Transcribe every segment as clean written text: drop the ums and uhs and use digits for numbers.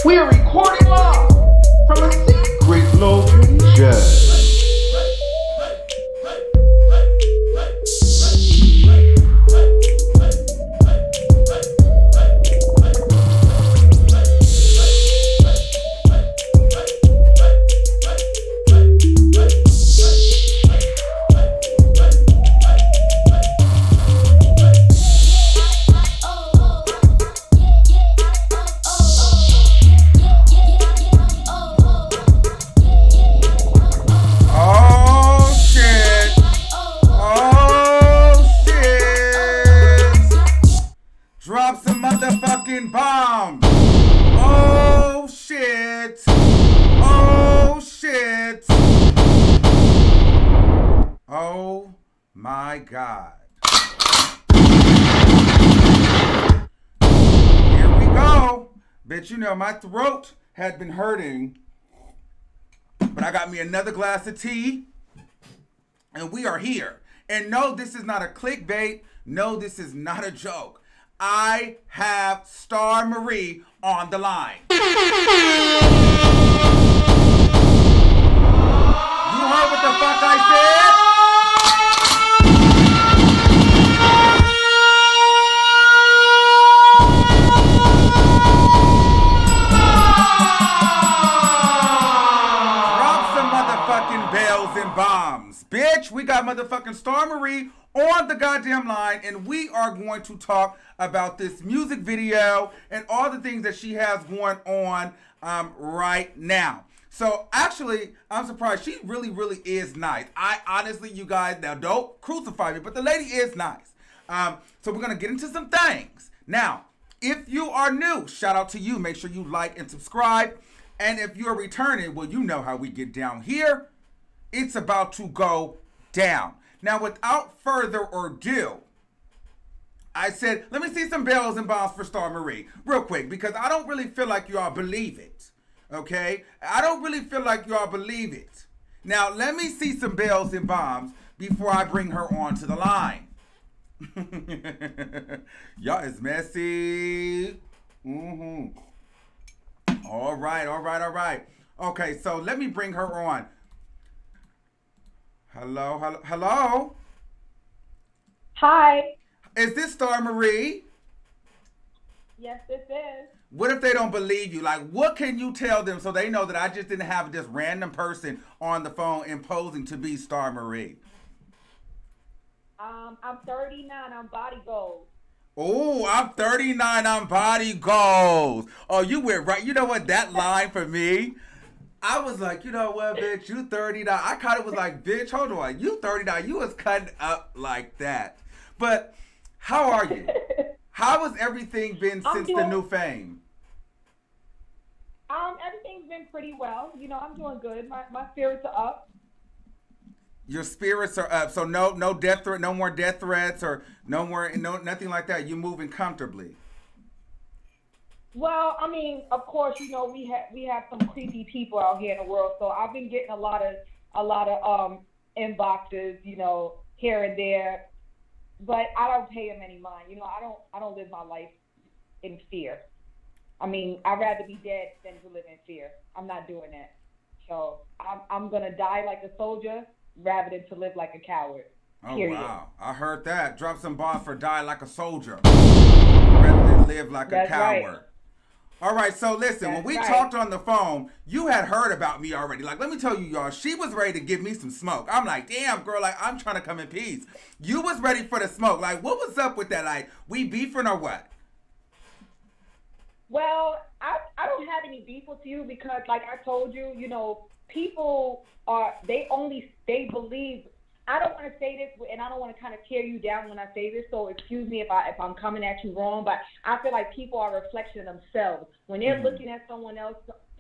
We are recording live from a secret location. Drop some motherfucking bombs. Oh shit. Oh shit. Oh my God. Here we go. Bitch, you know my throat had been hurting, but I got me another glass of tea and we are here. And no, this is not a clickbait. No, this is not a joke. I have Star Marie on the line. You heard what the fuck I said? Drop some motherfucking bells and bombs. Bitch, we got motherfucking Star Marie on the goddamn line, and we are going to talk about this music video and all the things that she has going on right now. So actually, I'm surprised. She really, really is nice. I honestly, you guys, now don't crucify me, but the lady is nice. So we're gonna get into some things. Now, if you are new, shout out to you. Make sure you like and subscribe. And if you're returning, well, you know how we get down here. It's about to go down. Now, without further ado, I said, let me see some bells and bombs for Star Marie real quick, because I don't really feel like y'all believe it, okay? I don't really feel like y'all believe it. Now, let me see some bells and bombs before I bring her onto the line. Y'all is messy. All right, all right, all right. Okay, so let me bring her on. Hello, hello, hello. Hi. Is this Star Marie? Yes, this is. What if they don't believe you? Like, what can you tell them so they know that I just didn't have this random person on the phone imposing to be Star Marie? I'm 39. I'm body goals. Oh, I'm 39. I'm body goals. Oh, you went right. You know what? That line for me, I was like, you know what, bitch, you 39. I kind of was like, bitch, hold on. You 39. You was cutting up like that. But how are you? How has everything been since the new fame? Everything's been pretty well. You know, I'm doing good. My spirits are up. Your spirits are up. So no death threat, no more death threats, or nothing like that. You're moving comfortably. Well, I mean, of course, you know, we have some creepy people out here in the world. So I've been getting a lot of inboxes, you know, here and there. But I don't pay them any mind. You know, I don't live my life in fear. I mean, I'd rather be dead than to live in fear. I'm not doing that. So I'm gonna die like a soldier rather than to live like a coward. Period. Oh wow, I heard that. Drop some bombs for die like a soldier rather than live like a coward. Right. All right, so listen, when we talked on the phone, you had heard about me already. Like, let me tell you, y'all, she was ready to give me some smoke. I'm like, damn, girl, like, I'm trying to come in peace. You was ready for the smoke. Like, what was up with that? Like, we beefing or what? Well, I don't have any beef with you because, like I told you, you know, people they believe. I don't want to say this, and I don't want to kind of tear you down when I say this, so excuse me if I'm coming at you wrong, but I feel like people are a reflection of themselves. When they're looking at someone else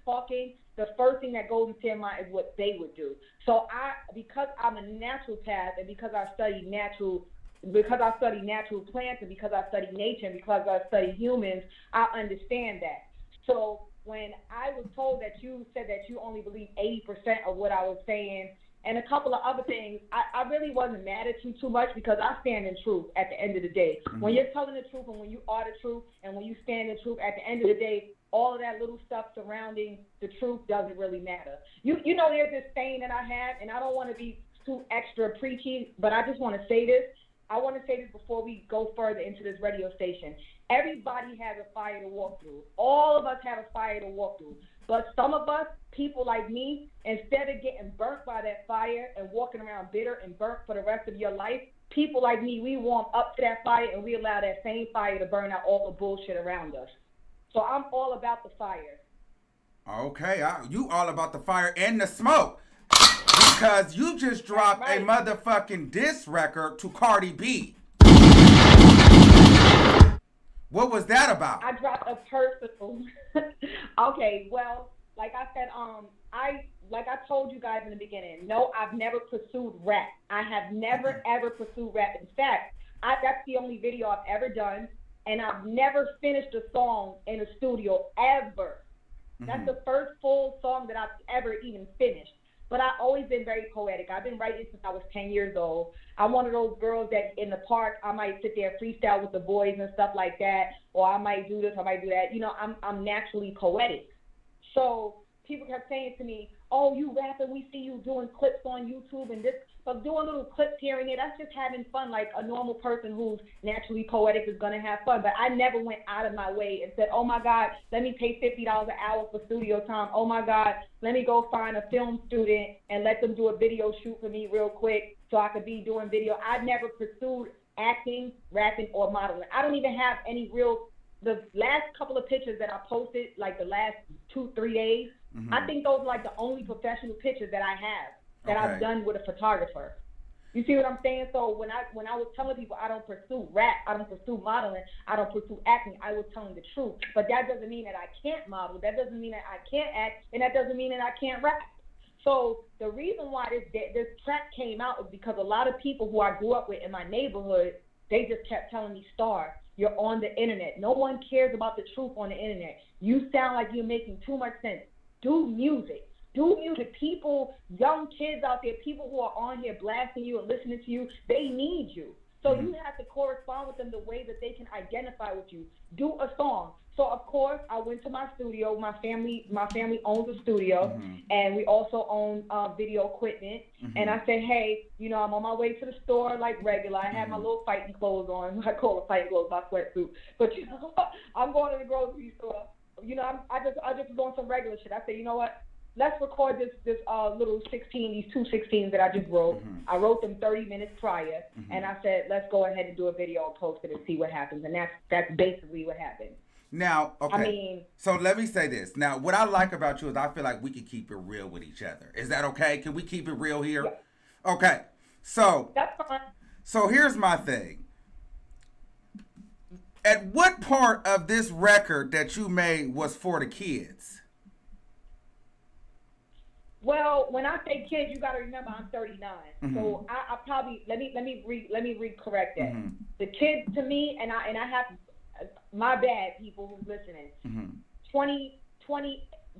talking, the first thing that goes into their mind is what they would do. So because I'm a naturopath and because I study natural plants and because I study nature and because I study humans, I understand that. So when I was told that you said that you only believe 80% of what I was saying and a couple of other things, I really wasn't mad at you too much because I stand in truth at the end of the day. Mm-hmm. When you're telling the truth and when you are the truth and when you stand in truth, at the end of the day, all of that little stuff surrounding the truth doesn't really matter. You know, there's this saying that I have, and I don't want to be too extra preachy, but I just want to say this. I want to say this before we go further into this radio station. Everybody has a fire to walk through. All of us have a fire to walk through. But some of us, people like me, instead of getting burnt by that fire and walking around bitter and burnt for the rest of your life, people like me, we warm up to that fire and we allow that same fire to burn out all the bullshit around us. So I'm all about the fire. Okay, you all about the fire and the smoke. Because you just dropped a motherfucking diss record to Cardi B. What was that about? I dropped a personal. Okay, well, like I said, like I told you guys in the beginning, no, I've never pursued rap. I have never ever pursued rap. In fact, that's the only video I've ever done, and I've never finished a song in a studio ever. That's the first full song that I've ever even finished. But I've always been very poetic. I've been writing since I was 10 years old. I'm one of those girls that in the park, I might sit there freestyle with the boys and stuff like that, or I might do this, I might do that. You know, I'm naturally poetic. So people kept saying to me, oh, you rapping, we see you doing clips on YouTube and this, but doing little clips here and there, that's just having fun like a normal person who's naturally poetic is going to have fun. But I never went out of my way and said, oh my God, let me pay $50 an hour for studio time. Oh my God, let me go find a film student and let them do a video shoot for me real quick so I could be doing video. I never pursued acting, rapping, or modeling. I don't even have any the last couple of pictures that I posted, like the last 2-3 days, I think those are like the only professional pictures that I have that I've done with a photographer. You see what I'm saying? So when I was telling people I don't pursue rap, I don't pursue modeling, I don't pursue acting, I was telling the truth. But that doesn't mean that I can't model, that doesn't mean that I can't act, and that doesn't mean that I can't rap. So the reason why this track came out is because a lot of people who I grew up with in my neighborhood, they just kept telling me, Star, you're on the internet. No one cares about the truth on the internet. You sound like you're making too much sense. Do music. Do music. People, young kids out there, people who are on here blasting you and listening to you, they need you. So you have to correspond with them the way that they can identify with you. Do a song. So of course, I went to my studio. My family owns a studio, and we also own video equipment. And I said, hey, you know, I'm on my way to the store like regular. I had my little fighting clothes on. I call it fighting clothes, my sweatsuit. But you know, I'm going to the grocery store. You know, I just doing some regular shit. I said, you know what? Let's record this little 16, these 2 16s that I just wrote. I wrote them 30 minutes prior, and I said, let's go ahead and do a video and post it and see what happens. And that's basically what happened. Now, okay. I mean, so let me say this. Now, what I like about you is I feel like we can keep it real with each other. Is that okay? Can we keep it real here? Yeah. Okay. So that's fine. So here's my thing. At what part of this record that you made was for the kids? Well, when I say kids, you got to remember I'm 39. So I probably let me re-correct that. The kids to me, and I have my bad, people who's listening. 20,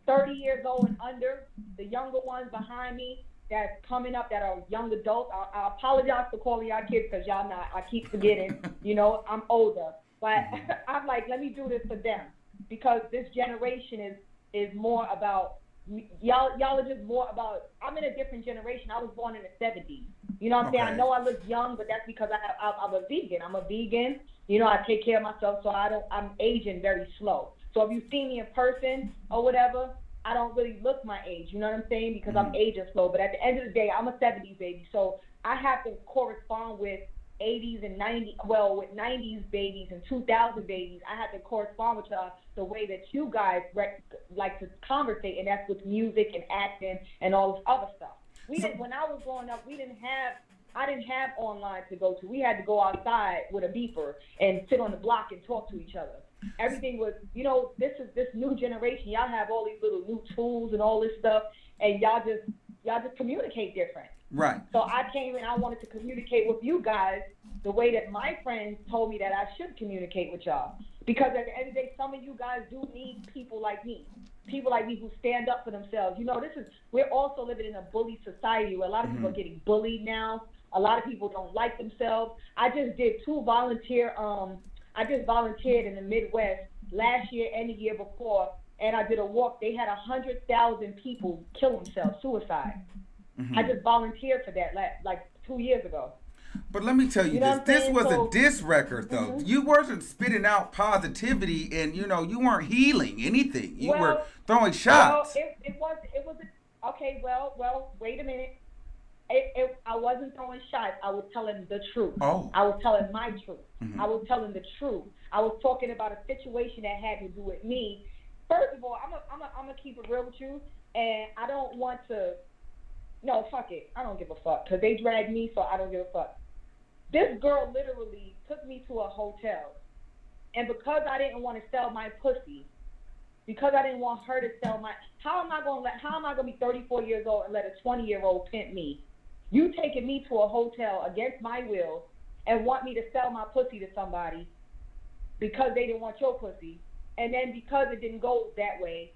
30 years old and under, the younger ones behind me that's coming up that are young adults. I apologize for calling y'all kids because y'all not. I keep forgetting. You know, I'm older. But I'm like, let me do this for them because this generation is more about y'all are just more about. I'm in a different generation. I was born in the 70s. You know what I'm saying? I know I look young, but that's because I'm a vegan. I'm a vegan. You know, I take care of myself, so I'm aging very slow. So if you see me in person or whatever, I don't really look my age. You know what I'm saying? Because I'm aging slow. But at the end of the day, I'm a 70s baby, so I have to correspond with 80s and 90s, well, with 90s babies and 2000 babies. I have to correspond with the way that you guys like to conversate, and that's with music and acting and all this other stuff. When I was growing up, I didn't have online to go to. We had to go outside with a beeper and sit on the block and talk to each other. Everything was, you know, this new generation. Y'all have all these little new tools and all this stuff, and y'all just communicate different. Right. So I came and I wanted to communicate with you guys the way that my friends told me that I should communicate with y'all. Because at the end of the day, some of you guys do need people like me. People like me who stand up for themselves. You know, we're also living in a bully society where a lot of people are getting bullied now. A lot of people don't like themselves. I just volunteered in the Midwest last year and the year before, and I did a walk. They had 100,000 people kill themselves, suicide. I just volunteered for that like 2 years ago. But let me tell you, this was a diss record, though. You wasn't spitting out positivity, and you weren't healing anything. You were throwing shots. Well, it was okay. Well, wait a minute. I wasn't throwing shots. I was telling the truth. Oh. I was telling my truth. I was telling the truth. I was talking about a situation that had to do with me. First of all, I'm gonna keep it real with you, and I don't want to. No, fuck it. I don't give a fuck because they dragged me, so I don't give a fuck. This girl literally took me to a hotel, and because I didn't want to sell my pussy, because I didn't want her to sell my, how am I gonna be 34 years old and let a 20-year-old pimp me? You taking me to a hotel against my will and want me to sell my pussy to somebody because they didn't want your pussy, and then because it didn't go that way,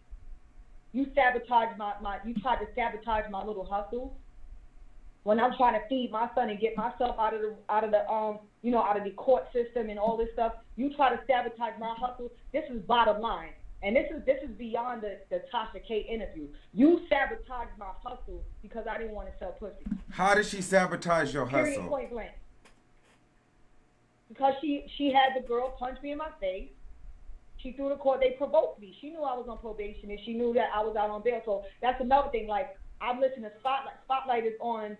you sabotaged you tried to sabotage my little hustle. When I'm trying to feed my son and get myself out of the court system and all this stuff, you try to sabotage my hustle. This is bottom line, and this is beyond the Tasha K interview. You sabotaged my hustle because I didn't want to sell pussy. How did she sabotage your hustle? Period, point blank. Because she had the girl punch me in my face. She threw the court. They provoked me. She knew I was on probation, and she knew that I was out on bail. So that's another thing. Like, I'm listening to Spotlight. Spotlight is on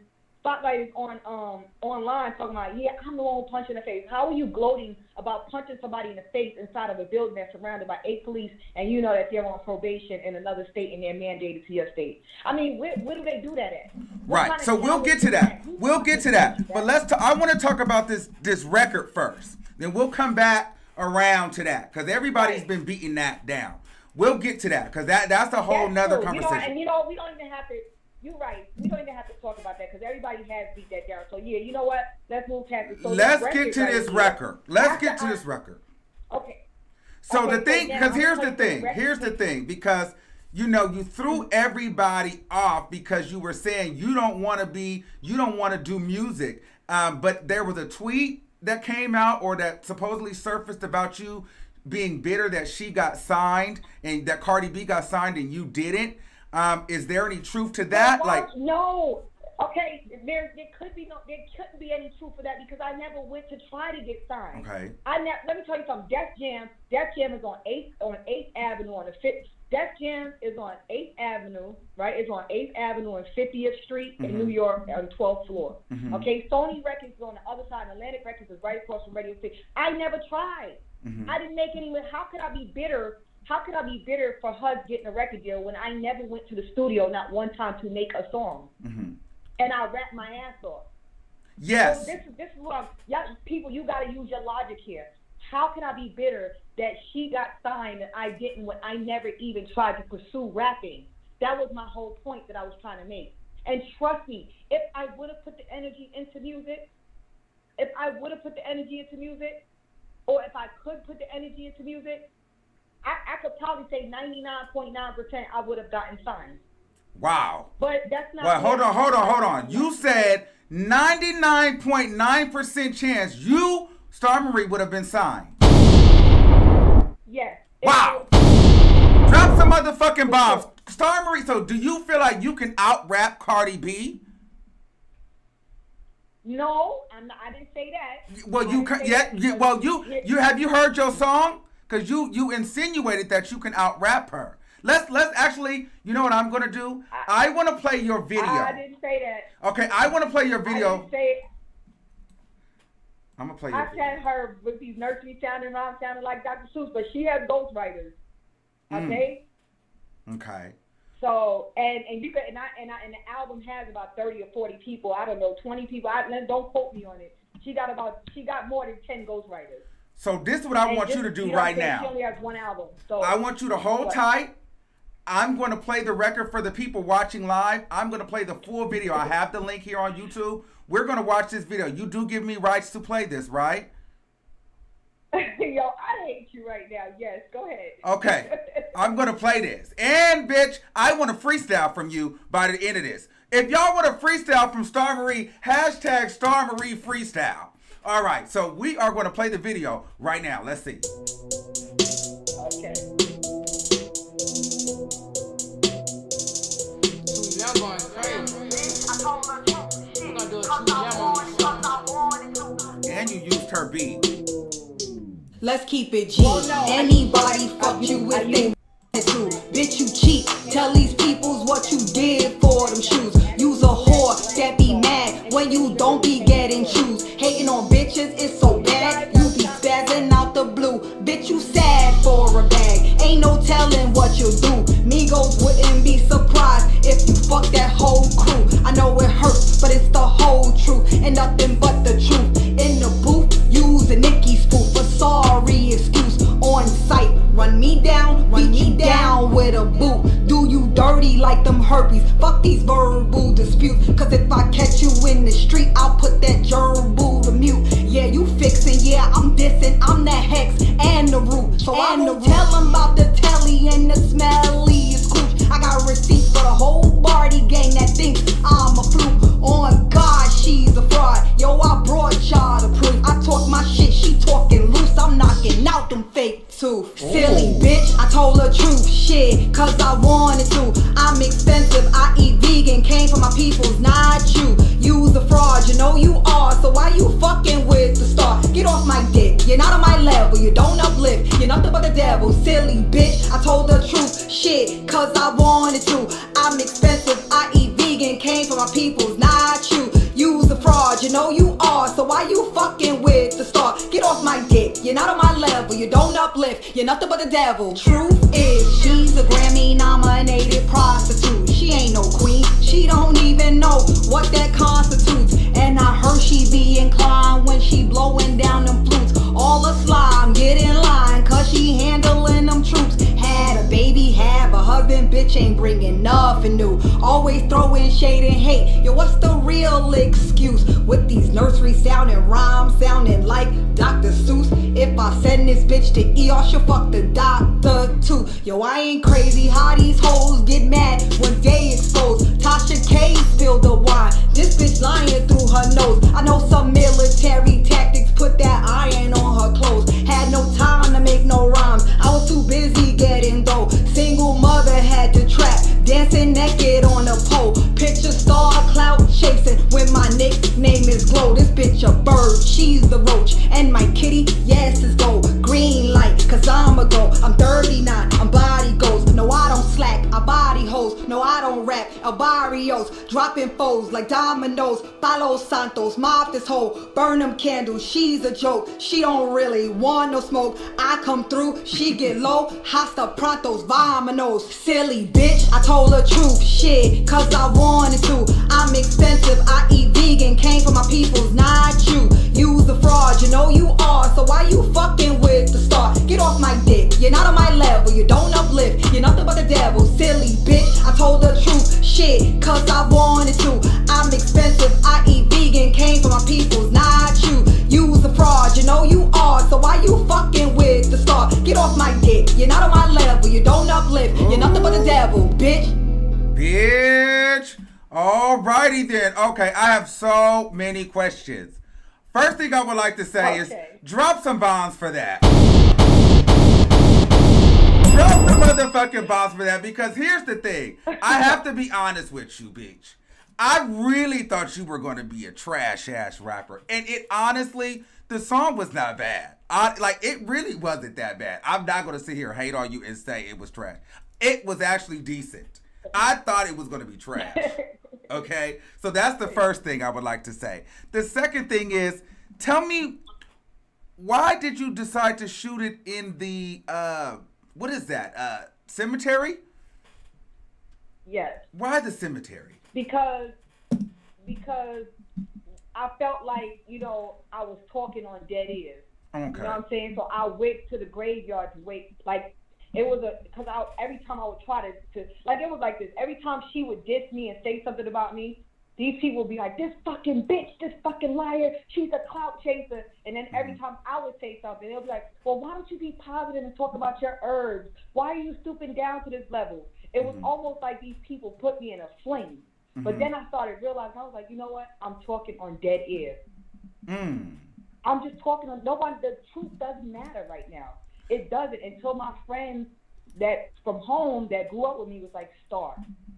online talking about, yeah, I'm the one who punched in the face. How are you gloating about punching somebody in the face inside of a building that's surrounded by 8 police, and you know that they're on probation in another state and they're mandated to your state? I mean, where do they do that at? Right. So we'll get to that. We'll get to that. But I want to talk about this record first. Then we'll come back around to that because everybody's been beating that down. We'll get to that because that's a whole nother conversation. We don't even have to. You're right. We don't even have to talk about that because everybody has beat that down. So yeah, you know what? Let's move past it. So let's get to this record. Let's get to this record. Okay. So the thing, because here's the thing. Here's the thing. Because you threw everybody off because you were saying you don't want to do music. But there was a tweet that came out or that supposedly surfaced about you being bitter that she got signed and that Cardi B got signed and you didn't. Is there any truth to that? No. Okay, there couldn't be any truth for that because I never went to try to get signed. Okay. Let me tell you something. Def Jam is on 8th Avenue on the 5th. Def Jam is on 8th Avenue, right? It's on 8th Avenue and 50th Street in New York on the 12th floor. Okay, Sony Records is on the other side, and Atlantic Records is right across from Radio City. I never tried. I didn't make any. How could I be bitter? How could I be bitter for HUD getting a record deal when I never went to the studio not one time to make a song? And I rapped my ass off. Yes. So this is what people, you got to use your logic here. How can I be bitter that she got signed and I didn't when I never even tried to pursue rapping? That was my whole point that I was trying to make. And trust me, if I would have put the energy into music, or if I could put the energy into music, I could probably say 99.9% I would have gotten signed. Wow. But that's not. Well, hold on. You said 99.9% chance you, Star Marie, would have been signed. Yes. Wow. Drop some motherfucking bombs. Star Marie, so do you feel like you can out-rap Cardi B? No, I didn't say that. Well, you have you heard your song? Because you insinuated that you can out-rap her. Let's actually, you know what I'm going to do? I want to play your video. I didn't say that. Okay, I want to play your video. I didn't say I'm going to play your video. I said her with these nursery sounding rhymes sounding like Dr. Seuss, but she has ghostwriters. Okay? Okay. So, and you could, and the album has about 30 or 40 people. I don't know, 20 people. Don't quote me on it. She got more than 10 ghostwriters. So this is what I want you to do right now. She only has one album. So I want you to hold tight. I'm going to play the record for the people watching live. I'm going to play the full video. I have the link here on YouTube. We're going to watch this video. You do give me rights to play this, right? Yo, I hate you right now. Yes, go ahead. Okay. I'm going to play this. And, bitch, I want a freestyle from you by the end of this. If y'all want a freestyle from Star Marie, hashtag Star Marie Freestyle. All right. So we are going to play the video right now. Let's see. Okay. I'm going crazy. We're gonna do a 2 jam on this. And you used her beat. Let's keep it G. Anybody fuck you with they too. Bitch, you cheat. Tell these peoples what you did for them shoes. You's a whore that be mad when you don't be getting shoes. Hating on bitches is so bad. You be spazzing out the blue. Bitch, you sad for a bag. Ain't no telling what you'll do. Migos wouldn't be surprised if you fuck that whole crew. I know it hurts, but it's the whole truth and nothing but the truth. In the booth, use a Nicki spoof. A sorry excuse on sight. Run me down with a boot. Do you dirty like them herpes? Fuck these verbal disputes. Cause if I catch you in the street, I'll put that gerbil to mute. Yeah, you fixin', yeah, I'm dissing. I'm the hex and the root. So I don't tell them about the telly and the smelliest cooch. I got receipts for the whole party gang that thinks I'm a fluke. On God, she's a fraud. Yo, I brought y'all the proof. I talk my shit, she talking loose. I'm knocking out them fake too. Silly bitch, I told her truth. Shit, cause I wanted to. I'm expensive, I eat vegan. Came from my peoples, not you. You's a fraud, you know you are. So why you fucking with the star? Get off my dick, you're not on my level. You don't uplift, you're nothing but the devil. Silly bitch, I told the truth. Shit, cause I wanted to. I'm expensive, I eat vegan. Came from my peoples, not you. You's a fraud, you know you are. So why you fucking with the star? Get off my dick, you're not on my level. You don't uplift, you're nothing but the devil. Truth is, she's a Grammy nominated prostitute. She ain't no queen, she don't even know what that constitutes. And I heard she be inclined when she blowing down them flutes. All the slime, get in line, cause she handling them troops. Had a baby, have a husband, bitch ain't bringing nothing new. Always throwing shade and hate. Yo, what's the real excuse? With these nursery sounding rhymes, sounding like Dr. Seuss. If I send this bitch to ER, she'll fuck the doctor too. Yo, I ain't crazy how these hoes get mad when they expose. Tasha K spilled the wine. This bitch lying through her nose. I know some military tactics, put that iron on her clothes. Had no time to make no rhymes. I was too busy getting dough. Single mother had to trap, dancing naked on a pole. Picture star clout chasing when my nickname is Glow. This bitch a bird, she's the roach. And my kitty, yes, is gold. Green light, cause I'm a go. I'm 39, I'm body goes. No, I don't slack, I body hoes. No, I don't rap, El Barrios. Dropping foes like dominoes. Follow Santos, mob this hoe. Burn them candles, she's a joke. She don't really want no smoke. I come through, she get low. Hasta prontos, vamonos. Silly bitch, I told her truth. Shit, cause I wanted to. I'm expensive, I eat vegan. Came from my peoples, not you. You's a fraud, you know you are. So why you fucking with the star? Get off my dick, you're not on my level. You don't uplift, you're nothing but the devil. Silly bitch, I told the truth. Shit, cause I wanted to. I'm expensive, I eat vegan. Came from my peoples, not you. You's a fraud, you know you are. So why you fucking with the star? Get off my dick, you're not on my level. You don't uplift, you're nothing but the devil, bitch. Bitch. Alrighty then. Okay, I have so many questions. First thing I would like to say is drop some bombs for that. Drop some motherfucking bombs for that, because here's the thing. I have to be honest with you, bitch. I really thought you were going to be a trash ass rapper. And it honestly, the song was not bad. It really wasn't that bad. I'm not going to sit here and hate on you and say it was trash. It was actually decent. I thought it was going to be trash. Okay? So that's the first thing I would like to say. The second thing is, tell me, why did you decide to shoot it in the, what is that, cemetery? Yes. Why the cemetery? Because I felt like, I was talking on dead ears. Okay. You know what I'm saying? So I went to the graveyard to wait. Like, it was because every time I would try to, like, it was like this. Every time she would diss me and say something about me, these people would be like, this fucking bitch, this fucking liar, she's a clout chaser. And then every time I would say something, they'll be like, well, why don't you be positive and talk about your herbs? Why are you stooping down to this level? It was almost like these people put me in a flame. But then I started realizing, I was like, you know what? I'm talking on dead ears. I'm just talking on, nobody, the truth doesn't matter right now. It doesn't, until my friends that from home that grew up with me was like, Star,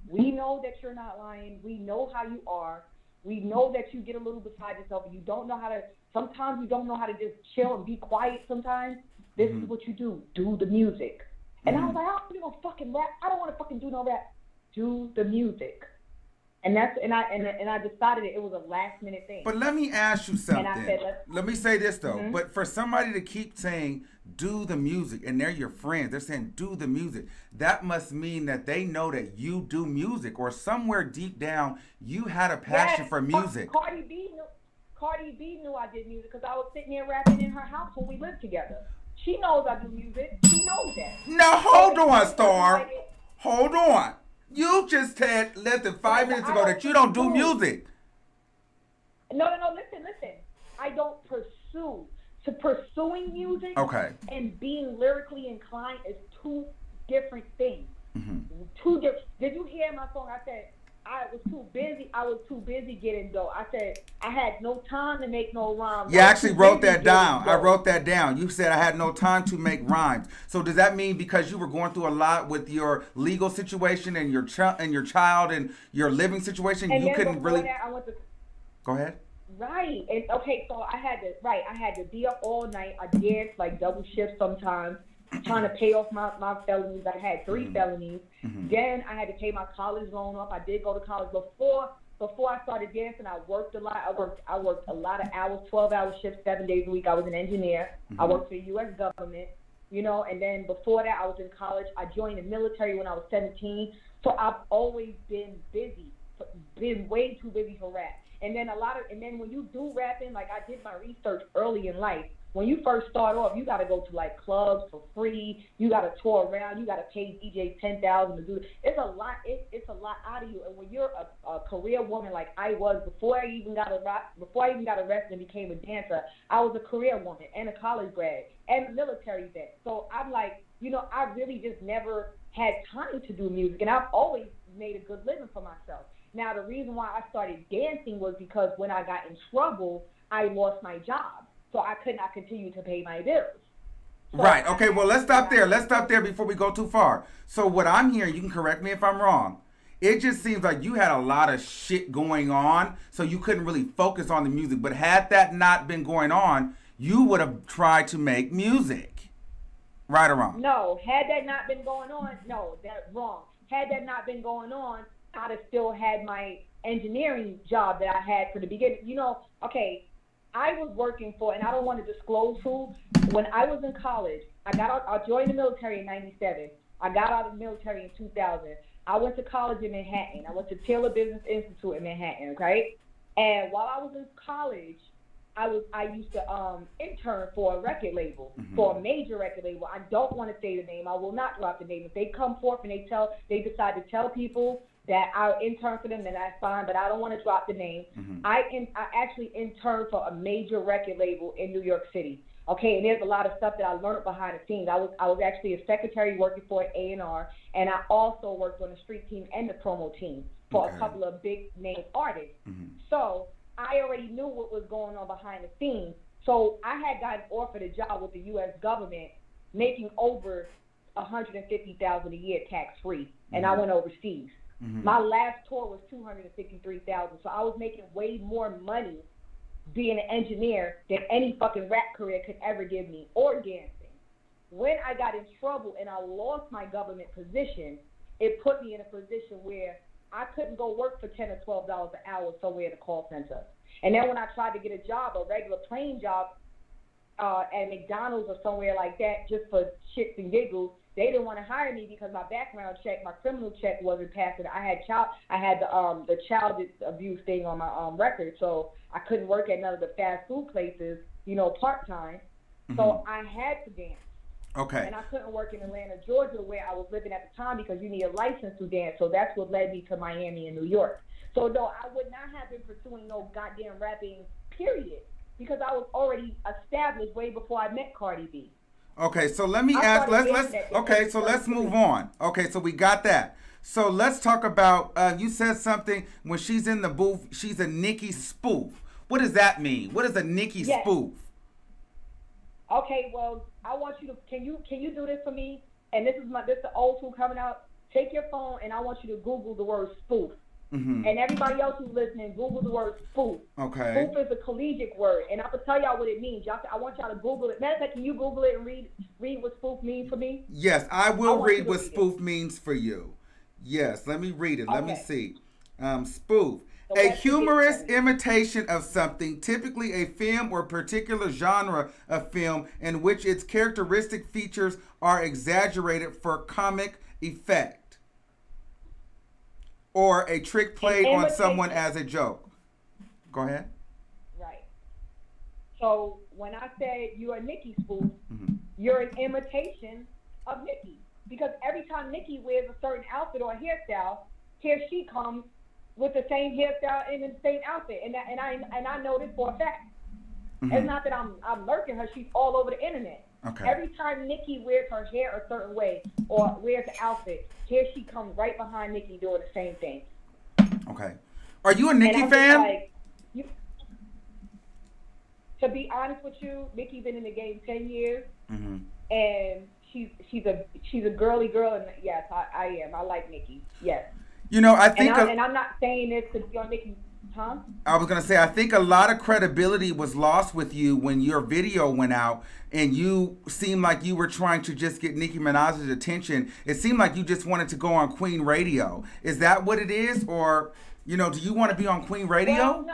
we know that you're not lying. We know how you are. We know that you get a little beside yourself and you don't know how to, sometimes you don't know how to just chill and be quiet sometimes. This is what you do. Do the music. And I was like, I don't want to fucking rap. I don't want to fucking do no rap. Do the music. And that's I decided it was a last minute thing. But let me ask you something. And I said, let me say this though. But for somebody to keep saying do the music, and they're your friends, they're saying do the music, that must mean that they know that you do music, or somewhere deep down you had a passion for music. Cardi B knew I did music because I was sitting there rapping in her house when we lived together. She knows I do music. She knows that. Now hold on, Star. Hold on. You just said less than 5 minutes ago that you don't do music. No. Listen. I don't pursue. To pursuing music and being lyrically inclined is two different things. Two different. Did you hear my song? I said I was too busy. I was too busy getting dough. I said I had no time to make no rhymes. You actually wrote that down. I wrote that down. You said I had no time to make rhymes. So does that mean because you were going through a lot with your legal situation and your child and your living situation, and you couldn't really? That, I went to... Go ahead. Right. And, okay, so I had to be up all night. I danced like double shifts sometimes, trying to pay off my felonies. I had 3 felonies. Then I had to pay my college loan off. I did go to college. Before I started dancing, I worked a lot. I worked a lot of hours, 12-hour shifts, 7 days a week. I was an engineer. I worked for the U.S. government, you know. And then before that, I was in college. I joined the military when I was 17. So I've always been busy, been way too busy for rap. And then when you do rapping, like I did my research early in life. When you first start off, you got to go to like clubs for free. You got to tour around. You got to pay DJs $10,000 to do it. It's a lot. It's a lot out of you. And when you're a career woman like I was before I even got arrested and became a dancer, I was a career woman and a college grad and a military vet. So I'm like, you know, I really just never had time to do music, and I've always made a good living for myself. Now, the reason why I started dancing was because when I got in trouble, I lost my job. So I could not continue to pay my bills. So right. Okay, well, let's stop there. Let's stop there before we go too far. So what I'm hearing, you can correct me if I'm wrong, it just seems like you had a lot of shit going on, so you couldn't really focus on the music. But had that not been going on, you would have tried to make music. Right or wrong? No. Had that not been going on, no, that's wrong. Had that not been going on, I'd have still had my engineering job that I had for the beginning. You know, okay, I was working for, and I don't want to disclose who, when I was in college, I joined the military in 97. I got out of the military in 2000. I went to college in Manhattan. I went to Taylor Business Institute in Manhattan, okay? And while I was in college, I used to intern for a record label, for a major record label. I don't want to say the name. I will not drop the name. If they come forth and they decide to tell people that I'll intern for them, then that's fine, but I don't want to drop the name. I actually interned for a major record label in New York City. Okay, and there's a lot of stuff that I learned behind the scenes. I was actually a secretary working for an A&R, and I also worked on the street team and the promo team for a couple of big name artists. So I already knew what was going on behind the scenes. So I had gotten offered a job with the U.S. government, making over $150,000 a year tax-free, and I went overseas. My last tour was $253,000, so I was making way more money being an engineer than any fucking rap career could ever give me, or dancing. When I got in trouble and I lost my government position, it put me in a position where I couldn't go work for $10 or $12 an hour somewhere in a call center. And then when I tried to get a job, a regular plain job at McDonald's or somewhere like that, just for shits and giggles, they didn't want to hire me because my background check, my criminal check wasn't passing. I had the child abuse thing on my record, so I couldn't work at none of the fast food places, you know, part time. So I had to dance. Okay. And I couldn't work in Atlanta, Georgia, where I was living at the time because you need a license to dance. So that's what led me to Miami and New York. So no, I would not have been pursuing no goddamn rapping, period, because I was already established way before I met Cardi B. Okay, so let me ask. Let's move on. Okay, so we got that. So let's talk about. You said something when she's in the booth. She's a Nicki spoof. What does that mean? What is a Nicki spoof? Okay, well, I want you to. Can you do this for me? And this is the old school coming out. Take your phone and I want you to Google the word spoof. And everybody else who's listening, Google the word spoof. Okay. Spoof is a collegiate word, and I'm gonna tell y'all what it means. I want y'all to Google it. Matter of fact, can you Google it and read what spoof means for me? Yes, I will read what spoof means for you. Yes, let me read it. Let me see. Spoof. A humorous imitation of something, typically a film or particular genre of film in which its characteristic features are exaggerated for comic effect. Or a trick played on someone as a joke. Go ahead. Right. So when I said you're a Nicki spoof, you're an imitation of Nicki. Because every time Nicki wears a certain outfit or a hairstyle, here she comes with the same hairstyle and the same outfit. And I know this for a fact. It's not that I'm lurking her. She's all over the internet. Okay. Every time Nicki wears her hair a certain way or wears an outfit, here she comes right behind Nicki doing the same thing. Okay. Are you a Nicki fan? To be honest with you, Nicki's been in the game 10 years, and she's a girly girl, and yes, I am. I like Nicki. Yes. You know, I think, and I'm not saying this to be on Nicki. Huh? I was going to say, I think a lot of credibility was lost with you when your video went out and you seemed like you were trying to just get Nicki Minaj's attention. It seemed like you just wanted to go on Queen Radio. Is that what it is? Or, you know, do you want to be on Queen Radio?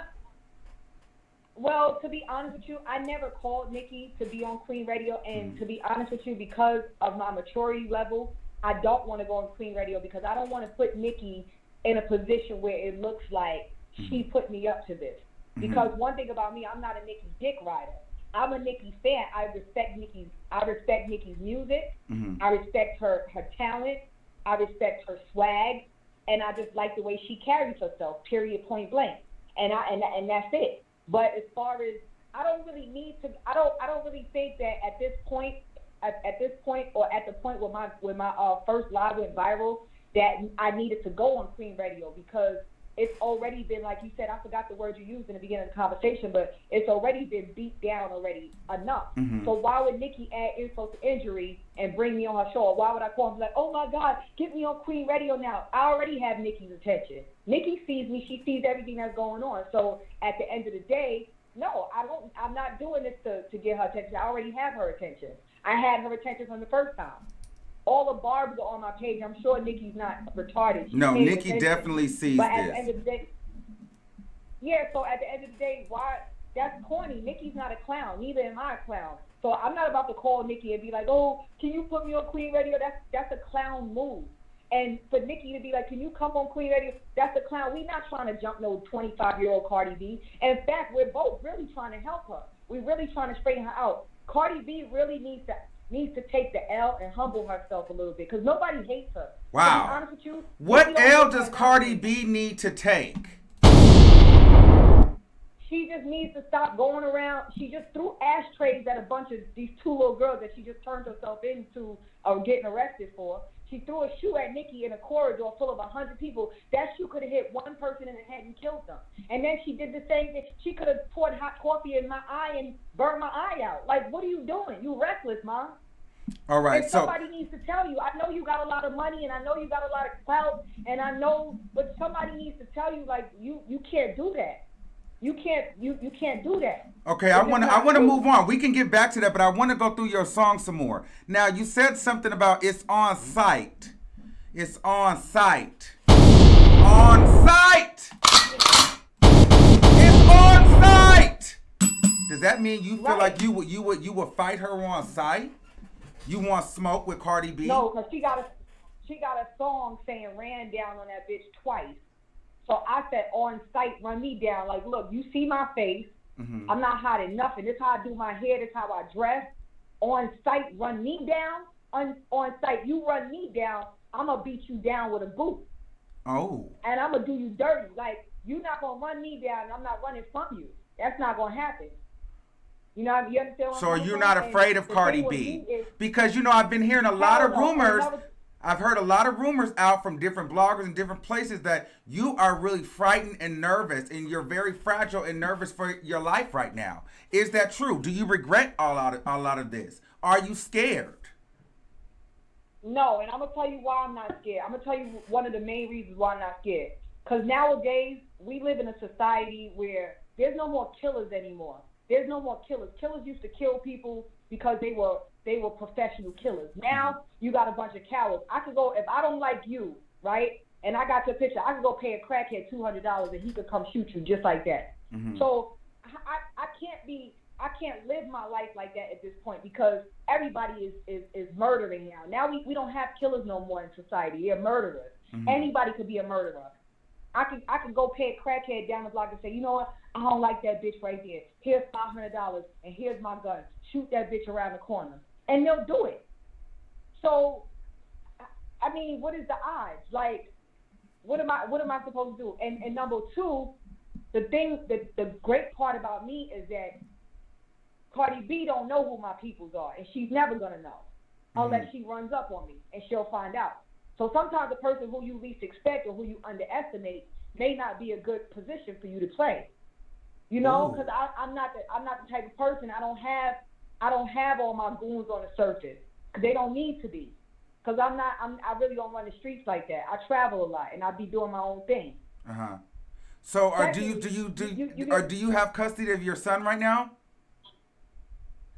Well, to be honest with you, I never called Nicki to be on Queen Radio. And to be honest with you, because of my maturity level, I don't want to go on Queen Radio because I don't want to put Nicki in a position where it looks like she put me up to this. Because one thing about me, I'm not a Nicki dick rider. I'm a Nicki fan. I respect Nicki's music. I respect her talent. I respect her swag, and I just like the way she carries herself. Period. Point blank. And that's it. But as far as I don't really need to. I don't really think that at this point, or at the point where my first live went viral, that I needed to go on Queen Radio because it's already been, like you said, I forgot the word you used in the beginning of the conversation, but it's already been beat down already enough. So why would Nicki add insult to injury and bring me on her show? Or why would I call and be like, oh my God, get me on Queen Radio now? I already have Nicki's attention. Nicki sees me. She sees everything that's going on. So at the end of the day, no, I'm not doing this to get her attention. I already have her attention. I had her attention from the first time. All the barbs are on my page. I'm sure Nicki's not retarded. No, Nicki definitely sees but at this. The end of the day, so at the end of the day, why? That's corny. Nicki's not a clown. Neither am I a clown. So I'm not about to call Nicki and be like, oh, can you put me on Queen Radio? That's a clown move. And for Nicki to be like, can you come on Queen Radio? That's a clown. We're not trying to jump no 25-year-old Cardi B. In fact, we're both really trying to help her. We're really trying to straighten her out. Cardi B really needs to take the L and humble herself a little bit because nobody hates her. Wow. To be honest with you, what L does Cardi B need to take? She just needs to stop going around. She just threw ashtrays at a bunch of these two little girls that she just turned herself into getting arrested for. She threw a shoe at Nicki in a corridor full of 100 people. That shoe could have hit one person in the head and killed them. And then she did the same thing. She could have poured hot coffee in my eye and burned my eye out. Like, what are you doing? You reckless, Mom. All right, and somebody needs to tell you. I know you got a lot of money, and I know you got a lot of clout, and I know, but somebody needs to tell you, like, you can't do that. You can't do that. Okay, I want to move on. We can get back to that, but I want to go through your song some more. Now, you said something about it's on site. It's on site. On site. It's on site. Does that mean you feel like you would fight her on site? You want smoke with Cardi B? No, because she got a song saying ran down on that bitch twice. So I said on site, run me down. Like, look, you see my face. I'm not hiding nothing. This is how I do my hair. This is how I dress. on site run me down, on site you run me down, I'm going to beat you down with a boot. Oh. And I'm going to do you dirty. Like, you're not going to run me down and I'm not running from you. That's not going to happen. You know, you understand what So I'm you're saying? not afraid of Cardi B? Because, you know, I've been hearing a lot of rumors. I've heard a lot of rumors out from different bloggers and different places that you are really frightened and nervous, and you're very fragile and nervous for your life right now. Is that true? Do you regret a lot of this? Are you scared? No, and I'm going to tell you why I'm not scared. I'm going to tell you one of the main reasons why I'm not scared. Because nowadays, we live in a society where there's no more killers anymore. There's no more killers. Killers used to kill people because they were professional killers. Now, you got a bunch of cowards. I could go, if I don't like you, right, and I got your picture, I could go pay a crackhead $200 and he could come shoot you just like that. Mm-hmm. So I can't live my life like that at this point because everybody is murdering now. Now we don't have killers no more in society. They're murderers. Mm-hmm. Anybody could be a murderer. I could go pay a crackhead down the block and say, you know what, I don't like that bitch right there. Here's $500 and here's my gun. Shoot that bitch around the corner. And they'll do it. So, I mean, what is the odds? Like, what am I supposed to do? And number two, the great part about me is that Cardi B don't know who my peoples are, and she's never gonna know unless she runs up on me, and she'll find out. So sometimes the person who you least expect or who you underestimate may not be a good position for you to play. You know, because I'm not the type of person. I don't have all my goons on the surface because they don't need to be. Because I really don't run the streets like that. I travel a lot and I be doing my own thing. So, do you have custody of your son right now?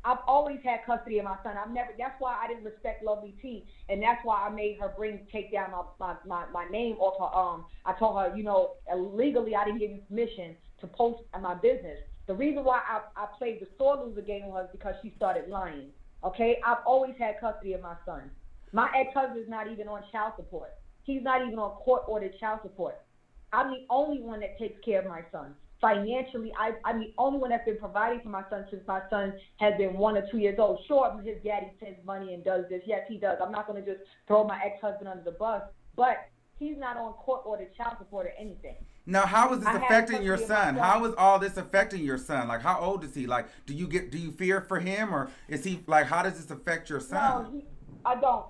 I've always had custody of my son. That's why I didn't respect Lovely T, and that's why I made her take down my name off her. I told her, you know, legally I didn't give you permission to post on my business. The reason why I played the sore loser game was because she started lying. Okay, I've always had custody of my son. My ex-husband's not even on child support. He's not even on court-ordered child support. I'm the only one that takes care of my son. Financially, I'm the only one that's been providing for my son since my son has been 1 or 2 years old. Sure, his daddy sends money and does this. Yes, he does. I'm not going to just throw my ex-husband under the bus, but he's not on court-ordered child support or anything. Now, how is this affecting your son? How is all this affecting your son? Like, how old is he? Like, do you fear for him, or is he like? How does this affect your son? No, I don't.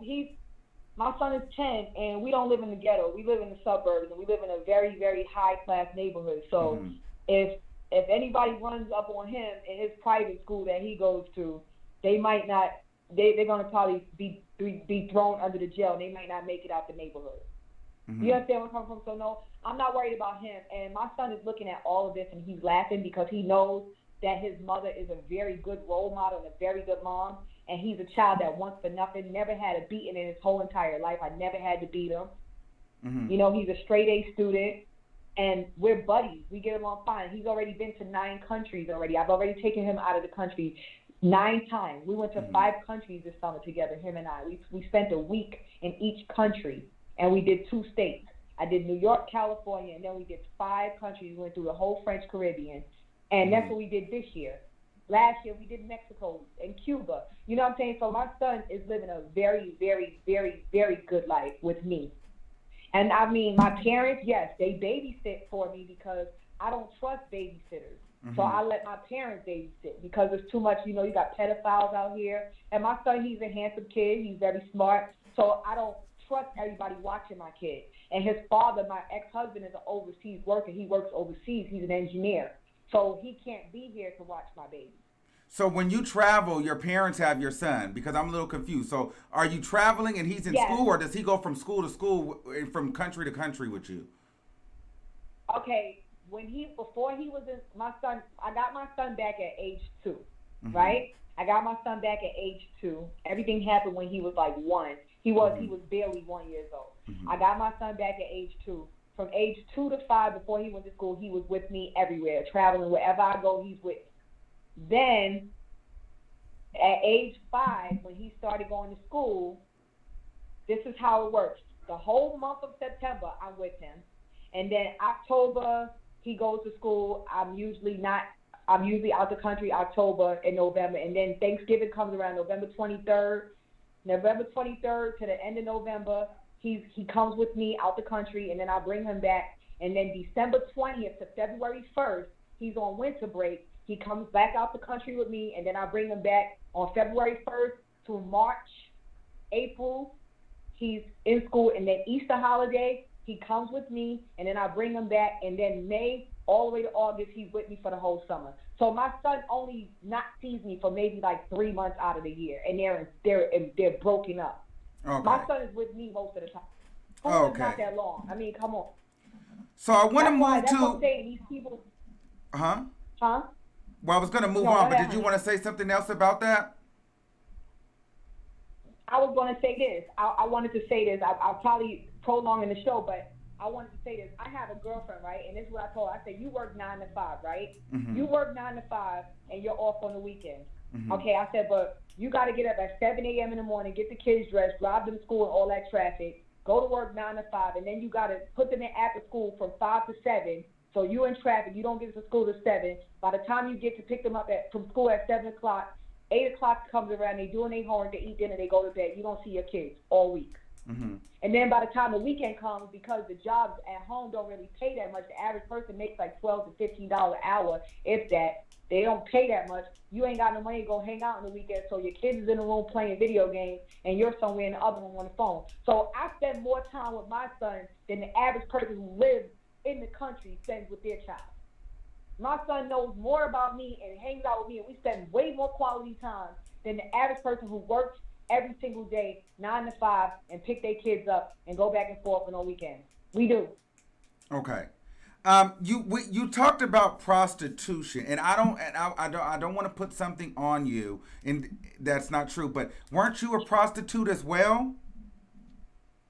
My son is 10, and we don't live in the ghetto. We live in the suburbs, and we live in a very, very high-class neighborhood. So if anybody runs up on him in his private school that he goes to, they might not. They're gonna probably be thrown under the jail. They might not make it out the neighborhood. You understand where I'm coming from? So no, I'm not worried about him. And my son is looking at all of this, and he's laughing because he knows that his mother is a very good role model and a very good mom. And he's a child that wants for nothing, never had a beating in his whole entire life. I never had to beat him. You know, he's a straight A student, and we're buddies. We get along fine. He's already been to 9 countries already. I've already taken him out of the country 9 times. We went to 5 countries this summer together, him and I. We spent a week in each country, and we did 2 states. I did New York, California, and then we did 5 countries. We went through the whole French Caribbean, and that's what we did this year. Last year, we did Mexico and Cuba. You know what I'm saying? So my son is living a very, very, very, very good life with me. And I mean, my parents, yes, they babysit for me because I don't trust babysitters. So I let my parents babysit because there's too much, you know, you got pedophiles out here. And my son, he's a handsome kid. He's very smart. So I don't trust everybody watching my kid. And his father, my ex-husband, is an overseas worker. He works overseas. He's an engineer. So he can't be here to watch my baby. So when you travel, your parents have your son, because I'm a little confused. So are you traveling and he's in school, or does he go from school to school, from country to country with you? Okay, before he was in, my son, I got my son back at age 2, right? I got my son back at age 2. Everything happened when he was like 1. He was barely 1 year old. I got my son back at age 2. From age 2 to 5, before he went to school, he was with me everywhere, traveling. Wherever I go, he's with me. Then, at age 5, when he started going to school, this is how it works. The whole month of September, I'm with him. And then October, he goes to school. I'm usually not I'm usually out the country October and November, and then Thanksgiving comes around November 23rd. November 23rd to the end of November, he comes with me out the country, and then I bring him back. And then December 20th to February 1st, he's on winter break. He comes back out the country with me, and then I bring him back on February 1st to March, April. He's in school, and then Easter holiday, he comes with me, and then I bring him back. And then May all the way to August, he's with me for the whole summer. So my son only not sees me for maybe like 3 months out of the year, and they're broken up. Okay. My son is with me most of the time. It's not that long. I mean, come on. So I want to move that's to. what I'm saying. These people. Huh? Huh? Well, I was going to move on, but did you want to say something else about that? I was going to say this. I wanted to say this. I'll probably prolong in the show, but I wanted to say this. I have a girlfriend, right? And this is what I told her. I said, you work 9 to 5, right? Mm-hmm. You work 9 to 5, and you're off on the weekends. Mm-hmm. Okay, I said, but you got to get up at 7 a.m. in the morning, get the kids dressed, drive them to school and all that traffic, go to work 9 to 5, and then you got to put them in after school from 5 to 7. So you're in traffic. You don't get to school to 7. By the time you get to pick them up from school at 7 o'clock, 8 o'clock comes around, they doing their homework, they eat dinner, they go to bed. You don't see your kids all week. Mm-hmm. And then by the time the weekend comes, because the jobs at home don't really pay that much, the average person makes like $12 to $15 an hour, if that. They don't pay that much. You ain't got no money to go hang out on the weekend, so your kids is in the room playing video games, and you're somewhere in the other room on the phone. So I spend more time with my son than the average person who lives in the country spends with their child. My son knows more about me and hangs out with me, and we spend way more quality time than the average person who works every single day, 9 to 5, and pick their kids up and go back and forth on weekends. We do. Okay. You talked about prostitution, and I don't want to put something on you, and that's not true. But weren't you a prostitute as well?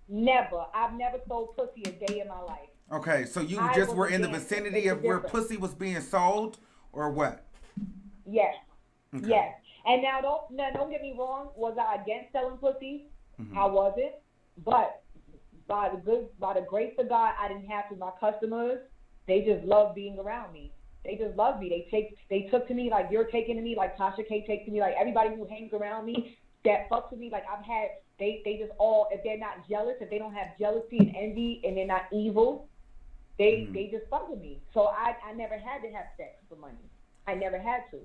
Never. I've never sold pussy a day in my life. Okay, so you just were in the vicinity of where pussy was being sold, or what? Yes. Okay. Yes. And now don't get me wrong. Was I against selling pussy? Mm-hmm. I wasn't. But by the grace of God, I didn't have to. My customers, they just love being around me. They just love me. They took to me like you're taking to me, like Tasha K takes to me, like everybody who hangs around me that fucks with me. Like I've had, they just all, if they're not jealous, if they don't have jealousy and envy, and they're not evil, they just fuck with me. So I never had to have sex for money. I never had to.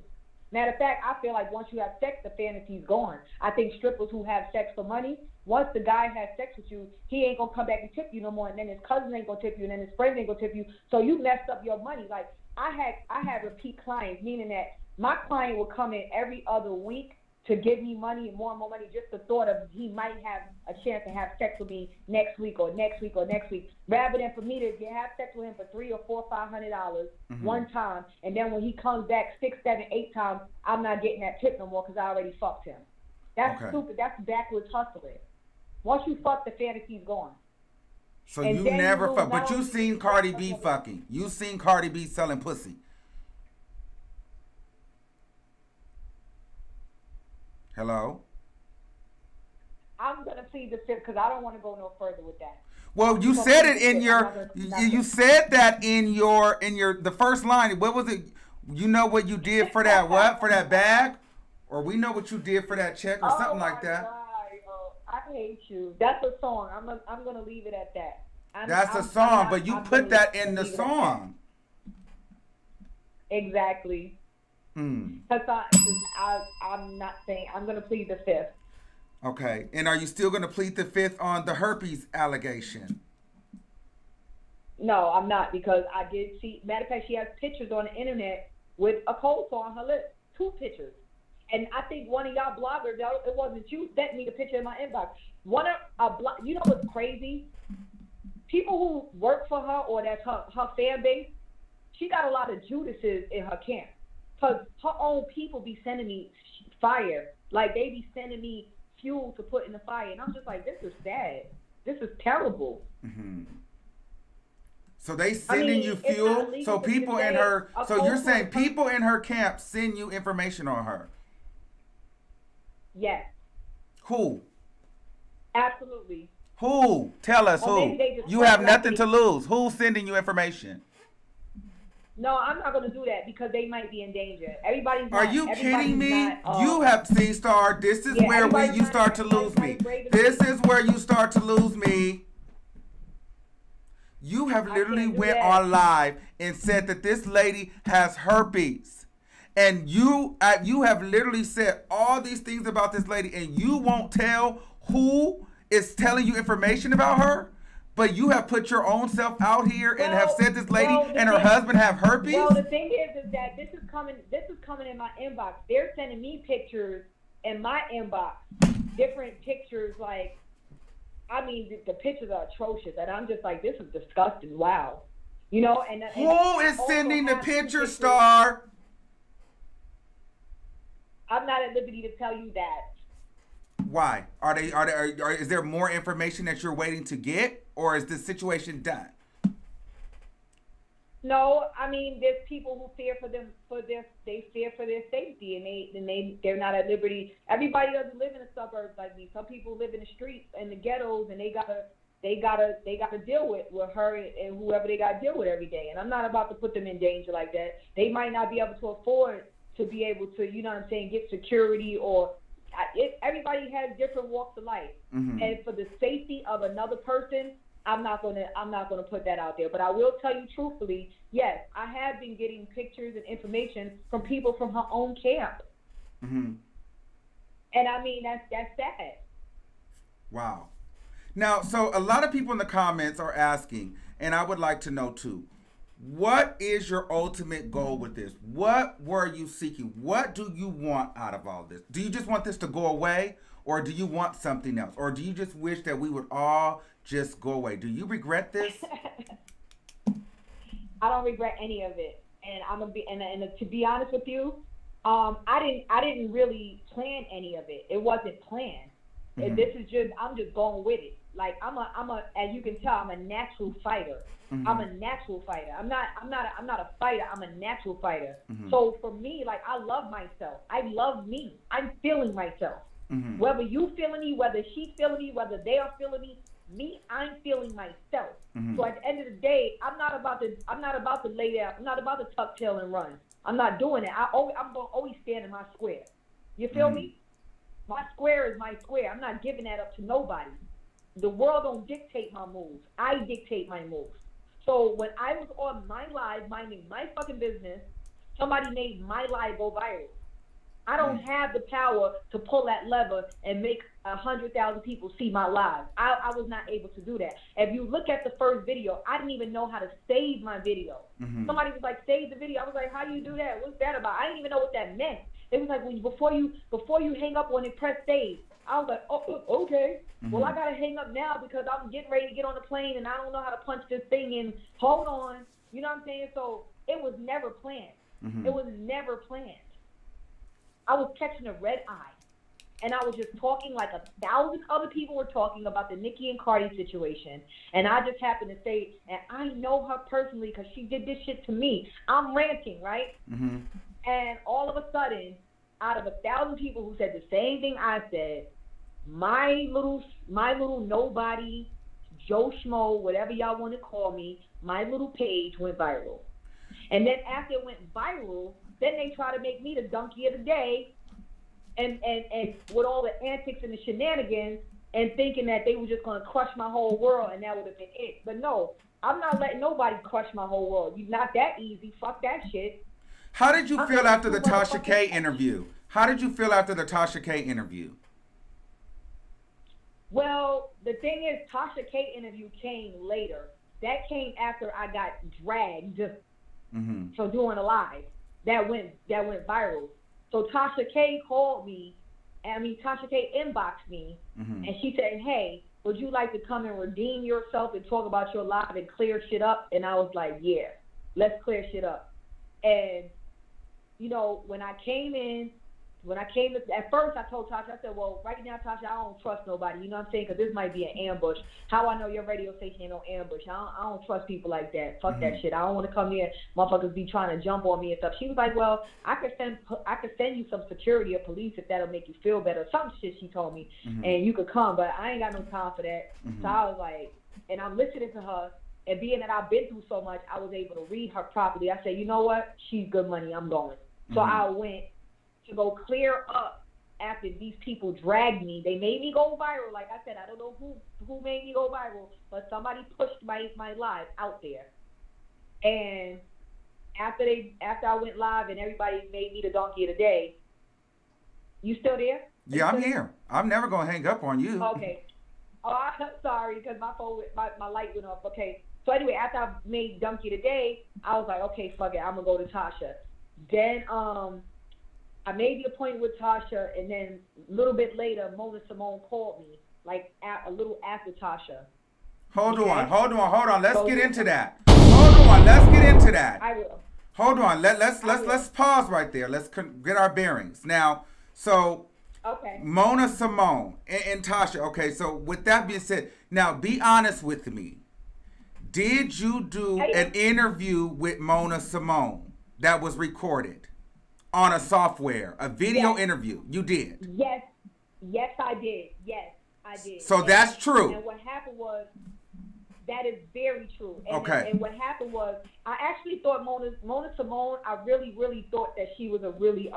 Matter of fact, I feel like once you have sex, the fantasy's gone. I think strippers who have sex for money, once the guy has sex with you, he ain't gonna come back and tip you no more, and then his cousin ain't gonna tip you, and then his friends ain't gonna tip you. So you messed up your money. Like I had repeat clients, meaning that my client would come in every other week to give me money and more money, just the thought of he might have a chance to have sex with me next week or next week or next week, rather than for me to have sex with him for $300 or $400, $500 one time, and then when he comes back 6, 7, 8 times, I'm not getting that tip no more because I already fucked him. That's stupid. That's backwards hustling. Once you fuck, the fantasy's gone. So you never fuck, but you seen Cardi B fucking. You seen Cardi B selling pussy. Hello? I'm going to plead the fifth because I don't want to go no further with that. Well, you said it in your, you said that in your, the first line. What was it? You know what you did for that what? For that bag? Or we know what you did for that check or something like that. God, I hate you. That's a song. I'm going to leave it at that. That's a song, but you put that in the song. Exactly. Because I'm not saying, I'm going to plead the fifth. Okay. And are you still going to plead the fifth on the herpes allegation? No, I'm not, because I did see, matter of fact, she has pictures on the internet with a cold sore on her lips. 2 pictures. And I think one of y'all bloggers, it wasn't you, sent me the picture in my inbox. You know what's crazy? People who work for her, or that's her fan base, she got a lot of Judases in her camp. Because her own people be sending me fire. Like, they be sending me fuel to put in the fire. And I'm just like, this is sad. This is terrible. Mm-hmm. So they sending you fuel? So people in her, so you're saying people in her camp send you information on her? Yes. Who? Absolutely. Who? Tell us who. You have nothing to lose. Who's sending you information? No, I'm not gonna do that because they might be in danger. Are you kidding me? You have seen Star. This is where you start to lose me. This is where you start to lose me. You have literally went on live and said that this lady has herpes. And you have literally said all these things about this lady, and you won't tell who is telling you information about her? But you have put your own self out here and have said this lady and her husband have herpes? Well, the thing is that this is coming in my inbox. They're sending me pictures in my inbox, different pictures, like, I mean, the pictures are atrocious, and I'm just like, this is disgusting. Wow. You know, and who is sending the picture, Star? I'm not at liberty to tell you that. Why? Is there more information that you're waiting to get, or is this situation done? No, I mean, there's people who fear they fear for their safety, and they're not at liberty. Everybody doesn't live in the suburbs like me. Some people live in the streets and the ghettos, and they gotta deal with her and whoever they gotta deal with every day. And I'm not about to put them in danger like that. They might not be able to afford to be able to, you know what I'm saying, get security or. Everybody has different walks of life, and for the safety of another person, I'm not gonna put that out there. But I will tell you truthfully, yes, I have been getting pictures and information from people from her own camp, and I mean that's sad. Wow. Now, so a lot of people in the comments are asking, and I would like to know too. What is your ultimate goal with this? What were you seeking? What do you want out of all this? Do you just want this to go away, or do you want something else? Or do you just wish that we would all just go away? Do you regret this? I don't regret any of it. And I'm gonna be and to be honest with you, I didn't really plan any of it. It wasn't planned. This is just I'm just going with it. Like I'm a as you can tell, I'm a natural fighter. I'm a natural fighter. I'm not a fighter. I'm a natural fighter. So for me, like I love myself. I love me. I'm feeling myself. Whether you feeling me, whether she's feeling me, whether they are feeling me, I'm feeling myself. So at the end of the day, I'm not about to lay there. I'm not about to tuck tail and run. I'm not doing it. I'm gonna always stand in my square. You feel me? My square is my square. I'm not giving that up to nobody. The world don't dictate my moves. I dictate my moves. So when I was on my live minding my fucking business, somebody made my live go viral. I don't have the power to pull that lever and make 100,000 people see my live. I was not able to do that. If you look at the first video, I didn't even know how to save my video. Somebody was like, save the video. I was like, how do you do that? What's that about? I didn't even know what that meant. It was like, before you hang up on it, press save. I was like, oh, okay. Well, I got to hang up now because I'm getting ready to get on the plane and I don't know how to punch this thing in. Hold on. You know what I'm saying? So it was never planned. It was never planned. I was catching a red eye. And I was just talking like 1,000 other people were talking about the Nicki and Cardi situation. And I just happened to say, and I know her personally because she did this shit to me. I'm ranting, right? And all of a sudden, out of 1,000 people who said the same thing I said, my little nobody, Joe Schmo, whatever y'all want to call me, my little page went viral. And then after it went viral, then they try to make me the donkey of the day, and with all the antics and the shenanigans, and thinking that they were just gonna crush my whole world, and that would have been it. But no, I'm not letting nobody crush my whole world. You're not that easy. Fuck that shit. How did you feel after the Tasha K interview? How did you feel after the Tasha K interview? Well, the thing is, Tasha K interview came later. That came after I got dragged for doing a live. That went viral. So Tasha K called me, Tasha K inboxed me, and she said, hey, would you like to come and redeem yourself and talk about your live and clear shit up? And I was like, yeah, let's clear shit up. And, you know, when I came at first I told Tasha, I said, well, right now, Tasha, I don't trust nobody. You know what I'm saying? Because this might be an ambush. How I know your radio station ain't no ambush? I don't trust people like that. Fuck that shit. I don't want to come here. Motherfuckers be trying to jump on me and stuff. She was like, well, I could send you some security or police if that'll make you feel better. Some shit she told me. And you could come, but I ain't got no time for that. So I was like, and I'm listening to her. And being that I've been through so much, I was able to read her properly. I said, you know what? She's good money. I'm going. So I went to go clear up after these people dragged me. They made me go viral. Like I said, I don't know who made me go viral, but somebody pushed my live out there. And after I went live and everybody made me the donkey of the day, you still there? Yeah, I'm here. I'm never going to hang up on you. Okay. Oh, I'm sorry because my phone, my light went off. Okay. So anyway, after I made Donkey today, I was like, okay, fuck it, I'm gonna go to Tasha. Then I made the appointment with Tasha, and then a little bit later, Mona Simone called me, like a little after Tasha. Hold on. Let's get into that. Hold on, let's get into that. I will. Hold on. Let's pause right there. Let's get our bearings now. So. Okay. Mona Simone and Tasha. Okay, so with that being said, now be honest with me. Did you do an interview with Mona Simone that was recorded on a software, a video interview? You did? Yes, I did. Yes, I did. So that's true. And what happened was, that is very true. And, okay. And what happened was, I actually thought Mona Simone, I really, really thought that she was a really,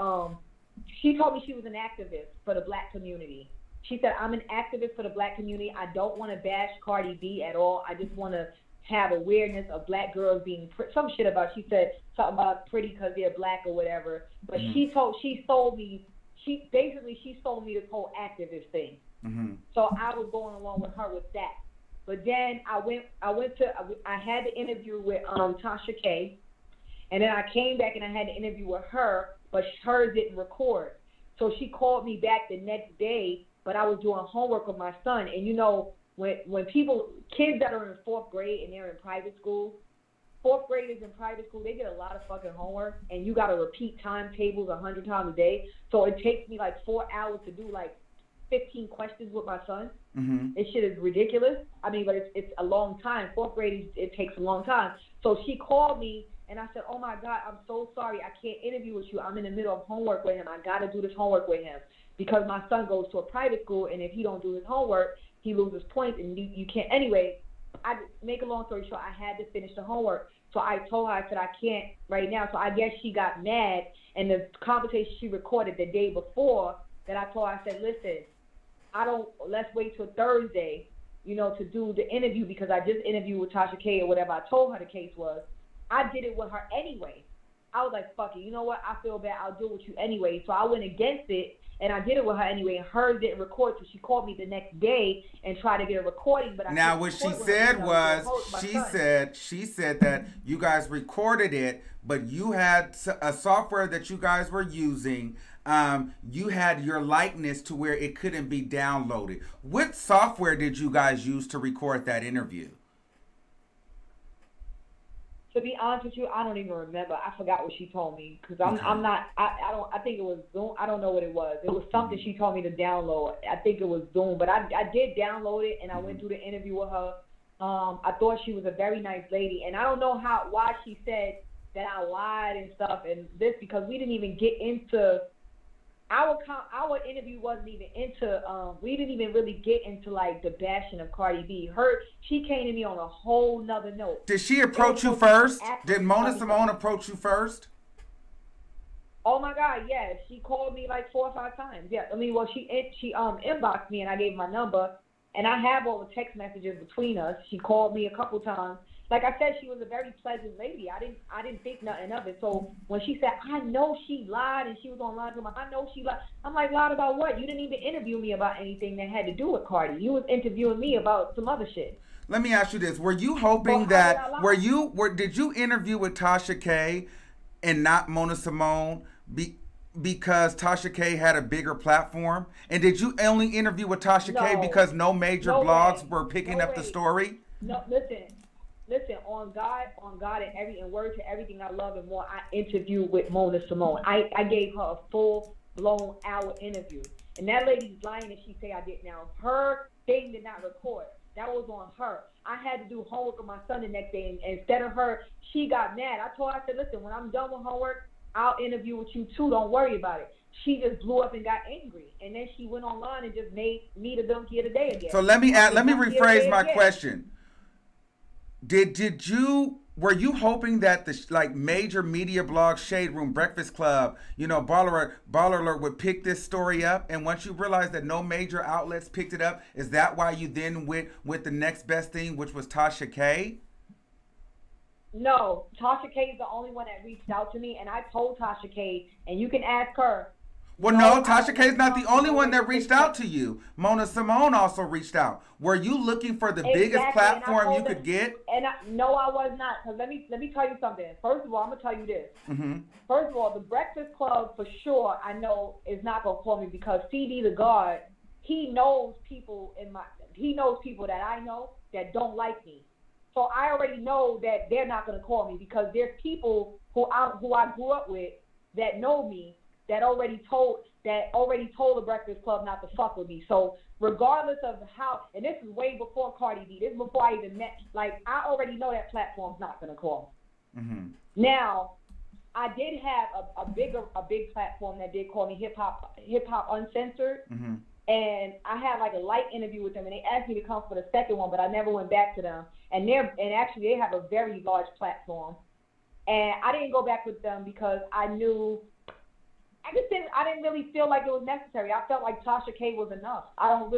she told me she was an activist for the black community. She said, I'm an activist for the black community. I don't want to bash Cardi B at all. I just want to have awareness of black girls being some shit about, she said something about pretty because they're black or whatever. But she sold me this whole activist thing. So I was going along with her with that. But then I had the interview with Tasha K, and then I came back and I had the interview with her, but hers didn't record. So she called me back the next day, but I was doing homework with my son. And you know, when kids that are in 4th grade and they're in private school, 4th graders in private school, they get a lot of fucking homework, and you got to repeat timetables 100 times a day. So it takes me like 4 hours to do like 15 questions with my son. This shit is ridiculous. I mean, but it's a long time. 4th grade, it takes a long time. So she called me, and I said, oh my God, I'm so sorry. I can't interview with you. I'm in the middle of homework with him. I got to do this homework with him because my son goes to a private school, and if he don't do his homework, he loses points, and you can't. Anyway, I make a long story short, I had to finish the homework. So I told her, I said, I can't right now. So I guess she got mad, and the conversation she recorded the day before that I told her, I said, listen, let's wait till Thursday, to do the interview because I just interviewed with Tasha K or whatever I told her the case was. I did it with her anyway. I was like, fuck it. You know what? I feel bad. I'll do it with you anyway. So I went against it, and I did it with her anyway, and hers didn't record, so she called me the next day and tried to get a recording. But now what she said was, she said that you guys recorded it, but you had a software that you guys were using. You had your likeness to where it couldn't be downloaded. What software did you guys use to record that interview? To be honest with you, I don't even remember. I forgot what she told me because I think it was Zoom. I don't know what it was. It was something she told me to download. I think it was Zoom, but I did download it, and I went through the interview with her. I thought she was a very nice lady, and I don't know why she said that I lied and stuff and this because we didn't even get into our interview wasn't even into we didn't even really get into like the bashing of Cardi B. She came to me on a whole nother note. Did she approach you first? Did Mona Simone approach you first? Oh my God, yes. She called me like 4 or 5 times. Yeah, I mean, well, she inboxed me and I gave my number, and I have all the text messages between us. She called me a couple times. Like I said, she was a very pleasant lady. I didn't think nothing of it. So when she said, I know she lied, and she was online to me, I know she lied. I'm like, lied about what? You didn't even interview me about anything that had to do with Cardi. You was interviewing me about some other shit. Let me ask you this. Were you hoping did you interview with Tasha K and not Mona Simone because Tasha K had a bigger platform? And did you only interview with Tasha K because no major blogs were picking up the story? No, listen, on God and word to everything I love and more, I interviewed with Mona Simone. I gave her a full-blown hour interview. And that lady's lying if she say I did. Now, her thing did not record. That was on her. I had to do homework with my son the next day, and instead of her, she got mad. I told her, I said, listen, when I'm done with homework, I'll interview with you too. Don't worry about it. She just blew up and got angry. And then she went online and just made me the donkey of the day again. So let me rephrase my question. Were you hoping that the like major media blogs, Shade Room, Breakfast Club, you know, Baller Alert would pick this story up? And once you realized that no major outlets picked it up, is that why you then went with the next best thing, which was Tasha K? No, Tasha K is the only one that reached out to me, and I told Tasha K, and you can ask her. Well, no, Tasha K is not the only one that reached out to you. Mona Simone also reached out. Were you looking for the biggest platform you could get? No, I was not. Because let me tell you something. First of all, I'm gonna tell you this. Mm-hmm. First of all, the Breakfast Club for sure I know is not gonna call me because CD the God, he knows people that I know that don't like me. So I already know that they're not gonna call me because there's people who I grew up with that know me. That already told the Breakfast Club not to fuck with me. So regardless of how, and this is way before Cardi B. This is before I even met. Like I already know that platform's not gonna call me. Mm-hmm. Now, I did have a big platform that did call me Hip Hop Uncensored, mm-hmm. and I had like a light interview with them, and they asked me to come for the second one, but I never went back to them. And actually they have a very large platform, and I didn't go back with them because I knew. I didn't really feel like it was necessary. I felt like Tasha K was enough. I don't know.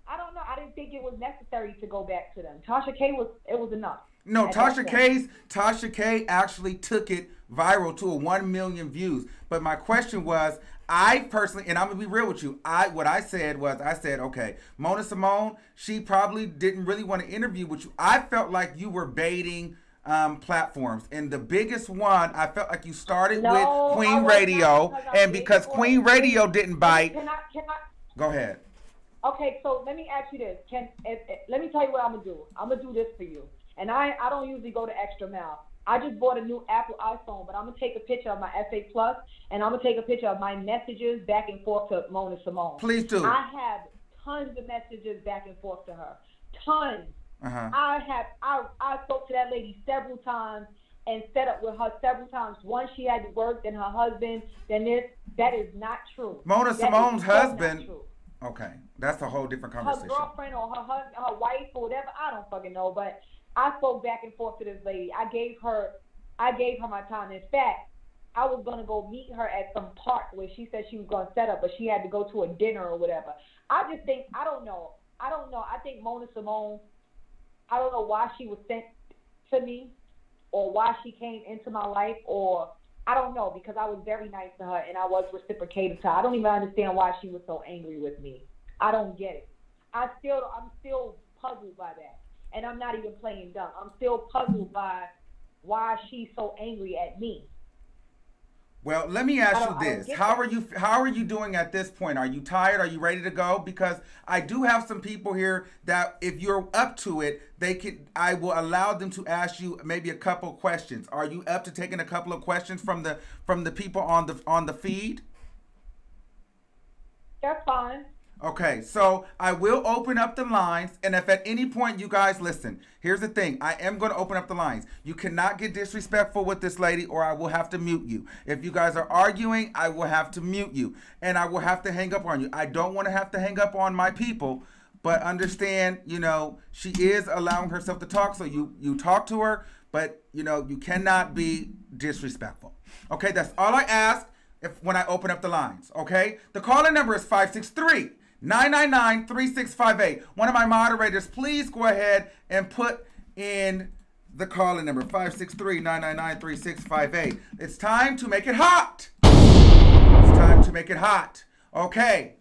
I didn't think it was necessary to go back to them. Tasha K was enough. No, Tasha K actually took it viral to 1 million views. But my question was, I personally, and I'm gonna be real with you, I said, okay, Mona Simone, she probably didn't really want to interview with you. I felt like you were baiting platforms, and the biggest one, I felt like you started with Queen Radio, and because Queen Radio didn't bite. Can I? Go ahead. Okay, so let me ask you this. Let me tell you what I'm gonna do. I'm gonna do this for you, and I don't usually go the extra mile. I just bought a new Apple iPhone, but I'm gonna take a picture of my SA Plus, and I'm gonna take a picture of my messages back and forth to Mona Simone. Please do. I have tons of messages back and forth to her. Tons. Uh-huh. I spoke to that lady several times and set up with her several times. Once she had to work, then her husband, then this. That is not true. Mona Simone's husband. Okay, that's a whole different conversation. Her girlfriend or her husband, her wife or whatever, I don't fucking know. But I spoke back and forth to this lady. I gave her my time. In fact, I was gonna go meet her at some park where she said she was gonna set up, but she had to go to a dinner or whatever. I just think I don't know. I think Mona Simone. I don't know why she was sent to me or why she came into my life, or I don't know, because I was very nice to her and I was reciprocated to her. I don't even understand why she was so angry with me. I don't get it. I'm still puzzled by that. And I'm not even playing dumb. I'm still puzzled by why she's so angry at me. Well, let me ask you this. How are you doing at this point? Are you tired? Are you ready to go? Because I do have some people here that if you're up to it, I will allow them to ask you maybe a couple questions. Are you up to taking a couple of questions from the people on the feed? That's fine. Okay, so I will open up the lines, and if at any point you guys listen, here's the thing. I am going to open up the lines. You cannot get disrespectful with this lady, or I will have to mute you. If you guys are arguing, I will have to mute you, and I will have to hang up on you. I don't want to have to hang up on my people, but understand, she is allowing herself to talk, so you talk to her, but, you cannot be disrespectful. Okay, that's all I ask when I open up the lines, okay? The calling number is 563-999-3658. One of my moderators, please go ahead and put in the calling number, 563-999-3658. It's time to make it hot. It's time to make it hot. Okay,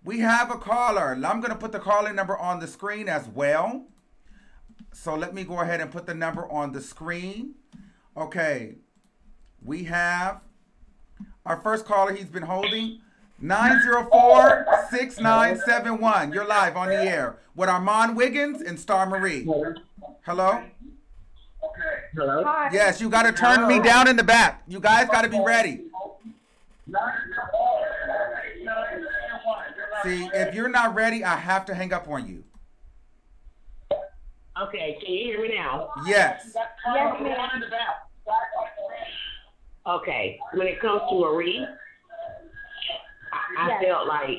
we have a caller. I'm going to put the calling number on the screen as well. So let me go ahead and put the number on the screen. Okay, we have our first caller. He's been holding 904-6971. You're live on the air with Armand Wiggins and Star Marie. Hello? Hello? Hi. Yes, you got to turn me down in the back. You guys got to be ready. See, if you're not ready, I have to hang up on you. Okay, can you hear me now? Yes. Yes, ma'am. Okay, when it comes to Marie, I felt like...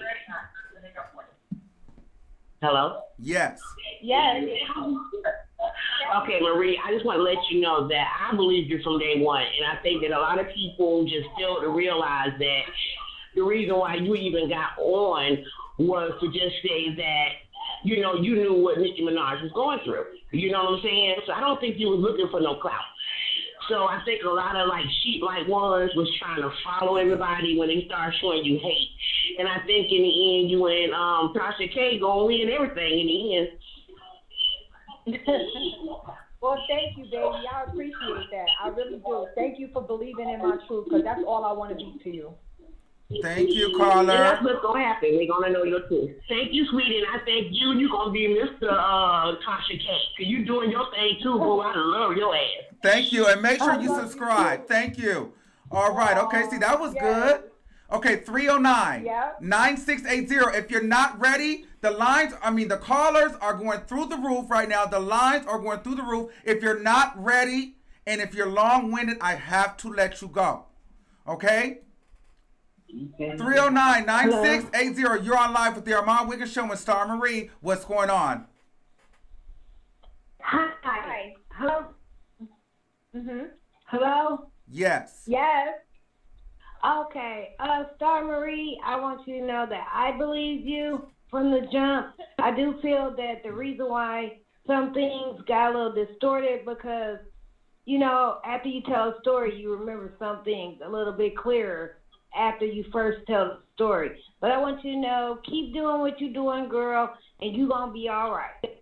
Hello? Yes. Yes. Okay, Marie, I just want to let you know that I believed you from day one, and I think that a lot of people just fail to realize that the reason why you even got on was to just say that, you know, you knew what Nicki Minaj was going through. You know what I'm saying? So I don't think you was looking for no clout. So I think a lot of like sheep like ones was trying to follow everybody when they start showing you hate. And I think in the end you and Tasha K gonna win everything in the end. Well, thank you, baby. I appreciate that. I really do. Thank you for believing in my truth, because that's all I want to be to you. Thank you, And caller. that's what's gonna happen. They're gonna know your truth. Thank you, sweetie, and I thank you. You're gonna be Mr. Tasha K. Cause you doing your thing too, boo. I love your ass. Thank you, and make sure you subscribe. Thank you. All right, okay, see, that was good. Okay, 309-9680. If you're not ready, the callers are going through the roof right now. The lines are going through the roof. If you're not ready, and if you're long-winded, I have to let you go. Okay? 309-9680. You're on live with the Armand Wiggins Show and Star Marie. What's going on? Hi. Hello. Mhm. Hello. Yes. Yes. Okay. Star Marie, I want you to know that I believe you from the jump. I do feel that the reason why some things got a little distorted because, you know, after you tell a story, you remember some things a little bit clearer after you first tell the story. But I want you to know, keep doing what you're doing, girl, and you're going to be all right.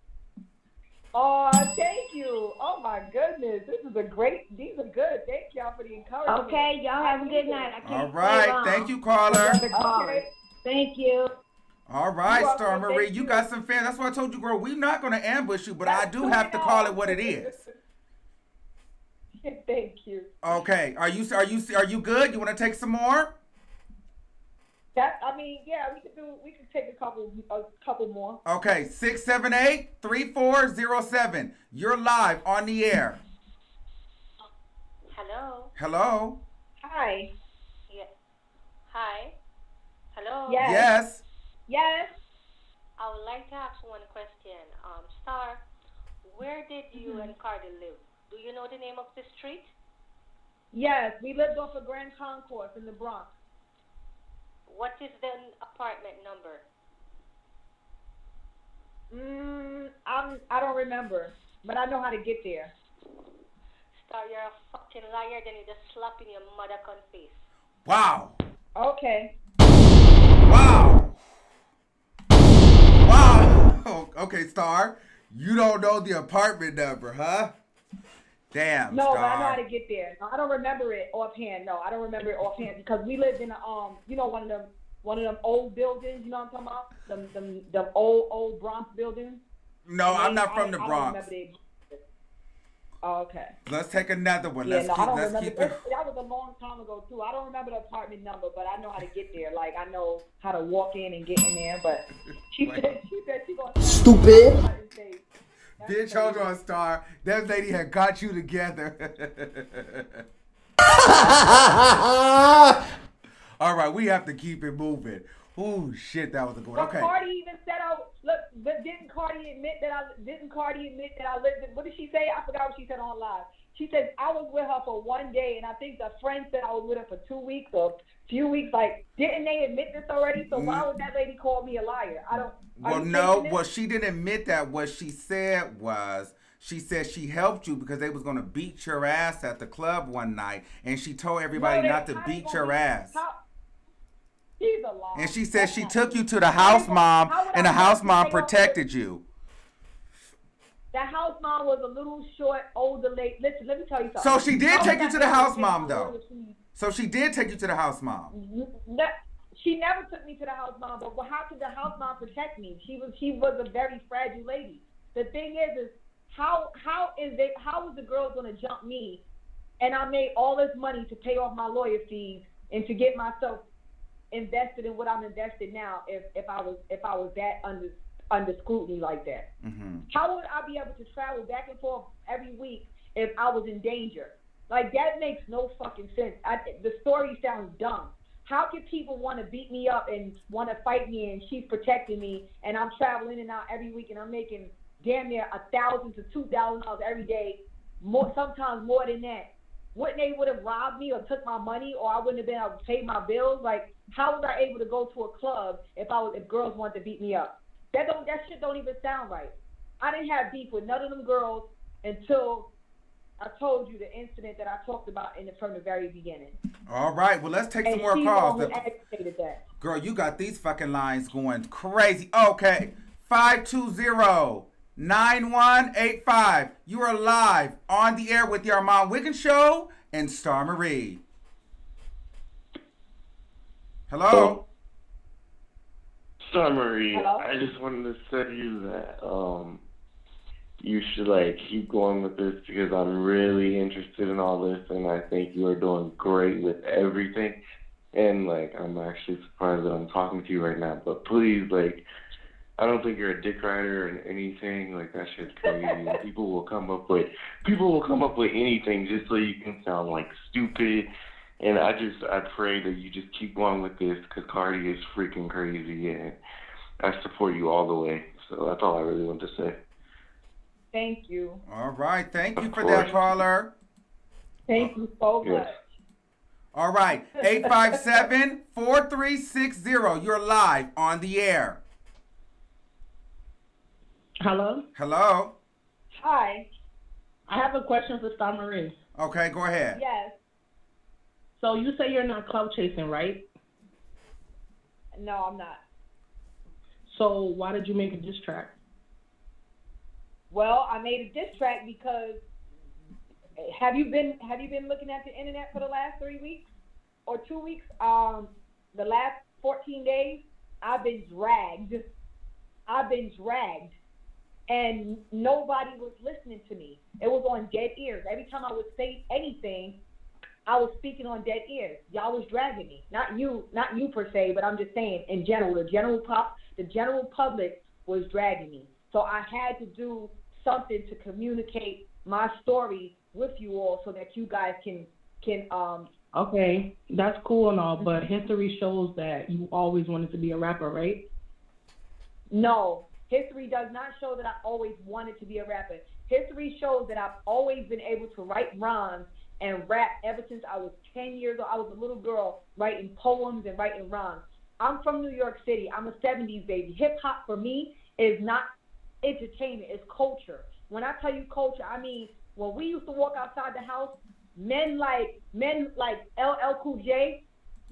Oh, thank you. Oh, my goodness. These are good. Thank y'all for the encouragement. Okay, y'all have a good night. I can't All right. Thank you, caller. Okay. Thank you. All right, You're Star welcome. Marie. Thank You you. got some fans. That's why I told you, girl, we're not going to ambush you, but I That's do true have to enough. call it what it is. Thank you. Okay. Are you good? You want to take some more? We can take a couple more. Okay, 678-3407. You're live on the air. Hello. Hello? Hi. Yeah. Hi. Hello. Yes. Yes. Yes. I would like to ask one question. Star, where did you and Cardi live? Do you know the name of the street? Yes. We lived off of Grand Concourse in the Bronx. What is the apartment number? I don't remember, but I know how to get there. Star, you're a fucking liar. Then you just slap in your mother cunt face. Wow. Okay. Wow. Wow. Okay, Star. You don't know the apartment number, huh? Damn, No, Star. but I know how to get there. No, I don't remember it offhand. No, I don't remember it offhand because we lived in a one of them old buildings. You know what I'm talking about? Them old Bronx buildings. No, I'm not from the I don't Bronx. remember the. Oh, okay. Let's take another one. Yeah, Let's no, I don't remember. keep it. That was a long time ago too. I don't remember the apartment number, but I know how to get there. Like I know how to walk in and get in there. But she said she gonna Stupid. Bitch, hold on, Star. That lady had got you together. All right, we have to keep it moving. Ooh, shit, that was a good one. But Okay. Cardi even said, but didn't Cardi admit that I lived in, what did she say? I forgot what she said on live. She said, I was with her for 1 day, and I think the friend said I was with her for 2 weeks or a few weeks. Like, didn't they admit this already? So why would that lady call me a liar? I don't. Well, no. Well, she didn't admit that. What she said was, she said she helped you because they was going to beat your ass at the club one night, and she told everybody not to beat your ass. She's a liar. And she said she took you to the house mom, and the house mom protected you. The house mom was a little short, older lady. Listen, let me tell you something. So she did take you to the house mom, though. So she did take you to the house mom. She never took me to the house mom, but how could the house mom protect me? She was a very fragile lady. The thing is how is the girl gonna jump me? And I made all this money to pay off my lawyer fees and to get myself invested in what I'm invested now. If I was that under scrutiny like that, how would I be able to travel back and forth every week if I was in danger? Like that makes no fucking sense. The story sounds dumb. How can people want to beat me up and want to fight me and she's protecting me and I'm traveling in and out every week and I'm making damn near $1,000 to $2,000 every day, more, sometimes more than that. Wouldn't they would have robbed me or took my money, or I wouldn't have been able to pay my bills? Like, how was I able to go to a club if girls wanted to beat me up? That shit don't even sound right. I didn't have beef with none of them girls until I told you the incident that I talked about from the very beginning. All right, well, let's take some more calls. Girl, you got these fucking lines going crazy. Okay, 520-9185. You are live on the air with the Armand Wiggins Show and Star Marie. Hello? Star Marie, Hello? I just wanted to tell you that you should keep going with this because I'm really interested in all this and I think you are doing great with everything. And I'm actually surprised that I'm talking to you right now. But please, I don't think you're a dick rider and anything. That shit's crazy. People will come up with anything just so you can sound stupid. And I pray that you just keep going with this because Cardi is freaking crazy and I support you all the way. So that's all I really want to say. Thank you. All right, thank you for that, caller. Thank you so much. All right, 857-4360. You're live on the air. Hello? Hello? Hi. I have a question for Star Marie. Okay, go ahead. Yes. So you say you're not clout chasing, right? No, I'm not. So why did you make a diss track? Well, I made a diss track because have you been looking at the internet for the last 3 weeks or 2 weeks? The last 14 days, I've been dragged, and nobody was listening to me. It was on dead ears. Every time I would say anything, I was speaking on dead ears. Y'all was dragging me. Not you per se, but I'm just saying in general. The general public was dragging me. So I had to do something to communicate my story with you all so that you guys can Okay, that's cool and all, but history shows that you always wanted to be a rapper, right? No, history does not show that I always wanted to be a rapper. History shows that I've always been able to write rhymes and rap ever since I was 10 years old. I was a little girl writing poems and writing rhymes. I'm from New York City. I'm a 70s baby. Hip-hop for me is not entertainment. It's culture. When I tell you culture, I mean when we used to walk outside the house, men like LL Cool J,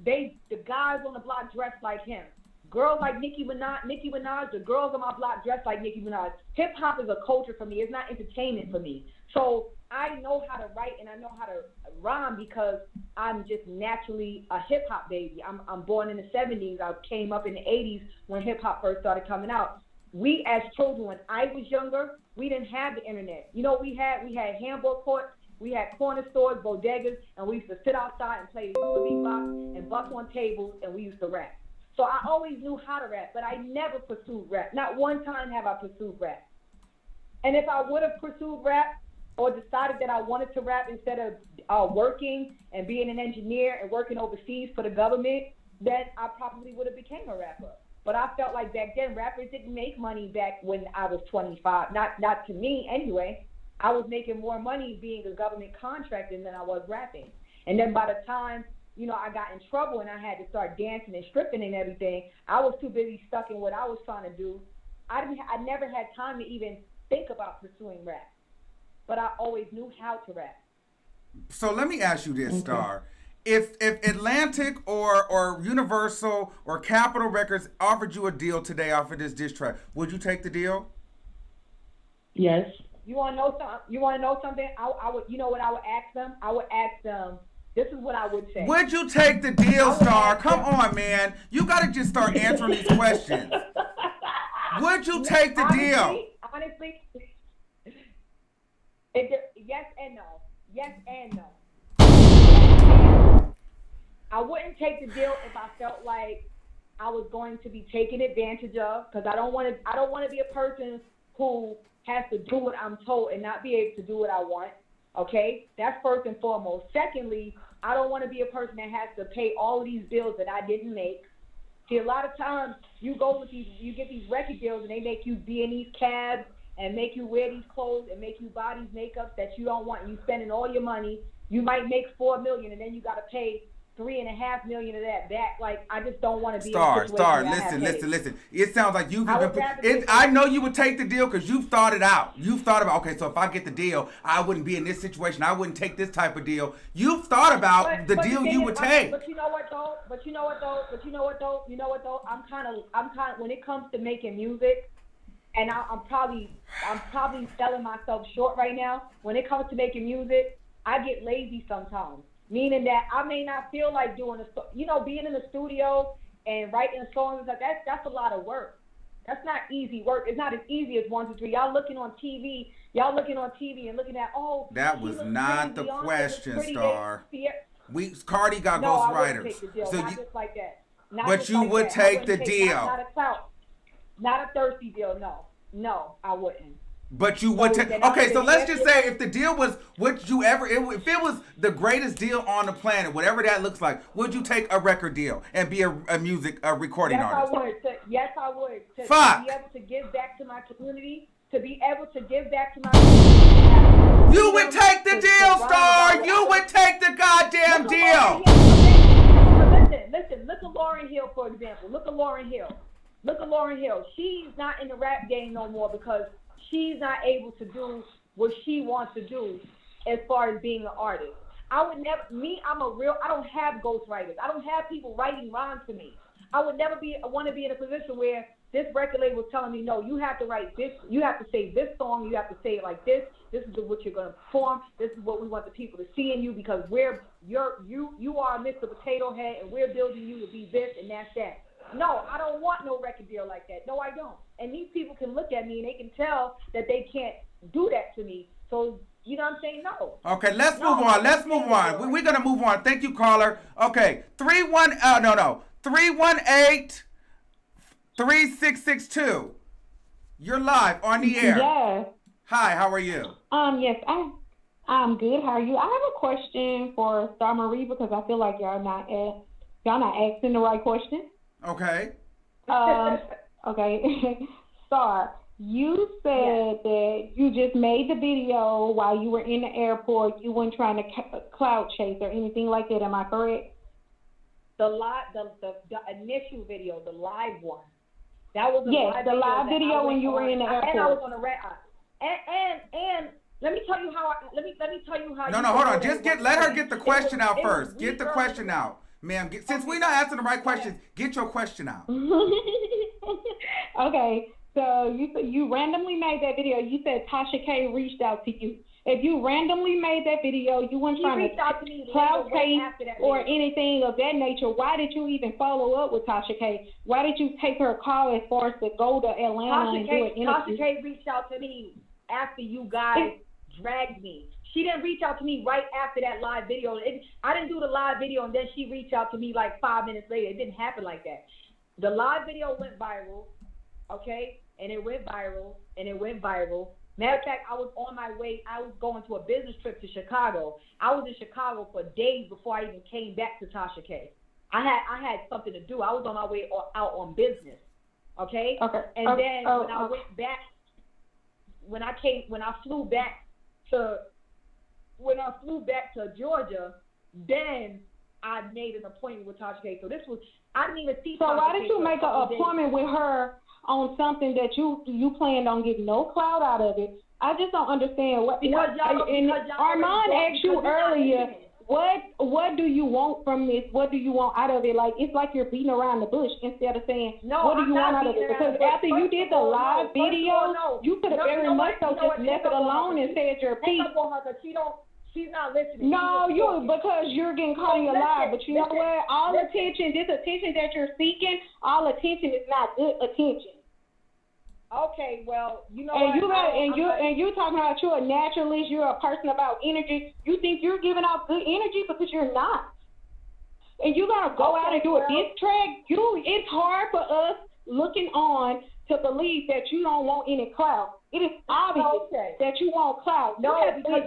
the guys on the block dressed like him. Girls like Nicki Minaj, the girls on my block dressed like Nicki Minaj. Hip-hop is a culture for me. It's not entertainment for me. So I know how to write and I know how to rhyme because I'm just naturally a hip-hop baby. I'm born in the 70s. I came up in the 80s when hip-hop first started coming out. We as children, when I was younger, we didn't have the internet. You know what we had? We had handball courts, we had corner stores, bodegas, and we used to sit outside and play Super Beatbox and bust on tables, and we used to rap. So I always knew how to rap, but I never pursued rap. Not one time have I pursued rap. And if I would have pursued rap or decided that I wanted to rap instead of working and being an engineer and working overseas for the government, then I probably would have became a rapper. But I felt like back then rappers didn't make money back when I was 25. Not to me anyway. I was making more money being a government contractor than I was rapping. And then by the time I got in trouble and I had to start dancing and stripping and everything, I was too busy stuck in what I was trying to do. I never had time to even think about pursuing rap. But I always knew how to rap. So let me ask you this, Star. If Atlantic or Universal or Capitol Records offered you a deal today off of this diss track, would you take the deal? Yes. You want to know something? I would. You know what I would ask them? I would ask them. This is what I would say. Would you take the deal, Star? Come on, man. You got to just start answering these questions. Would you take the deal? Honestly, yes and no. Yes and no. I wouldn't take the deal if I felt like I was going to be taken advantage of, because I don't want to be a person who has to do what I'm told and not be able to do what I want. Okay, that's first and foremost. Secondly, I don't want to be a person that has to pay all of these bills that I didn't make. See, a lot of times you get these record deals and they make you be in these cabs and make you wear these clothes and make you buy these makeups that you don't want. You spending all your money. You might make $4 million, and then you got to pay $3.5 million of that back. Like, I just don't want to be in a situation where I have listen. It sounds like you've even I know you would take the deal because you've thought it out. You've thought about, okay, so if I get the deal, I wouldn't be in this situation. I wouldn't take this type of deal. You've thought about the deal you would take. But you know what though? I'm kind of when it comes to making music, and I'm probably selling myself short right now. When it comes to making music, I get lazy sometimes. Meaning that I may not feel like doing being in the studio and writing songs like that's a lot of work. That's not easy work. It's not as easy as 1, 2, 3. Y'all looking on TV and looking at that was not the question, Star. Cardi got ghostwriters. So not just like that. But you would take the deal. Not a thirsty deal. No, I wouldn't. But you would take. Okay, so let's just say if the deal was, if it was the greatest deal on the planet, whatever that looks like, would you take a record deal and be a recording artist? Yes, I would. To be able to give back to my community. You would take the deal, Star. You would take the goddamn deal. Listen. Look at Lauryn Hill, for example. Look at Lauryn Hill. She's not in the rap game no more because she's not able to do what she wants to do as far as being an artist. I don't have ghostwriters. I don't have people writing rhymes for me. I would never want to be in a position where this record label was telling me, no, you have to write this, you have to say this song, you have to say it like this is what you're going to perform, this is what we want the people to see in you because you are Mr. Potato Head and we're building you to be this and that's that. No, I don't want no record deal like that. No, I don't. And these people can look at me and they can tell that they can't do that to me. So, you know what I'm saying? No. Okay, let's move on. We're going to move on. Thank you, caller. Okay, 318-3662. You're live on the air. Yes. Hi, how are you? Yes, I'm good. How are you? I have a question for Star Marie because I feel like y'all not asking the right question. Okay. Okay. Star, you said that you just made the video while you were in the airport. You weren't trying to cloud chase or anything like that. Am I correct? The initial video, the live one. That was the live video when you were in the airport. And I was on the red eye. And let me tell you how. Let me tell you how. No, hold on. Just let her get the question out first. Get the question out. Ma'am, since we're not asking the right questions, get your question out. Okay, so you randomly made that video. You said Tasha K reached out to you. If you randomly made that video, you weren't trying to cloud chase or anything of that nature. Why did you even follow up with Tasha K? Why did you take her call as far as to go to Atlanta and do an interview? Tasha K reached out to me after you guys dragged me. She didn't reach out to me right after that live video. I didn't do the live video and then she reached out to me like 5 minutes later. It didn't happen like that. The live video went viral, okay? And it went viral. Matter of fact, I was on my way. I was going to a business trip to Chicago. I was in Chicago for days before I even came back to Tasha K. I had something to do. I was on my way out on business, okay? And then when I went back, when I flew back to Georgia, then I made an appointment with Tasha K. So this was, I didn't even see. So why did you make an appointment with her on something that you planned on getting no clout out of it? I just don't understand Armand asked you earlier, what do you want from this? What do you want out of it? Like, it's like you're beating around the bush instead of saying, what do you want out of it? Because after you did the live video, you could have very much so just left it alone and said your piece. She's not listening. No, because you're getting called a lie. But you know what? All attention, this attention that you're seeking, all attention is not good attention. Okay, well, you know and what? You talking about you're a naturalist, you're a person about energy. You think you're giving off good energy because you're not. And you're gonna go out and do a diss track. It's hard for us looking on to believe that you don't want any clout. It is obvious that you want clout. No, because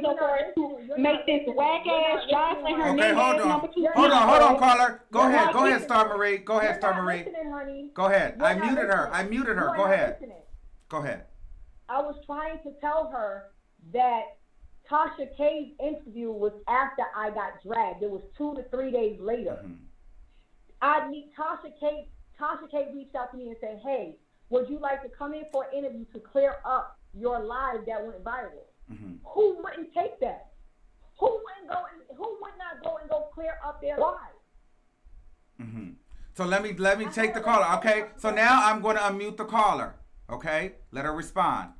to make this whack ass Jocelyn Hernandez number 2. Hold on, caller. Go ahead, Star Marie. Go ahead. Listening, honey. Go ahead. I muted her. Go ahead. was trying to tell her that Tasha K's interview was after I got dragged. It was 2 to 3 days later. Tasha K reached out to me and said, "Hey, would you like to come in for an interview to clear up your live that went viral?" Who wouldn't take that? Who would not go and clear up their live? So let me take the caller. Okay. So now I'm going to unmute the caller. Okay. Let her respond.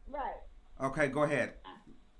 Right. Okay. Go ahead.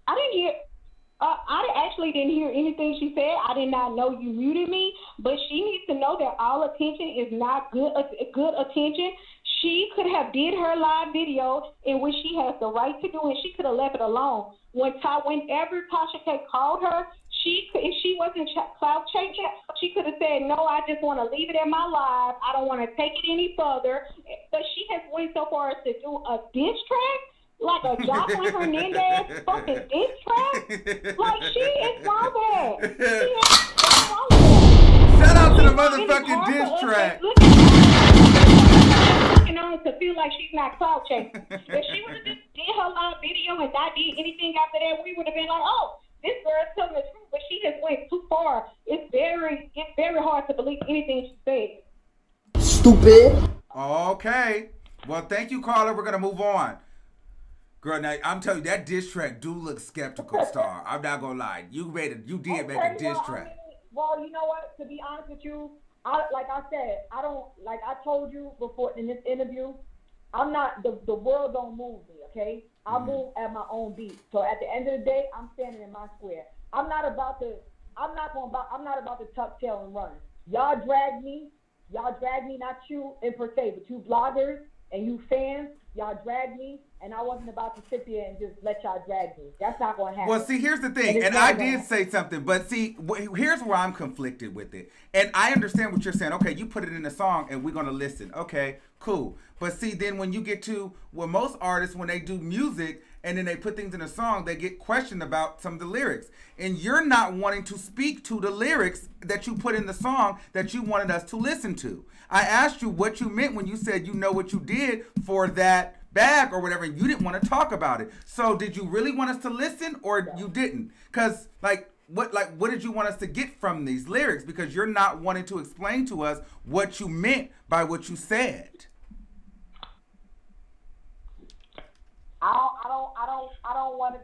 I actually didn't hear anything she said. I did not know you muted me, but she needs to know that all attention is not good attention. She could have did her live video in which she has the right to do, and she could have left it alone. Whenever Tasha K called her, if she wasn't clout chasing, she could have said, "No, I just want to leave it at my live. I don't want to take it any further." But she has went so far as to do a diss track. Like a Jocelyn Hernandez fucking diss track? Like, she is wrong with that. She is wrong with that. Shout out to the motherfucking diss track. Looking on to feel like she's not clout chasing. If she would have just did her live video and not did anything after that, we would have been like, oh, this girl's telling the truth. But she just went too far. It's very hard to believe anything she said. Stupid. Okay. Well, thank you, caller. We're going to move on. Girl, now I'm telling you, that diss track do look skeptical, Star. I'm not gonna lie. You did make a diss track. Well, you know what? To be honest with you, I told you before in this interview, I'm not the world don't move me, okay? I move at my own beat. So at the end of the day, I'm standing in my square. I'm not about to tuck tail and run. Y'all drag me, not you in per se, but you bloggers and you fans, y'all drag me, and I wasn't about to sit there and just let y'all drag me. That's not going to happen. Well, see, here's the thing, and I did say something, but see, here's where I'm conflicted with it. And I understand what you're saying. Okay, you put it in a song, and we're going to listen. Okay, cool. But see, then when you get to, well, most artists, when they do music, and then they put things in a song, they get questioned about some of the lyrics. And you're not wanting to speak to the lyrics that you put in the song that you wanted us to listen to. I asked you what you meant when you said you know what you did for that bag or whatever, and you didn't want to talk about it. So did you really want us to listen or you didn't? Because what did you want us to get from these lyrics? Because you're not wanting to explain to us what you meant by what you said. I don't want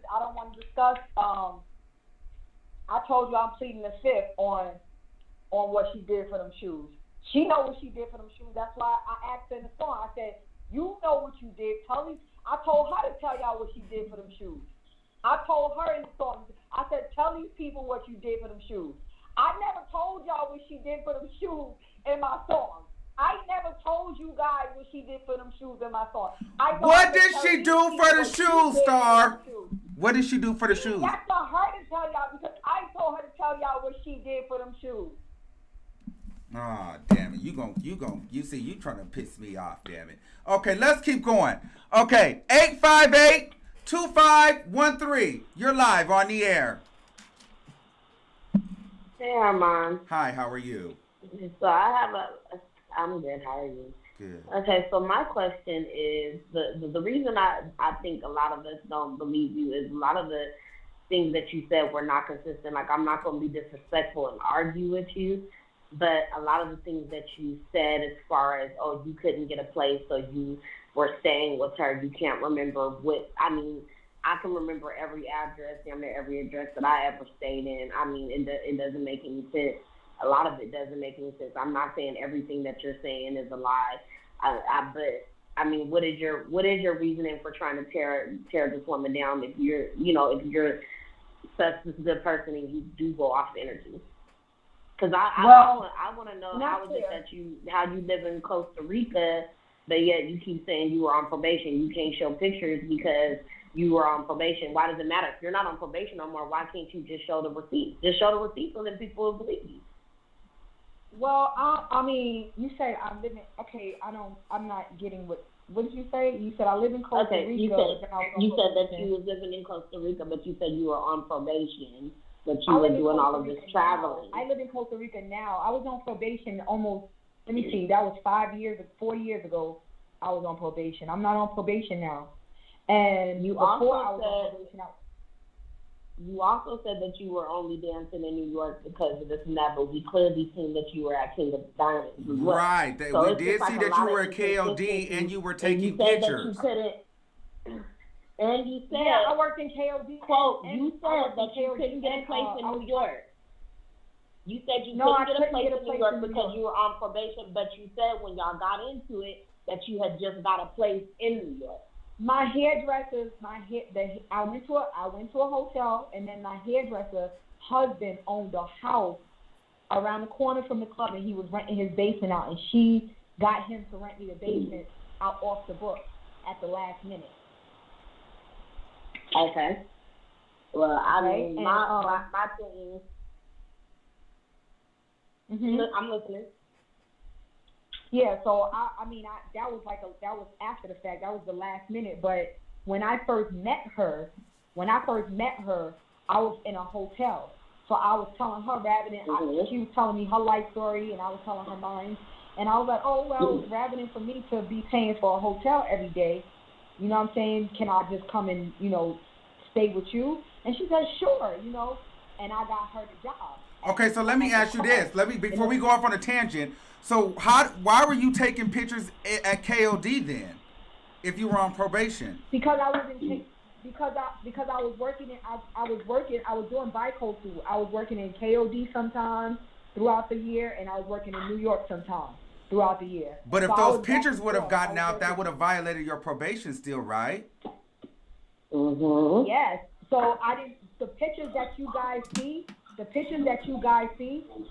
to discuss. I told you I'm pleading the fifth on what she did for them shoes. She know what she did for them shoes. That's why I asked her in the song. I said, "You know what you did. I told her to tell y'all what she did for them shoes. I told her in the song. I said, tell these people what you did for them shoes. I never told y'all what she did for them shoes in my song. I never told you guys what she did for them shoes in my song. What did she do for the shoes, Star? What did she do for the shoes? That's for her to tell y'all because I told her to tell y'all what she did for them shoes. Oh, damn it. You see, you trying to piss me off, damn it. Okay, let's keep going. Okay, 858-2513. You're live on the air. Hey, Armand. Hi, how are you? So I'm good. How are you? Good. Okay, so my question is, the reason I think a lot of us don't believe you is a lot of the things that you said were not consistent. Like, I'm not going to be disrespectful and argue with you, but a lot of the things that you said as far as, oh, you couldn't get a place, so you were staying with her, you can't remember what, I mean, I can remember every address, every address that I ever stayed in. I mean, it doesn't make any sense. A lot of it doesn't make any sense. I'm not saying everything that you're saying is a lie, but I mean, what is your reasoning for trying to tear this woman down if you're such a good person and you do go off energy? Because I want to know how is it that how you live in Costa Rica, but yet you keep saying you were on probation. You can't show pictures because you were on probation. Why does it matter? If you're not on probation no more, why can't you just show the receipt? Just show the receipt so that people will believe you. Well, I mean, you say I'm living. Okay, I'm not getting what did you say? You said I live in Costa Rica. You said that you was living in Costa Rica, but you said you were on probation. But you were doing all of this traveling. I live in Costa Rica now. I was on probation almost. Let me see. That was 4 years ago. I was on probation. I'm not on probation now. And You before I also was on said probation, you also said that you were only dancing in New York because of this and that, but we clearly seen that you were at King of Diamonds. Right. So We it's did just see like a that you lot were of at KLD inconsistencies, and you were and taking you said pictures. that you couldn't. And you said, yeah, I worked in KOD. quote, and you said that you couldn't get a place in New York. You said you couldn't get a place in New York because you were on probation, but you said when y'all got into it that you had just got a place in New York. My hairdresser, I went to a hotel, and then my hairdresser husband owned a house around the corner from the club, and he was renting his basement out, and she got him to rent me the basement out off the book at the last minute. Okay. Well, I mean, and, my thing. I'm listening. Yeah, so that was after the fact. That was the last minute. But when I first met her, I was in a hotel. So I was telling her rather than she was telling me her life story, and I was telling her mine. And I was like, oh well, rather than for me to be paying for a hotel every day, you know what I'm saying? Can I just come and stay with you? And she said, sure, and I got her the job. Okay, so let me ask you this. Before we go off on a tangent. So why were you taking pictures at KOD then, if you were on probation? Because I was working. I was doing bi-coastal. I was working in KOD sometimes throughout the year, and I was working in New York sometimes throughout the year. But if those pictures would have gotten out, that would have violated your probation still, right? Mm-hmm. Yes. So the pictures that you guys see,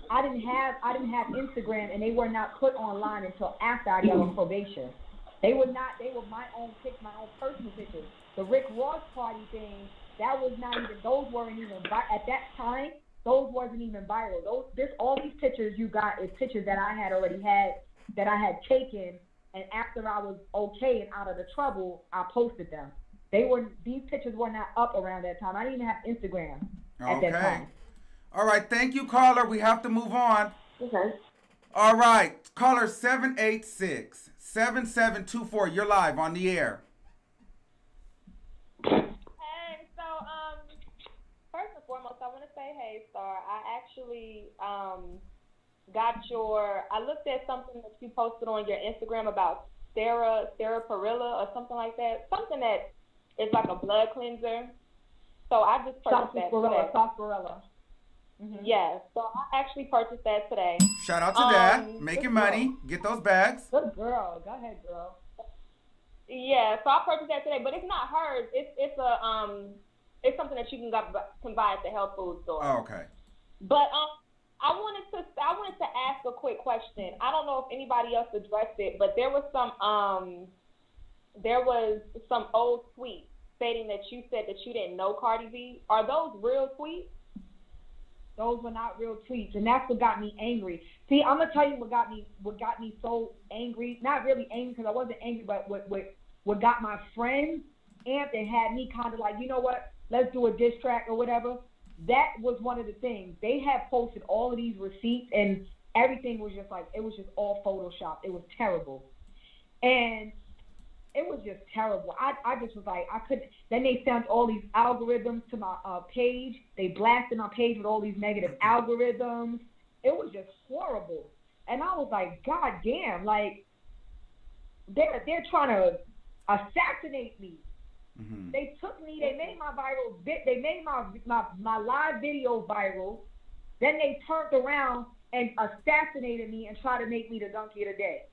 I didn't have Instagram, and they were not put online until after I got on probation. They were my own pics, my own personal pictures. The Rick Ross party thing, those weren't even, at that time, those wasn't even viral. All these pictures you got is pictures that I had already that I had taken, and after I was okay and out of the trouble, I posted them. These pictures were not up around that time. I didn't even have Instagram at that time. All right, thank you, caller. We have to move on. Okay. All right, caller 786-7724. You're live on the air. Hey, so first and foremost, I want to say, hey, Star. I actually I looked at something that you posted on your Instagram about Sarah Perilla or something like that. Something that is like a blood cleanser. So I just purchased that today. Sarsaparilla. Mm-hmm. Yeah, so I actually purchased that today. Shout out to that. Making money. Get those bags. Good girl. Go ahead, girl. Yeah, so I purchased that today, but it's not hers. It's something that you can buy at the health food store. Oh, okay. But I wanted to ask a quick question. I don't know if anybody else addressed it, but there was some old tweets stating that you said that you didn't know Cardi B. Are those real tweets? Those were not real tweets, and that's what got me angry. See, I'm gonna tell you what got me so angry. Not really angry because I wasn't angry, but what got my friends amped and had me kind of like, you know what? Let's do a diss track or whatever. That was one of the things. They had posted all of these receipts, and everything was just like, it was just all Photoshopped. It was terrible, and it was just terrible. I just was like, I couldn't. Then they sent all these algorithms to my page. They blasted my page with all these negative algorithms. It was just horrible. And I was like, God damn, like they're trying to assassinate me. Mm-hmm. They took me. They made my viral. They made my live video viral. Then they turned around and assassinated me and tried to make me the donkey of the day.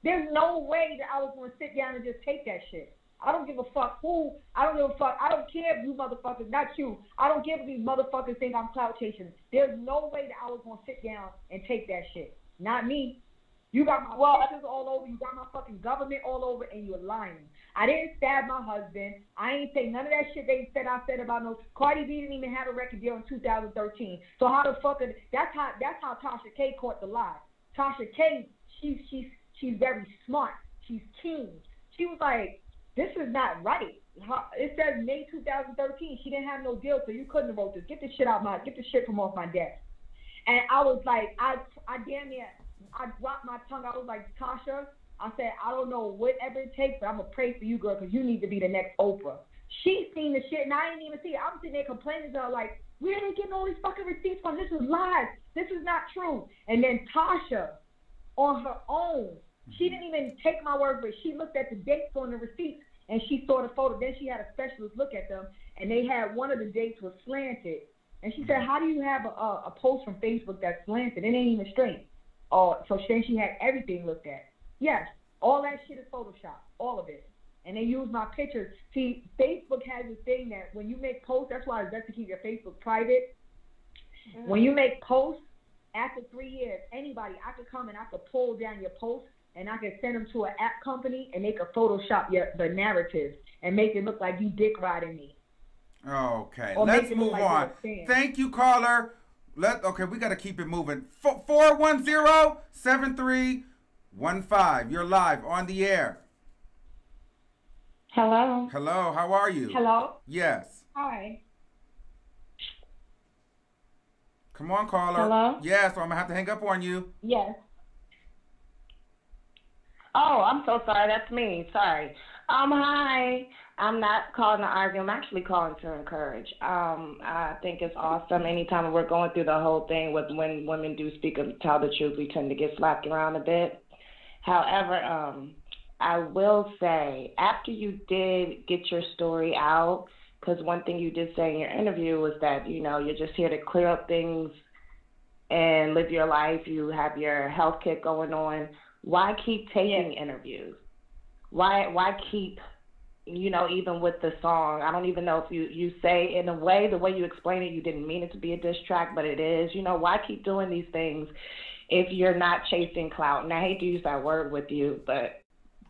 There's no way that I was going to sit down and just take that shit. I don't give a fuck who. I don't give a fuck. I don't care if you motherfuckers, not you. I don't care if these motherfuckers think I'm clout chasing. There's no way that I was going to sit down and take that shit. Not me. You got my pictures all over. You got my fucking government all over, and you're lying. I didn't stab my husband. I ain't say none of that shit they said I said about no. Cardi B didn't even have a record deal in 2013. So how the fuck? That's how Tasha K caught the lie. Tasha K, she's very smart. She's keen. She was like, this is not right. It says May 2013. She didn't have no deal, so you couldn't have wrote this. Get the shit from off my desk. And I was like, I damn near, I dropped my tongue. I was like, Tasha, I said, I don't know whatever it takes, but I'm going to pray for you, girl, because you need to be the next Oprah. She seen the shit, and I didn't even see it. I'm sitting there complaining to her, like, where are they getting all these fucking receipts from? This is lies. This is not true. And then Tasha, on her own, she didn't even take my word for it. She looked at the dates on the receipts, and she saw the photo. Then she had a specialist look at them, and they had one of the dates was slanted. And she said, how do you have a post from Facebook that's slanted? It ain't even straight. So then she had everything looked at. Yes, all that shit is Photoshop, all of it. And they use my pictures. See, Facebook has this thing that when you make posts, that's why it's best to keep your Facebook private. Mm-hmm. When you make posts, after 3 years, anybody, I could come and I could pull down your posts and I could send them to an app company and they could Photoshop the narrative and make it look like you dick riding me. Okay, or let's move like on. Thank you, caller. Okay, we got to keep it moving. 410-7315. You're live on the air. Hello. Hello, how are you? Hello. Yes. Hi. Come on, caller. Hello? Yes, or I'm going to have to hang up on you. Yes. Oh, I'm so sorry. That's me. Sorry. Hi. I'm not calling to argue. I'm actually calling to encourage. I think it's awesome. Anytime we're going through the whole thing with when women do speak and tell the truth, we tend to get slapped around a bit. However, I will say, after you did get your story out, because one thing you did say in your interview was that, you're just here to clear up things and live your life. You have your health kit going on. Why keep taking interviews? Why keep, even with the song, I don't even know if you say in a way, the way you explain it, you didn't mean it to be a diss track, but it is. Why keep doing these things if you're not chasing clout? And I hate to use that word with you, but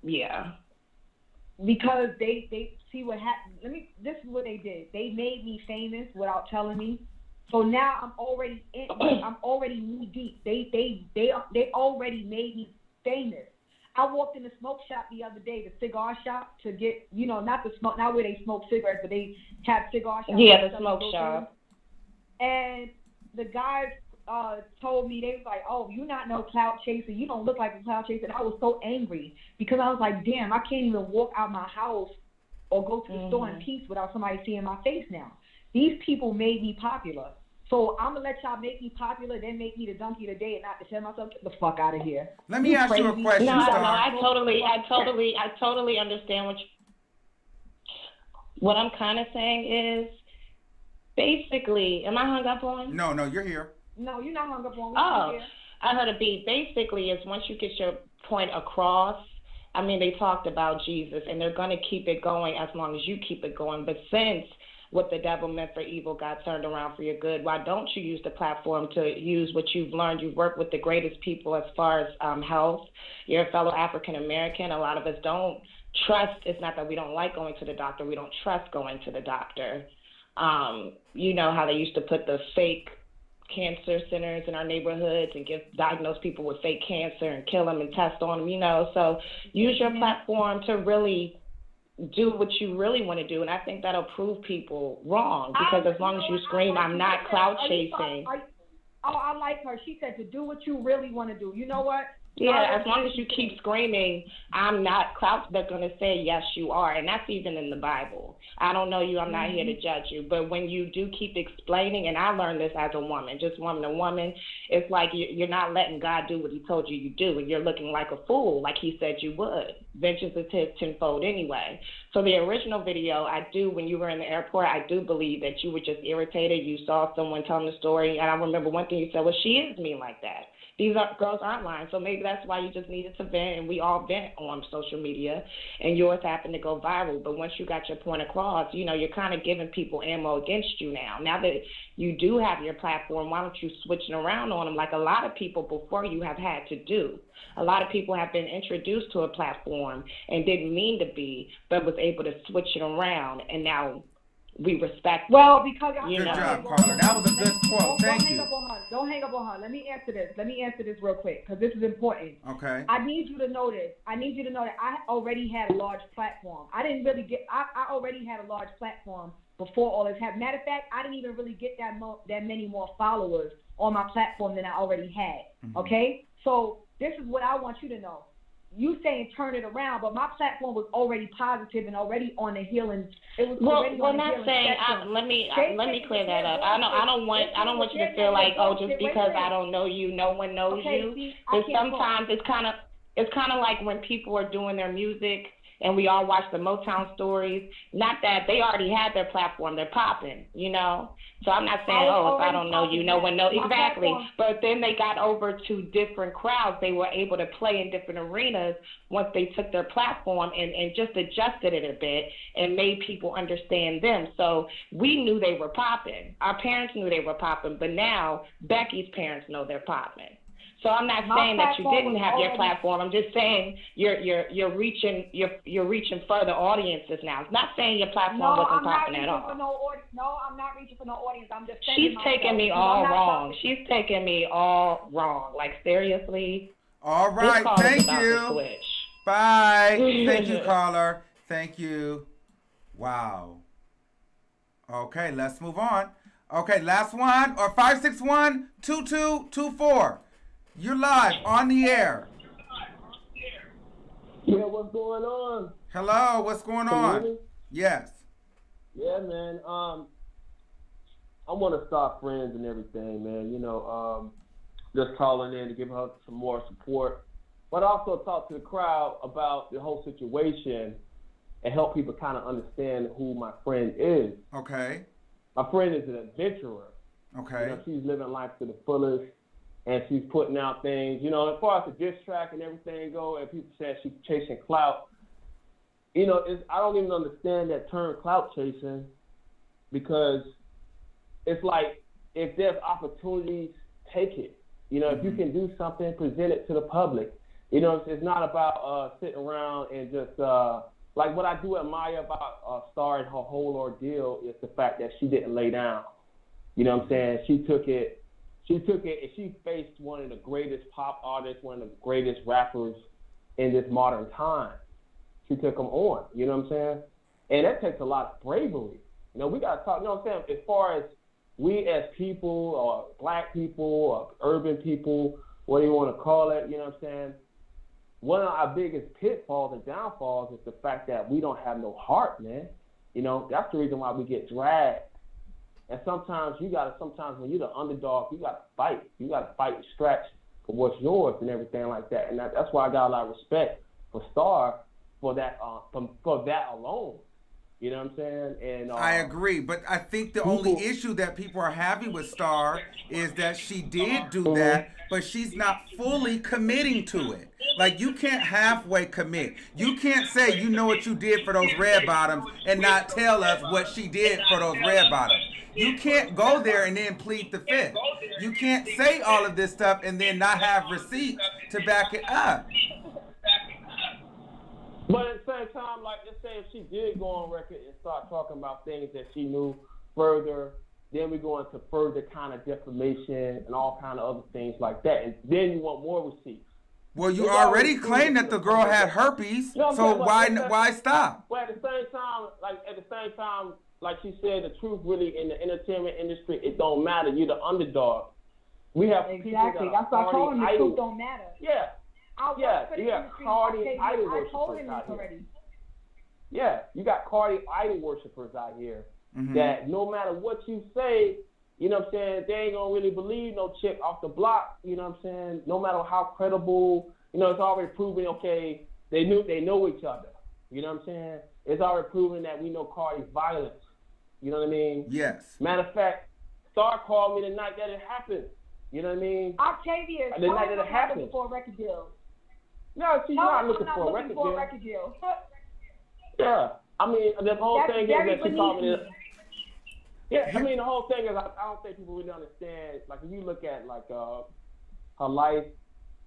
yeah. Because they see what happened. This is what they did. They made me famous without telling me. So now I'm already knee deep. They already made me famous. I walked in the smoke shop the other day, the cigar shop, to get, not where they smoke cigarettes, but they have cigar shops. Yeah, the smoke shop. And the guys told me, they was like, oh, you're not no clout chaser. You don't look like a clout chaser. And I was so angry because I was like, damn, I can't even walk out my house or go to the store in peace without somebody seeing my face now. These people made me popular. So I'm going to let y'all make me popular, then make me the donkey of the day and not defend myself. Get the fuck out of here. Let me ask you a question, No, Star. I totally understand what I'm kind of saying is, basically, am I hung up on? No, you're here. No, you're not hung up on. Oh, I heard a beat. Basically, is once you get your point across, they talked about Jesus, and they're going to keep it going as long as you keep it going. But since what the devil meant for evil got turned around for your good, why don't you use the platform to use what you've learned? You've worked with the greatest people as far as health. You're a fellow African-American. A lot of us don't trust. It's not that we don't like going to the doctor. We don't trust going to the doctor. You know how they used to put the fake cancer centers in our neighborhoods and diagnose people with fake cancer and kill them and test on them, So use your platform to really do what you really want to do, and I think that'll prove people wrong, because as long as you scream, I'm not clout chasing. I like her. She said to do what you really want to do. You know what? Yeah, as long as you keep screaming, I'm not clout, they're going to say, yes, you are. And that's even in the Bible. I don't know you. I'm not here to judge you. But when you do keep explaining, and I learned this as a woman, just woman to woman, it's like you're not letting God do what he told you you do. And you're looking like a fool, like he said you would. Vengeance is his tenfold anyway. So the original video, when you were in the airport, I do believe that you were just irritated. You saw someone telling the story. And I remember one thing you said, well, she is mean like that. These girls aren't lying, so maybe that's why you just needed to vent, and we all vent on social media, and yours happened to go viral. But once you got your point across, you're kind of giving people ammo against you now. Now that you do have your platform, why don't you switch it around on them like a lot of people before you have had to do? A lot of people have been introduced to a platform and didn't mean to be, but was able to switch it around, and now we respect. Well, because good job, Carla. That was a good quote. Thank you. Don't hang up on her. Let me answer this. Real quick, because this is important. Okay. I need you to know this. I already had a large platform. I already had a large platform before all this happened. Matter of fact, I didn't even really get that many more followers on my platform than I already had. Mm-hmm. Okay. So this is what I want you to know. you saying turn it around, but my platform was already positive and already on the healing. It was Well, already we're on the not healing saying. spectrum. Let me clear that up. I don't want you to feel like, oh, just because I don't know you, no one knows you. See, But sometimes it's kind of like when people are doing their music and we all watch the Motown stories. Not that they already had their platform, they're popping, you know. So I'm not saying, if I don't know you, no one knows. Exactly. But then they got over to different crowds. They were able to play in different arenas once they took their platform and just adjusted it a bit and made people understand them. So we knew they were popping. Our parents knew they were popping, but now Becky's parents know they're popping. So I'm not saying that you didn't have your platform. I'm just saying you're reaching further audiences now. I'm not saying your platform wasn't popping at all. No, I'm not reaching for no audience. I'm just saying. She's taking me all wrong. She's taking me all wrong. Like, seriously. All right. Thank you. Bye. Thank you, caller. Thank you. Wow. Okay, let's move on. Okay, last one, or 561-2224. You're live on the air. Yeah, what's going on? Hello, what's going on? Yes. Yeah, man. I want to start friends and everything, man. You know, just calling in to give her some more support, but also talk to the crowd about the whole situation and help people kind of understand who my friend is. Okay. My friend is an adventurer. Okay. You know, she's living life to the fullest. And she's putting out things, you know, as far as the diss track and everything go, and people say she's chasing clout. You know, I don't even understand that term clout chasing, because it's like, if there's opportunities, take it. You know, if you can do something, present it to the public. You know, it's not about sitting around and just, like what I do admire about Star and her whole ordeal is the fact that she didn't lay down. You know what I'm saying? She took it and she faced one of the greatest pop artists, one of the greatest rappers in this modern time. She took him on, you know what I'm saying? And that takes a lot of bravery. You know, we got to talk, you know what I'm saying, as far as we as people or black people or urban people, what do you want to call it, you know what I'm saying? One of our biggest pitfalls and downfalls is the fact that we don't have no heart, man. You know, that's the reason why we get dragged. And sometimes when you're the underdog, you gotta fight. You gotta fight and stretch for what's yours and everything like that. And that's why I got a lot of respect for Star for that alone. You know what I'm saying? And I agree, but I think the only issue that people are having with Star is that she did do that, but she's not fully committing to it. Like, you can't halfway commit. You can't say you know what you did for those red bottoms and not tell us what she did for those red bottoms. You can't go there and then plead the fifth. You can't say all of this stuff and then not have receipts to back it up. But at the same time, like, let's say if she did go on record and start talking about things that she knew further, then we go into further kind of defamation and all kind of other things like that. And then you want more receipts. Well, you already claimed that the girl had herpes, so why stop? Well, at the same time, like she said, the truth really in the entertainment industry, it don't matter. You're the underdog. We have people that are That's why I told him the truth don't matter. Yeah. You have Cardi idol worshippers out here. Yeah, you got Cardi idol worshippers out here that no matter what you say, you know what I'm saying, they ain't gonna really believe no chick off the block, you know what I'm saying? No matter how credible, you know, it's already proven, okay, they know each other. You know what I'm saying? It's already proven that we know Cardi's violence. You know what I mean? Yes. Matter of fact, Star called me the night that it happened. You know what I mean? Octavia, the night that it happened. Looking for a record deal. No, she's not looking for a record deal. Yeah. I mean, the whole thing is that she called me. Yeah, I mean, the whole thing is I don't think people really understand. Like, if you look at, like, her life,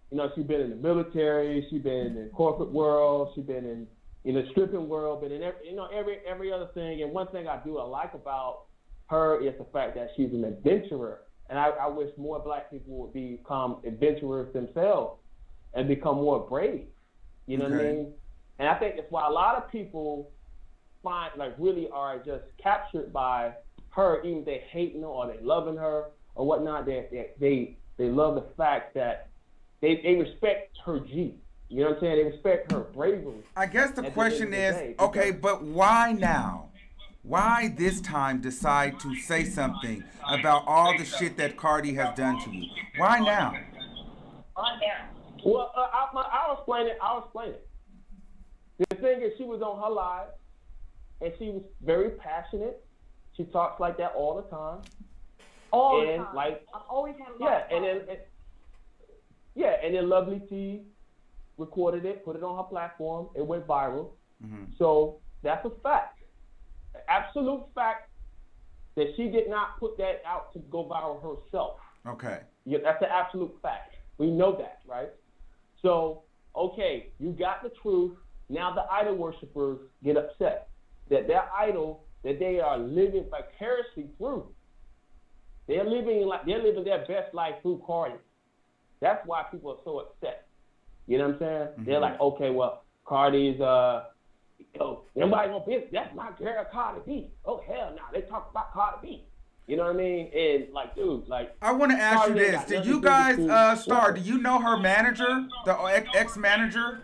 you know, she's been in the military, she's been in the corporate world, she's been in the stripping world, but in every other thing. And one thing I like about her is the fact that she's an adventurer. And I wish more black people would become adventurers themselves and become more brave. You know what I mean? And I think that's why a lot of people really are just captured by her, even if they hating her or they loving her or whatnot. They love the fact that they respect her G. You know what I'm saying? They respect her bravery. I guess the question is, okay, but why now? Why this time decide to say something about all the shit that Cardi has done to you? Why now? Well, I'll explain it. The thing is, she was on her live, and she was very passionate. She talks like that all the time. All the time. Like, I've always had a lot of and then Lovely T recorded it, put it on her platform. It went viral. Mm-hmm. So that's a fact. An absolute fact that she did not put that out to go viral herself. Okay. Yeah, that's an absolute fact. We know that, right? So, okay, you got the truth. Now the idol worshipers get upset that their idol that they are living vicariously through. They're living their best life through Cardi. That's why people are so upset. You know what I'm saying? Mm-hmm. They're like, okay, well, Cardi's nobody gonna be. That's my girl, Cardi B. Oh hell no, they talk about Cardi B. You know what I mean? And like, dude, like, I want to ask you this: did you guys, Star? Do you know her manager, the ex-manager?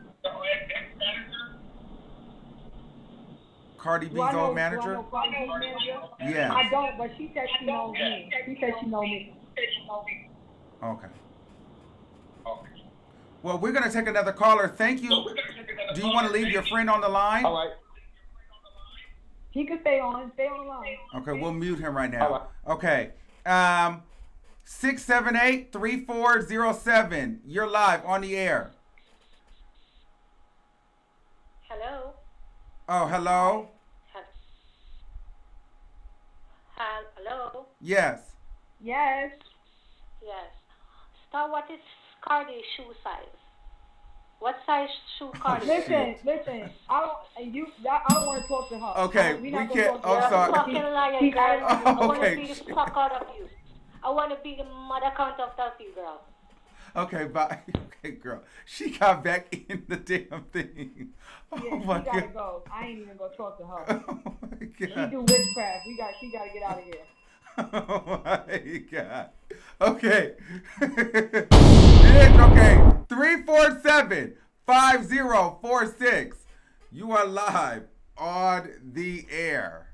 Cardi B's old manager? Yeah. I don't, but she said she knows me. She said she knows me. Okay. Well, we're gonna take another caller. Thank you. Do you want to leave your friend on the line? All right. He can stay on the line. Okay, we'll mute him right now. All Okay. right. 678-3407. You're live on the air. Hello. Oh, hello. Hello. Yes. Yes. Yes. Star, what is Cardi's shoe size? What size shoe Cardi? Listen. I don't want to talk to her. Okay, we can't. I'm sorry. Fucking liar, girl. I want to Okay. beat the fuck out of you. I want to be the mother count of you, girl. Okay, bye. Okay, girl. She got back in the damn thing. Oh yeah, my she gotta God. go. I ain't even gonna talk to her. Oh my God. She do witchcraft. She gotta get out of here. Oh my God. Okay. Okay. 347-5046. You are live on the air.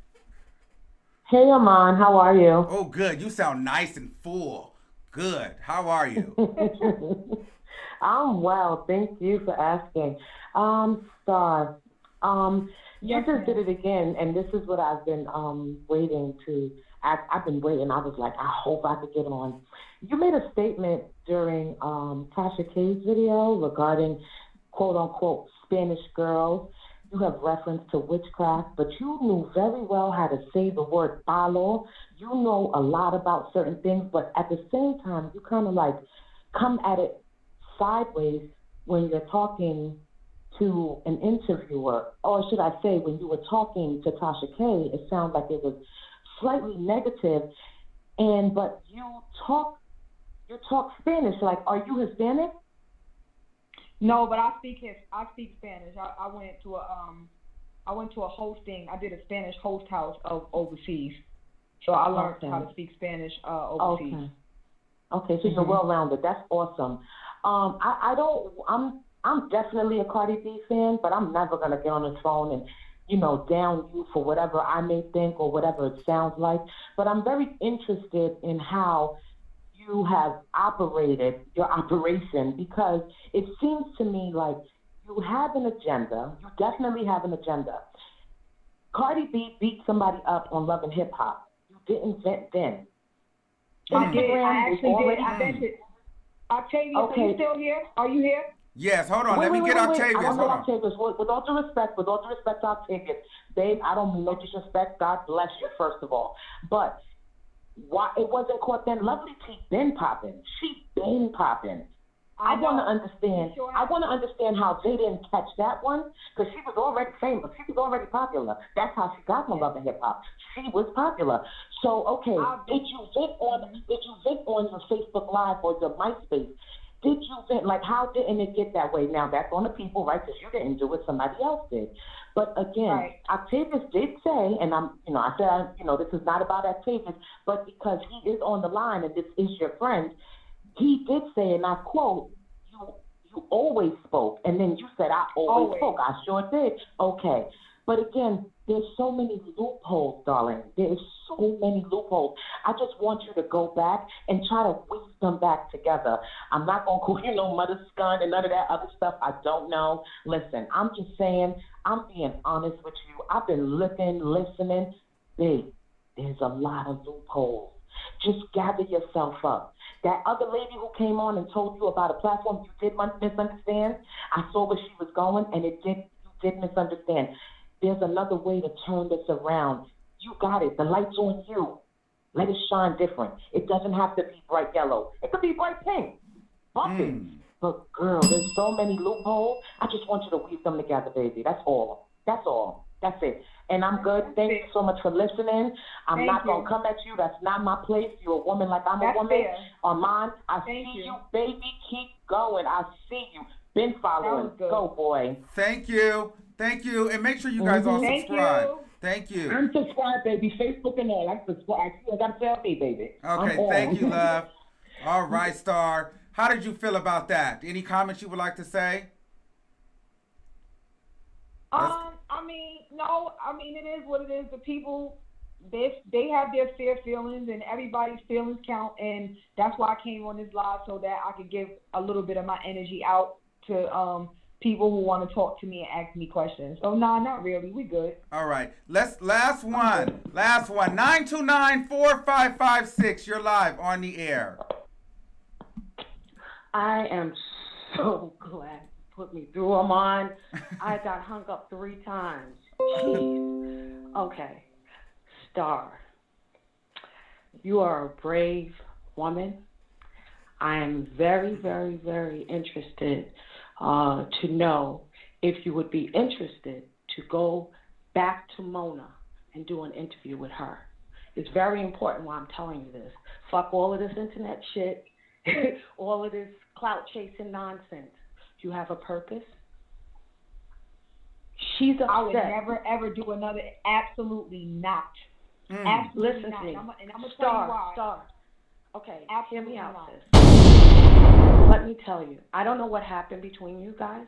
Hey, Aman. How are you? Oh, good. You sound nice and full. Good. How are you? I'm well. Thank you for asking. Star, you just did it again, and this is what I've been waiting to. I've been waiting. I was like, I hope I could get on. You made a statement during Tasha K's video regarding quote unquote Spanish girls. You have reference to witchcraft, but you knew very well how to say the word palo. You know a lot about certain things, but at the same time, you kind of like come at it sideways when you're talking to an interviewer, or should I say, when you were talking to Tasha K, it sounded like it was slightly negative. But you talk Spanish. Like, are you Hispanic? No, but I speak Spanish. I went to a hosting. I did a Spanish host house overseas, so I learned how to speak Spanish overseas. Okay, so you're well-rounded. That's awesome. I'm definitely a Cardi B fan, but I'm never gonna get on the phone and, down you for whatever I may think or whatever it sounds like. But I'm very interested in how you have operated your operation, because it seems to me like you have an agenda. You definitely have an agenda. Cardi B beat somebody up on Love and Hip Hop. You didn't vent then. I did. I actually did. I vented. Octavius, are you still here? Are you here? Yes, hold on. Let me get Octavius. I don't hold get on. Octavius. With all due respect, Octavius, babe, I don't mean no disrespect. God bless you, first of all. But why it wasn't caught then? Lovely T been popping. She been popping. I want to understand. I want to understand how they didn't catch that one, because she was already famous. She was already popular. That's how she got on Love and Hip Hop. She was popular. So okay, did you vent on your Facebook Live or your MySpace? Did you vent? Like, how didn't it get that way? Now that's on the people, right? Because you didn't do it, somebody else did. But again, Octavius did say, and I said, this is not about Octavius, but because he is on the line and this is your friend, he did say, and I quote, you You always spoke. And then you said, I always spoke. I sure did. Okay. But again, there's so many loopholes, darling. There's so many loopholes. I just want you to go back and try to weave them back together. I'm not going to call you no mother scun and none of that other stuff. I don't know. Listen, I'm just saying, I'm being honest with you. I've been looking, listening. Babe, there's a lot of loopholes. Just gather yourself up. That other lady who came on and told you about a platform you did misunderstand, I saw where she was going, and you did misunderstand. There's another way to turn this around. You got it. The light's on you. Let it shine different. It doesn't have to be bright yellow. It could be bright pink. Bump it. But, girl, there's so many loopholes. I just want you to weave them together, baby. That's all. That's all. That's it. And I'm good. Thank you so much for listening. I'm not going to come at you. That's not my place. You're a woman like I'm a woman. Armand, I see you, baby. Keep going. I see you. Been following. Go, boy. Thank you. Thank you. And make sure you guys all subscribe. Thank you. I'm subscribed, baby. Facebook and all. I'm subscribed. I got to tell me, baby. Okay. Thank you, love. All right, Star. How did you feel about that? Any comments you would like to say? I mean, no. I mean, it is what it is. The people, they have their fair feelings, and everybody's feelings count. And that's why I came on this live, so that I could give a little bit of my energy out to people who want to talk to me and ask me questions. So, nah, not really. We good. All right. Last one. 929-4556. You're live on the air. I am so glad you put me through, Armand. I got hung up 3 times. Jeez. Okay. Star, you are a brave woman. I am very, very, very interested to know if you would be interested to go back to Mona and do an interview with her. It's very important why I'm telling you this. Fuck all of this internet shit, all of this clout chasing nonsense. You have a purpose. She's upset. I would never ever do another. Absolutely not. Absolutely Listen not. to me. And I'm gonna tell you why. Star. Okay, absolutely hear me out, not. sis. Let me tell you. I don't know what happened between you guys,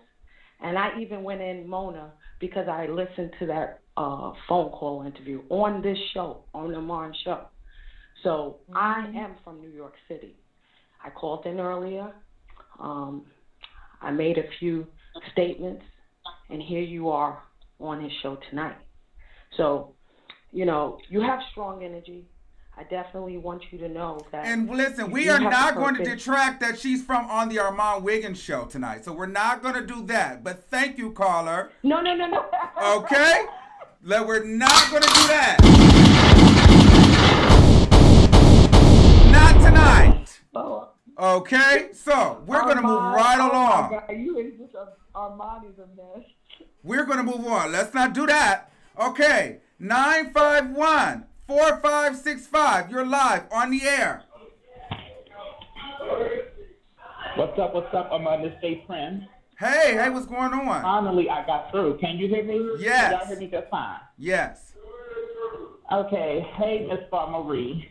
and I even went in Mona because I listened to that phone call interview on this show, on the Marn show. So I am from New York City. I called in earlier. I made a few statements, and here you are on his show tonight. So, you know, you have strong energy. I definitely want you to know that. And listen, we are not going to detract that she's from on the Armand Wiggins show tonight. So we're not going to do that. But thank you, caller. No. Okay? We're not going to do that. Not tonight. Okay? So we're going to move right along. You is just Armand is a mess. We're going to move on. Let's not do that. Okay. 951-4565. You're live on the air. What's up? I'm on this day friend. Hey, what's going on? Finally, I got through. Can you hear me? Yes. Y'all hear me just fine? Yes. Okay. Hey, Miss Marie.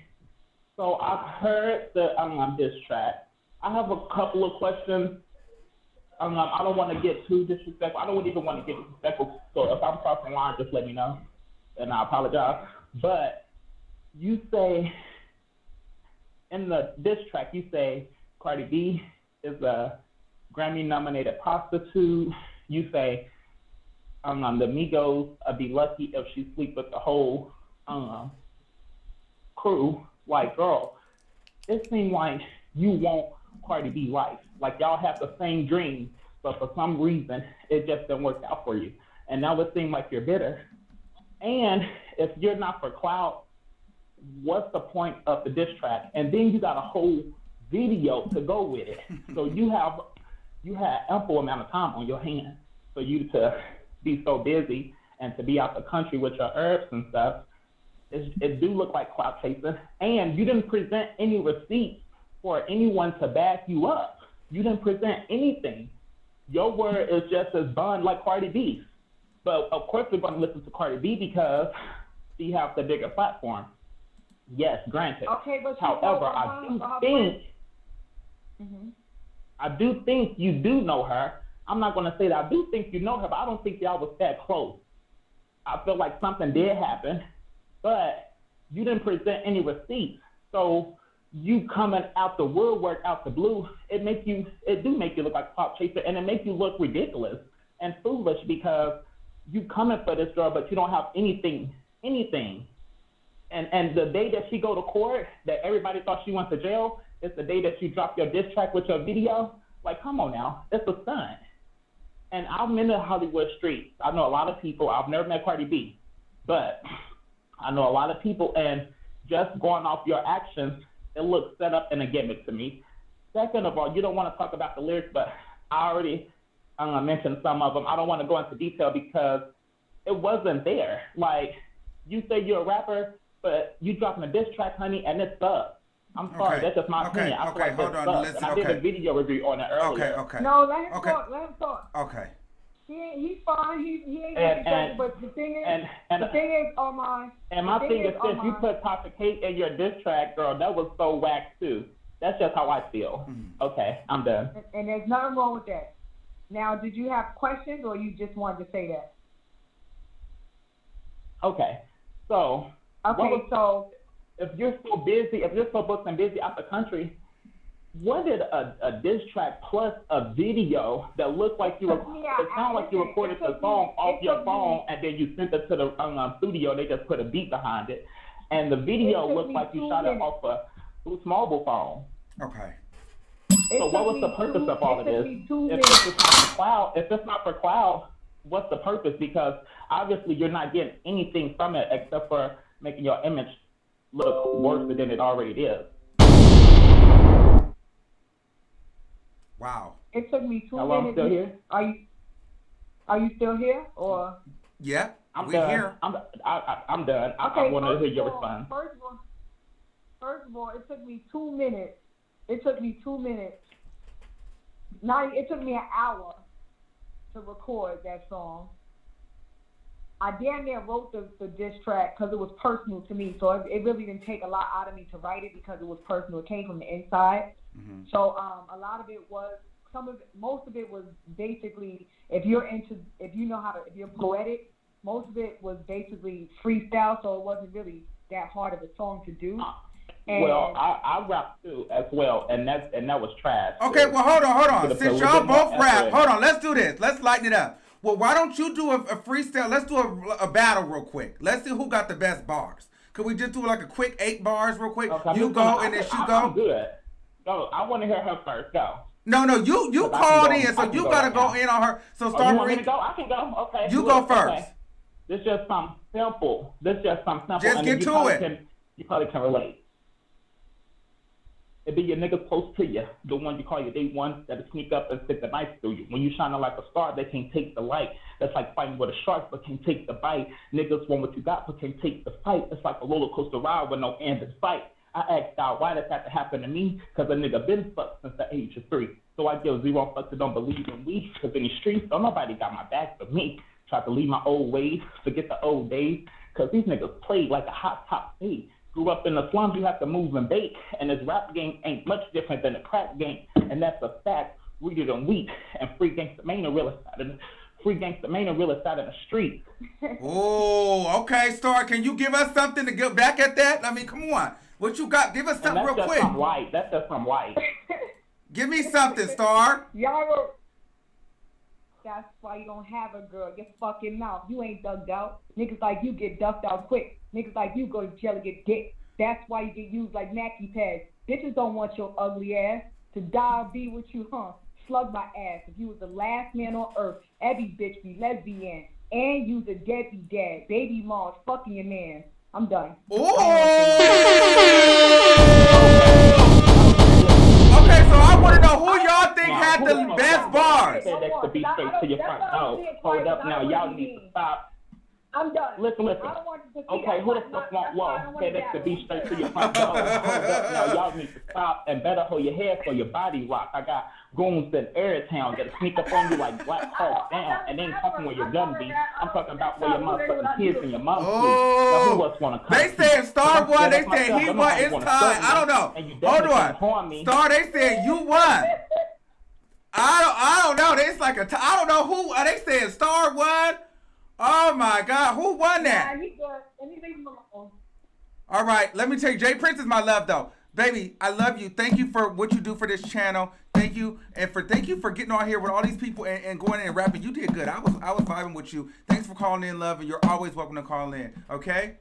So I've heard the diss track. I have a couple of questions. I don't want to get too disrespectful. I don't even want to get disrespectful. So if I'm crossing the line, just let me know, and I apologize. But you say in the diss track, you say Cardi B is a Grammy-nominated prostitute. You say the Migos would be lucky if she sleep with the whole crew. Like, girl, it seems like you want Cardi B life. Like, y'all have the same dream, but for some reason, it just didn't work out for you. And now it seems like you're bitter. And if you're not for clout, what's the point of the diss track? And then you got a whole video to go with it. So you had ample amount of time on your hands for you to be so busy and to be out the country with your herbs and stuff. It do look like clout chasing. And you didn't present any receipts for anyone to back you up. You didn't present anything. Your word is just as bond like Cardi B. But of course we're going to listen to Cardi B because she has the bigger platform. Yes, granted. Okay, but however, I do think I do think you do know her. I'm not going to say that I do think you know her, but I don't think y'all was that close. I feel like something did happen, but you didn't present any receipts. So you coming out the woodwork, out the blue, it do make you look like a pop chaser, and it makes you look ridiculous and foolish because you coming for this girl, but you don't have anything. And the day that she go to court, that everybody thought she went to jail, it's the day that you drop your diss track with your video. Like, come on now, it's a stunt. And I'm in the Hollywood streets. I know a lot of people. I've never met Cardi B, but I know a lot of people, and just going off your actions, it looks set up in a gimmick to me. Second of all, you don't want to talk about the lyrics, but I already mentioned some of them. I don't want to go into detail because it wasn't there. Like, you say you're a rapper, but you dropping a diss track, honey, and it sucks. I'm sorry, that's just my opinion. I feel like hold on, listen, and I did a video review on it earlier. No, let him talk. Let him talk. Okay. He's fine. He ain't disrespectful. But the thing is, Armand. And my thing is, since you put Toxic Hate in your diss track, girl, that was so whack too. That's just how I feel. Okay, I'm done. And there's nothing wrong with that. Now, did you have questions, or you just wanted to say that? Okay, so. If you're so busy, if you're so booked and busy out the country, what did a diss track plus a video that looked like you it sounded like you recorded the song off your phone and then you sent it to the studio and they just put a beat behind it, and the video looked like you shot it off a Boost mobile phone. Okay. So what was the purpose of all of this? If it's not for cloud, what's the purpose? Because obviously you're not getting anything from it except for making your image look worse than it already is. Wow. It took me 2 minutes. I'm still here. Are you still here, or? Yeah, I'm done. Here. I'm done. Okay, I want to hear your response. First of all, it took me 2 minutes. It took me 2 minutes. It took me an hour to record that song. I damn near wrote the diss track because it was personal to me. So it really didn't take a lot out of me to write it because it was personal. It came from the inside. Mm-hmm. So a lot of it was, most of it was basically, if you're poetic, most of it was basically freestyle. So it wasn't really that hard of a song to do. Well, I rap too as well, and that was trash. Okay, well hold on. Since y'all both rap, hold on. Let's do this. Let's lighten it up. Well, why don't you do a freestyle? Let's do a battle real quick. Let's see who got the best bars. Could we just do like a quick 8 bars real quick? Okay, you go and then she go. I'm good. Go. I want to hear her first. Go. No, you called in, so you gotta go in on her. So Star you want me to go? I can go. Okay. You go first. Okay. This is just something simple. Just and get to it. You probably can relate. It be your niggas close to you, the one you call your day one that'll sneak up and stick the knife through you. When you shining like a star, they can't take the light. That's like fighting with a shark, but can't take the bite. Niggas want what you got, but can't take the fight. It's like a roller coaster ride with no end in sight. I asked God, why does that have to happen to me? Because a nigga been fucked since the age of 3. So I give 0 fucks that don't believe in we. Because in the streets, don't nobody got my back but me. Tried to leave my old ways, forget the old days. Because these niggas played like a hot top fade. Grew up in the slums, you have to move and bake. And this rap game ain't much different than the crack game. And that's a fact, rooted in wheat. And free gangsta main are realest out of the street. Oh, okay, Star. Can you give us something to get back at that? I mean, come on. What you got? Give us something real quick. That's just some white. Give me something, Star. Y'all, that's why you don't have a girl. Your fucking mouth. You ain't ducked out. Niggas like you get ducked out quick. Niggas like you go to jail and get dick. That's why you get used like Mackie pads. Bitches don't want your ugly ass to die or be with you, huh? Slug my ass. If you was the last man on earth, every bitch be lesbian. And you's a deadbeat dad. Baby mom's fucking your man. I'm done. Oh! Okay, so I want to know who y'all think had the best bars. That's to be straight to your front. No, hold up now. Y'all need to stop. I'm done. Listen. Okay, who the fuck want whoa? Okay, that's to be straight to your front door. Hold up now. Y'all need to stop and better hold your head for your body rock. I got goons in Airtown that sneak up on you like Black Hawk down, and ain't talking where your gun be. I'm talking about where your motherfucking kids and your mom sleep. Now who else wanna come? They said Star won. They said he won. It's time. I don't know. Hold on. Star, they said you won. like I don't know who. Are they saying Star won? Oh my God, who won that? Yeah, he's good. And he leave him alone. All right, let me tell you, Jay Prince is my love though. Baby, I love you. Thank you for what you do for this channel. Thank you, and thank you for getting on here with all these people and going in and rapping. You did good. I was vibing with you. Thanks for calling in, love, and you're always welcome to call in. Okay?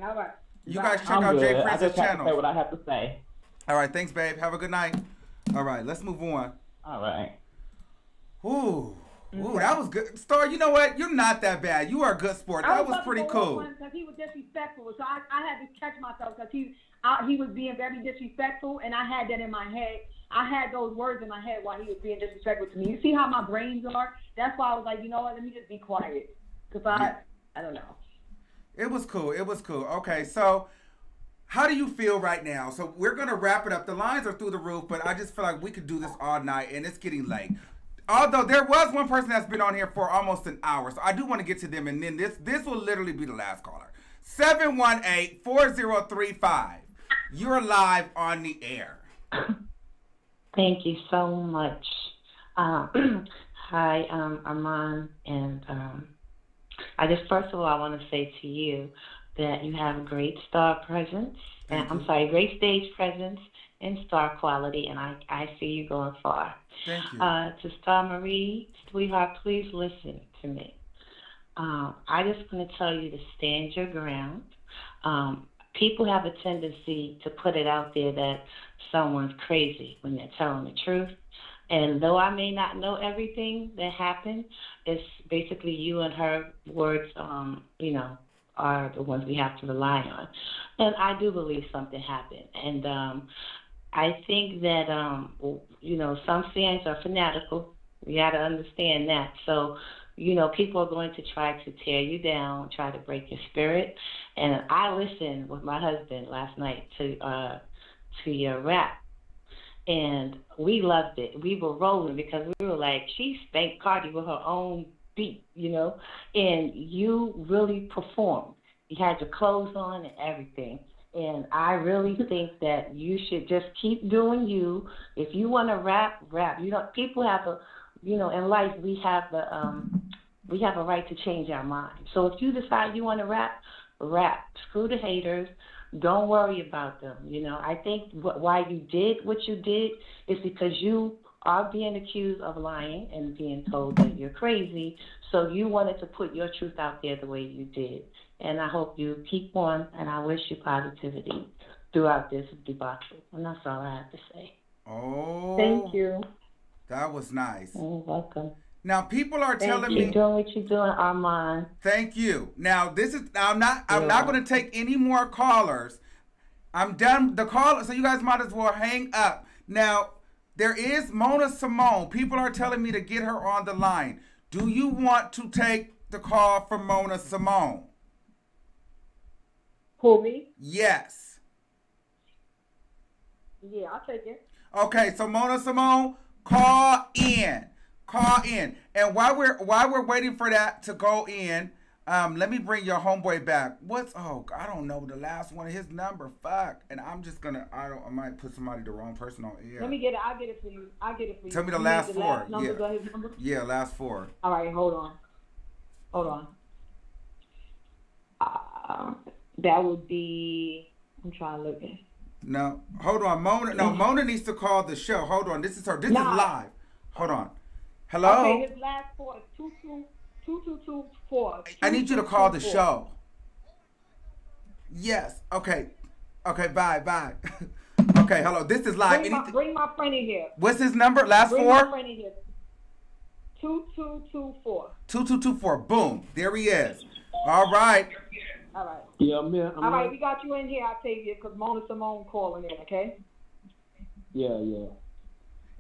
All right. You guys check I'm out good. Jay I Prince's just have to channel. say what I have to say. All right, thanks, babe. Have a good night. All right, let's move on. All right. Ooh, that was good. Star, you know what? You're not that bad. You are a good sport. That was pretty cool. Because he was disrespectful, so I had to catch myself because he was being very disrespectful, and I had that in my head. I had those words in my head while he was being disrespectful to me. You see how my brains are? That's why I was like, you know what? Let me just be quiet, because I don't know. It was cool. It was cool. Okay, so how do you feel right now? So we're going to wrap it up. The lines are through the roof, but I just feel like we could do this all night, and it's getting late. Although there was one person that's been on here for almost an hour, so I do want to get to them, and then this will literally be the last caller. 718-4035. You're live on the air. Thank you so much. Hi, Armand, and I just first of all I want to say to you that you have a great star presence, great stage presence and star quality, and I see you going far. Thank you. To Star Marie, sweetheart, please listen to me. I just want to tell you to stand your ground. People have a tendency to put it out there that someone's crazy when they're telling the truth. And though I may not know everything that happened, it's basically you and her words, are the ones we have to rely on. And I do believe something happened. And I think that, some fans are fanatical. You got to understand that. So, people are going to try to tear you down, try to break your spirit. And I listened with my husband last night to your rap. And we loved it. We were rolling because we were like, she spanked Cardi with her own beat, and you really performed. You had your clothes on and everything. And I really think that you should just keep doing you. If you want to rap. People have in life we have a right to change our mind. So if you decide you want to rap. Screw the haters. Don't worry about them. I think why you did what you did is because you are being accused of lying and being told that you're crazy. So you wanted to put your truth out there the way you did. And I hope you keep on, and I wish you positivity throughout this debacle. And that's all I have to say. Oh. Thank you. That was nice. You're welcome. Now people are telling me keep doing what you're doing, Armand. Thank you. Now I'm not going to take any more callers. I'm done the call, so you guys might as well hang up. Now there is Mona Simone. People are telling me to get her on the line. Do you want to take the call from Mona Simone? Who, me? Yes. Yeah, I'll take it. Okay, so Mona Simone, call in. And while we're waiting for that to go in, let me bring your homeboy back. I don't know the last one of his number. Fuck. And I'm just gonna I might put the wrong person on air. Let me get it. I'll get it for you. Tell me the last four. Numbers of his number? Yeah, last four. All right, hold on. That would be. I'm trying to look at. No, hold on, Mona. No, Mona needs to call the show. Hold on, this is her. This is live. Hold on. Hello. Okay, his last four is 2224. I need you to call the show. Yes. Okay. Bye. Okay. Hello. This is live. Bring my friend in here. What's his number? Last bring four. My friend in here. 2224. 2224. Boom. There he is. All right. All right. Yeah, I'm here. All right, we got you in here, Octavia, because Mona Simone calling in, okay? Yeah.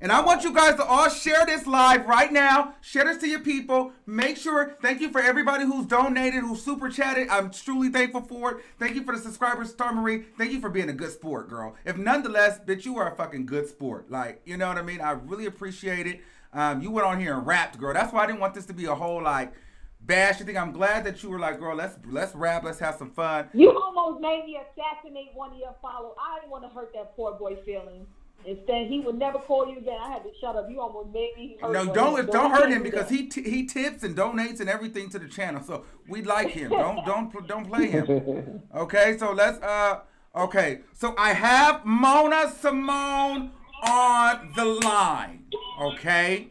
And I want you guys to all share this live right now. Share this to your people. Make sure, thank you for everybody who's donated, who super chatted. I'm truly thankful for it. Thank you for the subscribers, Star Marie. Thank you for being a good sport, girl. If nonetheless, bitch, you are a fucking good sport. Like, you know what I mean? I really appreciate it. You went on here and rapped, girl. That's why I didn't want this to be a whole, like, bash. You think I'm glad that you were like, girl, let's rap, let's have some fun. You almost made me assassinate one of your followers. I didn't want to hurt that poor boy feeling. Instead, he would never call you again. I had to shut up. You almost made me hurt. No, don't hurt him because he tips and donates and everything to the channel. So we like him. Don't play him. Okay, so let's okay. So I have Mona Simone on the line. Okay,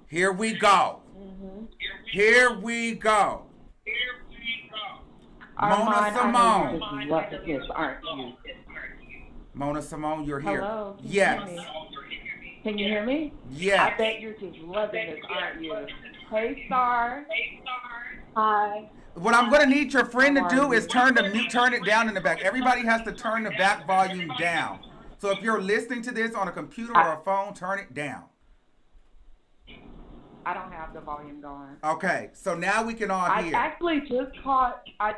here we go. Here we go. Mona Simone. Aren't you? Mona Simone, you're here. Hello. Yes. Can you hear me? Yes. I bet you're just loving this, aren't you? Hey, Star. Hi. What I'm gonna need your friend to do is turn it down in the back. Everybody has to turn the back volume down. So if you're listening to this on a computer or a phone, turn it down. I don't have the volume going. Okay, so now we can all hear. I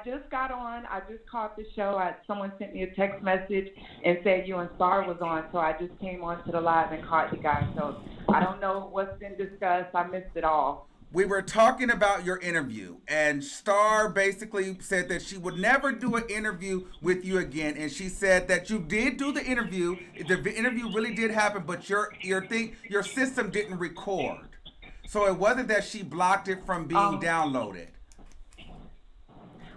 just got on. I just caught the show. Someone sent me a text message and said you and Star was on, so I just came on to the live and caught you guys. So I don't know what's been discussed. I missed it all. We were talking about your interview, and Star basically said that she would never do an interview with you again, and she said that you did do the interview. The interview really did happen, but your system didn't record. So it wasn't that she blocked it from being downloaded.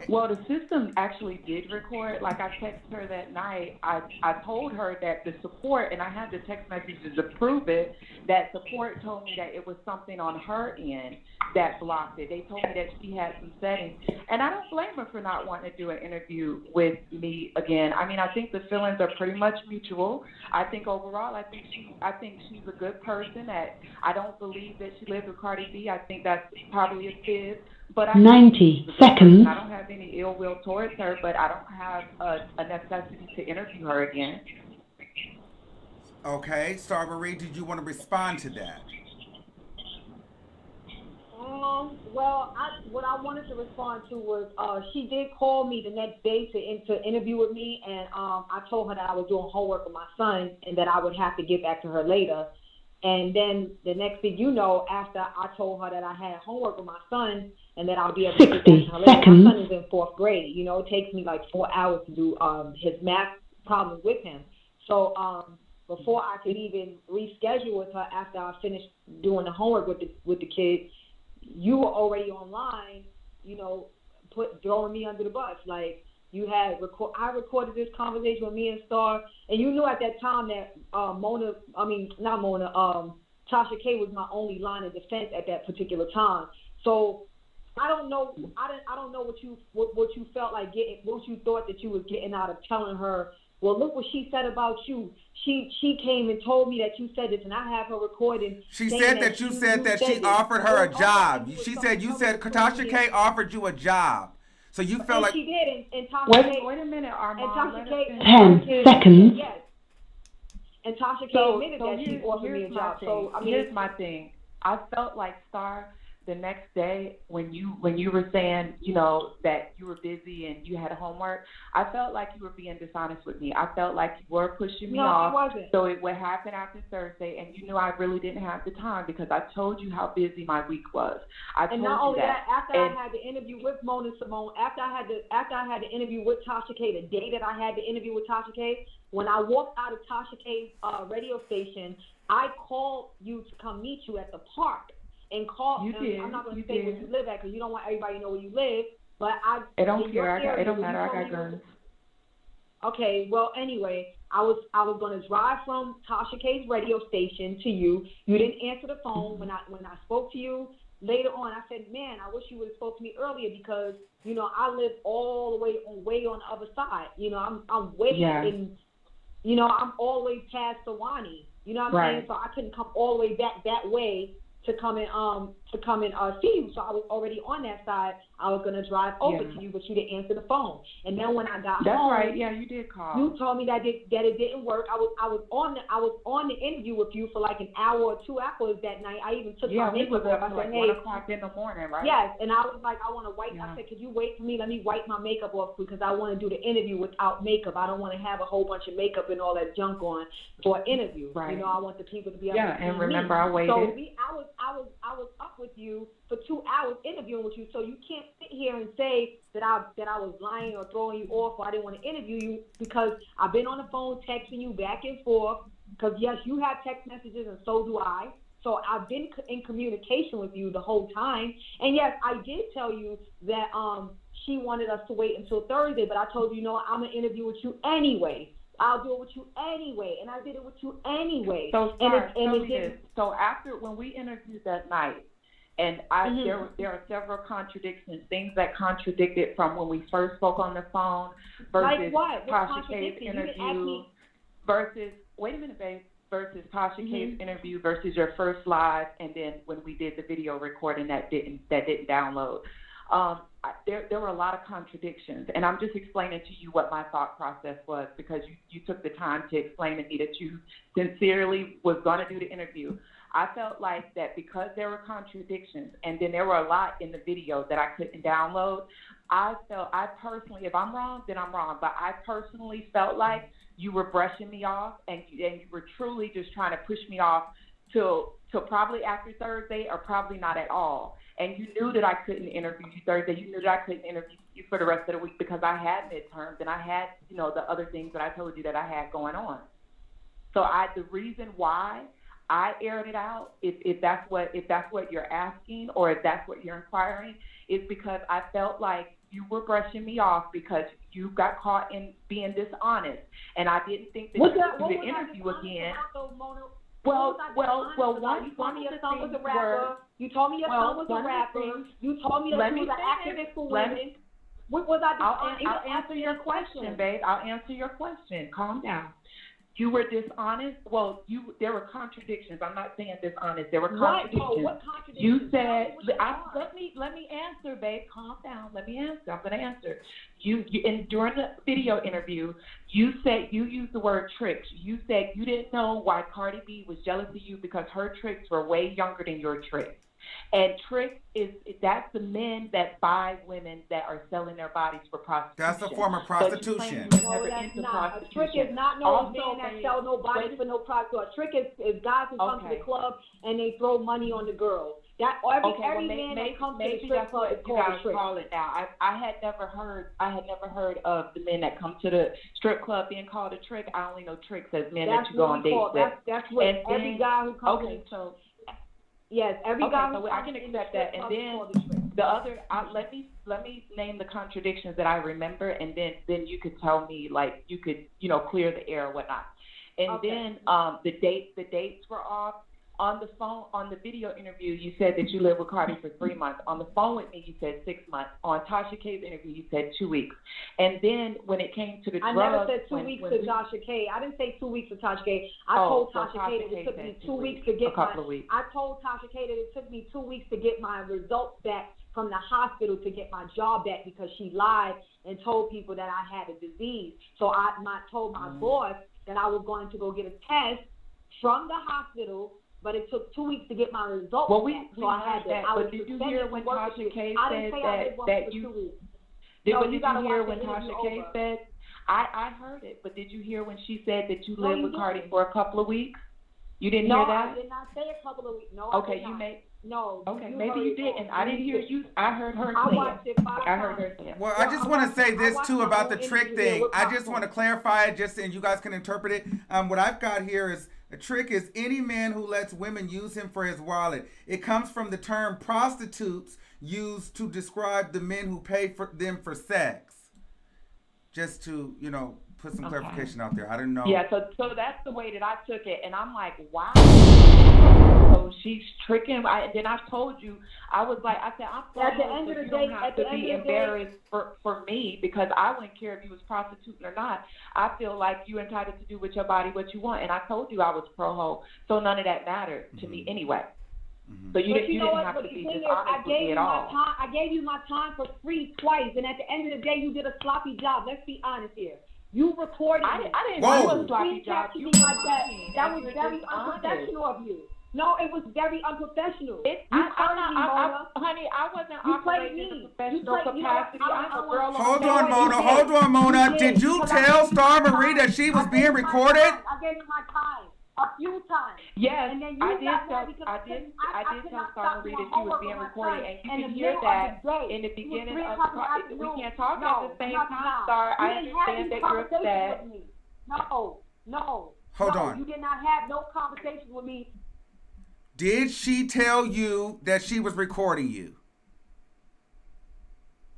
Well, the system actually did record. Like I texted her that night. I told her that the support, and I had the text messages to prove it, that support told me that it was something on her end that blocked it. They told me that she had some settings. And I don't blame her for not wanting to do an interview with me again. I mean, I think the feelings are pretty much mutual. I think overall, I think she's a good person. I don't believe that she lived with Cardi B. I think that's probably a fib. But 90 seconds. I don't have any ill will towards her, but I don't have a necessity to interview her again. Okay, Star Marie, did you want to respond to that? Well, what I wanted to respond to was she did call me the next day to interview with me, and I told her that I was doing homework with my son and that I would have to get back to her later. And then the next thing you know, after I told her that I had homework with my son and that I'll be able to get back to her later, my son is in 4th grade. You know, it takes me like 4 hours to do his math problems with him. So before I could even reschedule with her after I finished doing the homework with the kids, you were already online, you know, throwing me under the bus. Like, you had I recorded this conversation with me and Star, and you knew at that time that Tasha K was my only line of defense at that particular time. So I don't know what you felt like getting, what you thought that you was getting out of telling her, well, look what she said about you. She came and told me that you said this, and I have her recording. She said that you said that she offered her a job. She said you said Tasha K offered you a job. So you felt like she did, and Tasha K. Wait a minute, Armand. And Tasha K. 10 seconds. Yes. And Tasha K admitted that she offered me a job. So I mean, here's my thing. I felt like Star the next day when you were saying, you know, that you were busy and you had homework, I felt like you were being dishonest with me. I felt like you were pushing me off. No, I wasn't. So it would happen after Thursday, and you knew I really didn't have the time because I told you how busy my week was. And not only that, after I had the interview with Mona Simone, after I had the interview with Tasha K, the day that I had the interview with Tasha K, when I walked out of Tasha K's radio station, I called you to come meet you at the park. And call. You did. I'm not going to say where you live at because you don't want everybody to know where you live. But It don't care. It don't matter. I got guns. Okay. Well, anyway, I was going to drive from Tasha K's radio station to you. You didn't answer the phone when I spoke to you later on. I said, man, I wish you would have spoke to me earlier because you know I live all the way on the other side. You know, I'm way in. You know, I'm all the way past Sewanee. You know what I'm saying? So I couldn't come all the way back that way to come and see you. So I was already on that side. I was gonna drive over to you, but you didn't answer the phone. And then when I got home, that's right. Yeah, you did call. You told me that it didn't work. I was on the interview with you for like an hour or 2 hours that night. I even took my makeup off. I said, hey, 1 o'clock in the morning, right? Yes, and I was like, I want to wipe. I said, could you wait for me? Let me wipe my makeup off because I want to do the interview without makeup. I don't want to have a whole bunch of makeup and all that junk on for an interview. Right. You know, I want the people to be able to see and remember, me. I waited. So I was up with you for 2 hours interviewing with you. So you can't sit here and say that I was lying or throwing you off or I didn't want to interview you because I've been on the phone texting you back and forth because yes, you have text messages and so do I. So I've been in communication with you the whole time. And yes, I did tell you that she wanted us to wait until Thursday, but I told you, you know what, I'm going to interview with you anyway. I'll do it with you anyway. And I did it with you anyway. So, so after, when we interviewed that night, and there are several contradictions, things that contradicted from when we first spoke on the phone versus like what? Tasha K's interview versus, wait a minute, babe, versus Tasha K's interview versus your first live, and then when we did the video recording that didn't download. There were a lot of contradictions, and I'm just explaining to you what my thought process was, because you took the time to explain to me that you sincerely was going to do the interview. I felt like that because there were contradictions, and then there were a lot in the video that I couldn't download, I personally, if I'm wrong, then I'm wrong, but I personally felt like you were brushing me off, and you were truly just trying to push me off till probably after Thursday, or probably not at all. And you knew that I couldn't interview you Thursday. You knew that I couldn't interview you for the rest of the week because I had midterms and I had, you know, the other things that I told you that I had going on. So the reason why I aired it out, if that's what you're asking, or if that's what you're inquiring, is because I felt like you were brushing me off because you got caught in being dishonest, and I didn't think that you would do the interview again. Well, one told me your son was a rapper. Were, you told me your son was a rapper. You told me that you was an activist for women. What was I doing? I'll answer your question, babe. I'll answer your question. Calm down. You were dishonest. Well, there were contradictions. I'm not saying dishonest. There were contradictions. What contradictions? You said, let me answer, babe. Calm down. Let me answer. I'm going to answer. And during the video interview, you said you used the word tricks. You said you didn't know why Cardi B was jealous of you because her tricks were way younger than your tricks. And trick that's the men that buy women that are selling their bodies for prostitution. That's a form of prostitution. No, that's not. A trick is not no man that sell no bodies for no prostitute. A trick is guys who come to the club and they throw money on the girls. Every man that comes to the strip club is called a trick. Call it now. I had never heard of the men that come to the strip club being called a trick. I only know tricks as men that you go on dates with. That's what every guy who comes to so yes, every guy. So I can accept that, and then the other. Let me name the contradictions that I remember, and then you could tell me, like, you could clear the air or whatnot. And then the dates were off. On the phone, on the video interview, you said that you lived with Cardi for 3 months. On the phone with me, you said 6 months. On Tasha K's interview, you said 2 weeks. And then when it came to the drugs, I never said 2 weeks to Tasha K. I didn't say 2 weeks to Tasha K. I told Tasha K that it took me 2 weeks to get I told Tasha K that it took me 2 weeks to get my results back from the hospital, to get my job back, because she lied and told people that I had a disease. So I told my boss that I was going to go get a test from the hospital. But it took 2 weeks to get my results back. So I had that. But did you hear when Tasha K said that you? Did you hear when Tasha K said? I heard it, but did you hear when she said that you lived with Cardi for a couple of weeks? You didn't hear that? No, I did not say a couple of weeks. No, okay, you may. No. Okay, maybe you didn't. I didn't hear you. I heard her say it. I heard her say it. Well, I just want to say this too about the trick thing. I just want to clarify it, and you guys can interpret it. What I've got here is, a trick is any man who lets women use him for his wallet. It comes from the term prostitutes, used to describe the men who pay for them for sex. Just to, put some clarification out there. I didn't know. Yeah, so that's the way that I took it, and I'm like, wow. So she's tricking. Then I told you, I was like, I said, I'm sorry. At the end of the day, you don't have to be embarrassed for me, because I wouldn't care if you was prostituting or not. I feel like you're entitled to do with your body what you want, and I told you I was pro-ho, so none of that mattered to me anyway. So you didn't have to be dishonest with me at all. I gave you my time for free twice, and at the end of the day, you did a sloppy job. Let's be honest here. You recorded it. I didn't do a sloppy job. You like that was very unprofessional of you. No, it was very unprofessional. Honey, I wasn't operating in a professional capacity. I'm a girl. Hold on, Mona. Did you tell Star Marie that she was being recorded? I gave you my time a few times. Yes, I did tell Star Marie that she was being recorded, and you can hear that in the beginning of the process. We can't talk at the same time, Star. I understand that you're upset. No. Hold on. You did not have no conversation with me. Did she tell you that she was recording you?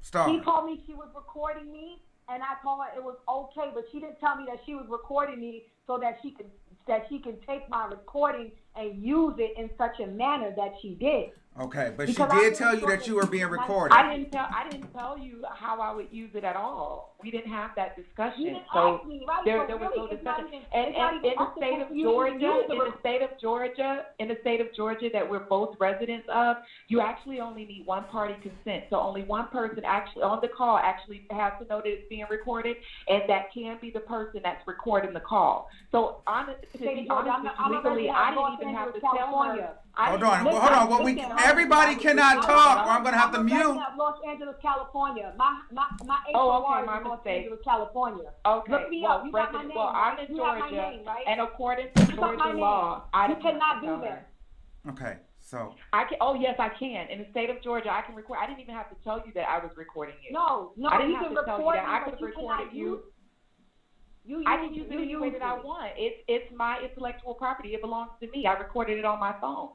Star. She told me she was recording me, and I told her it was okay, but she didn't tell me that she was recording me so that she can take my recording and use it in such a manner that she did. Okay, but Because she did tell you that you were being recorded. I didn't tell you how I would use it at all. We didn't have that discussion. You didn't So ask me, right? there So was no really, it's not discussion. even- And it's not in even the ethical state of for you to use in the state of Georgia that we're both residents of, you actually only need one party consent. So only one person actually on the call actually has to know that it's being recorded, and that can be the person that's recording the call. So to be honest with you, legally, I didn't even have to tell her. Hold on. Well, everybody cannot talk, or I'm gonna have to mute. I'm Los Angeles, California. My Oh, okay, HOR my is Los mistake. Angeles, California. Okay, Look me well, up. You got my name. I'm right? in You have my Georgia, name, right? and according to You got my Georgia name. law, You cannot do that. Okay, so. I can. Oh yes, I can. In the state of Georgia, I can record. I didn't even have to tell you that I was recording you. No, I didn't you have can to tell you record that. me, I but could have you recorded cannot you. use- I can use it any way that I want. It's my intellectual property. It belongs to me. I recorded it on my phone.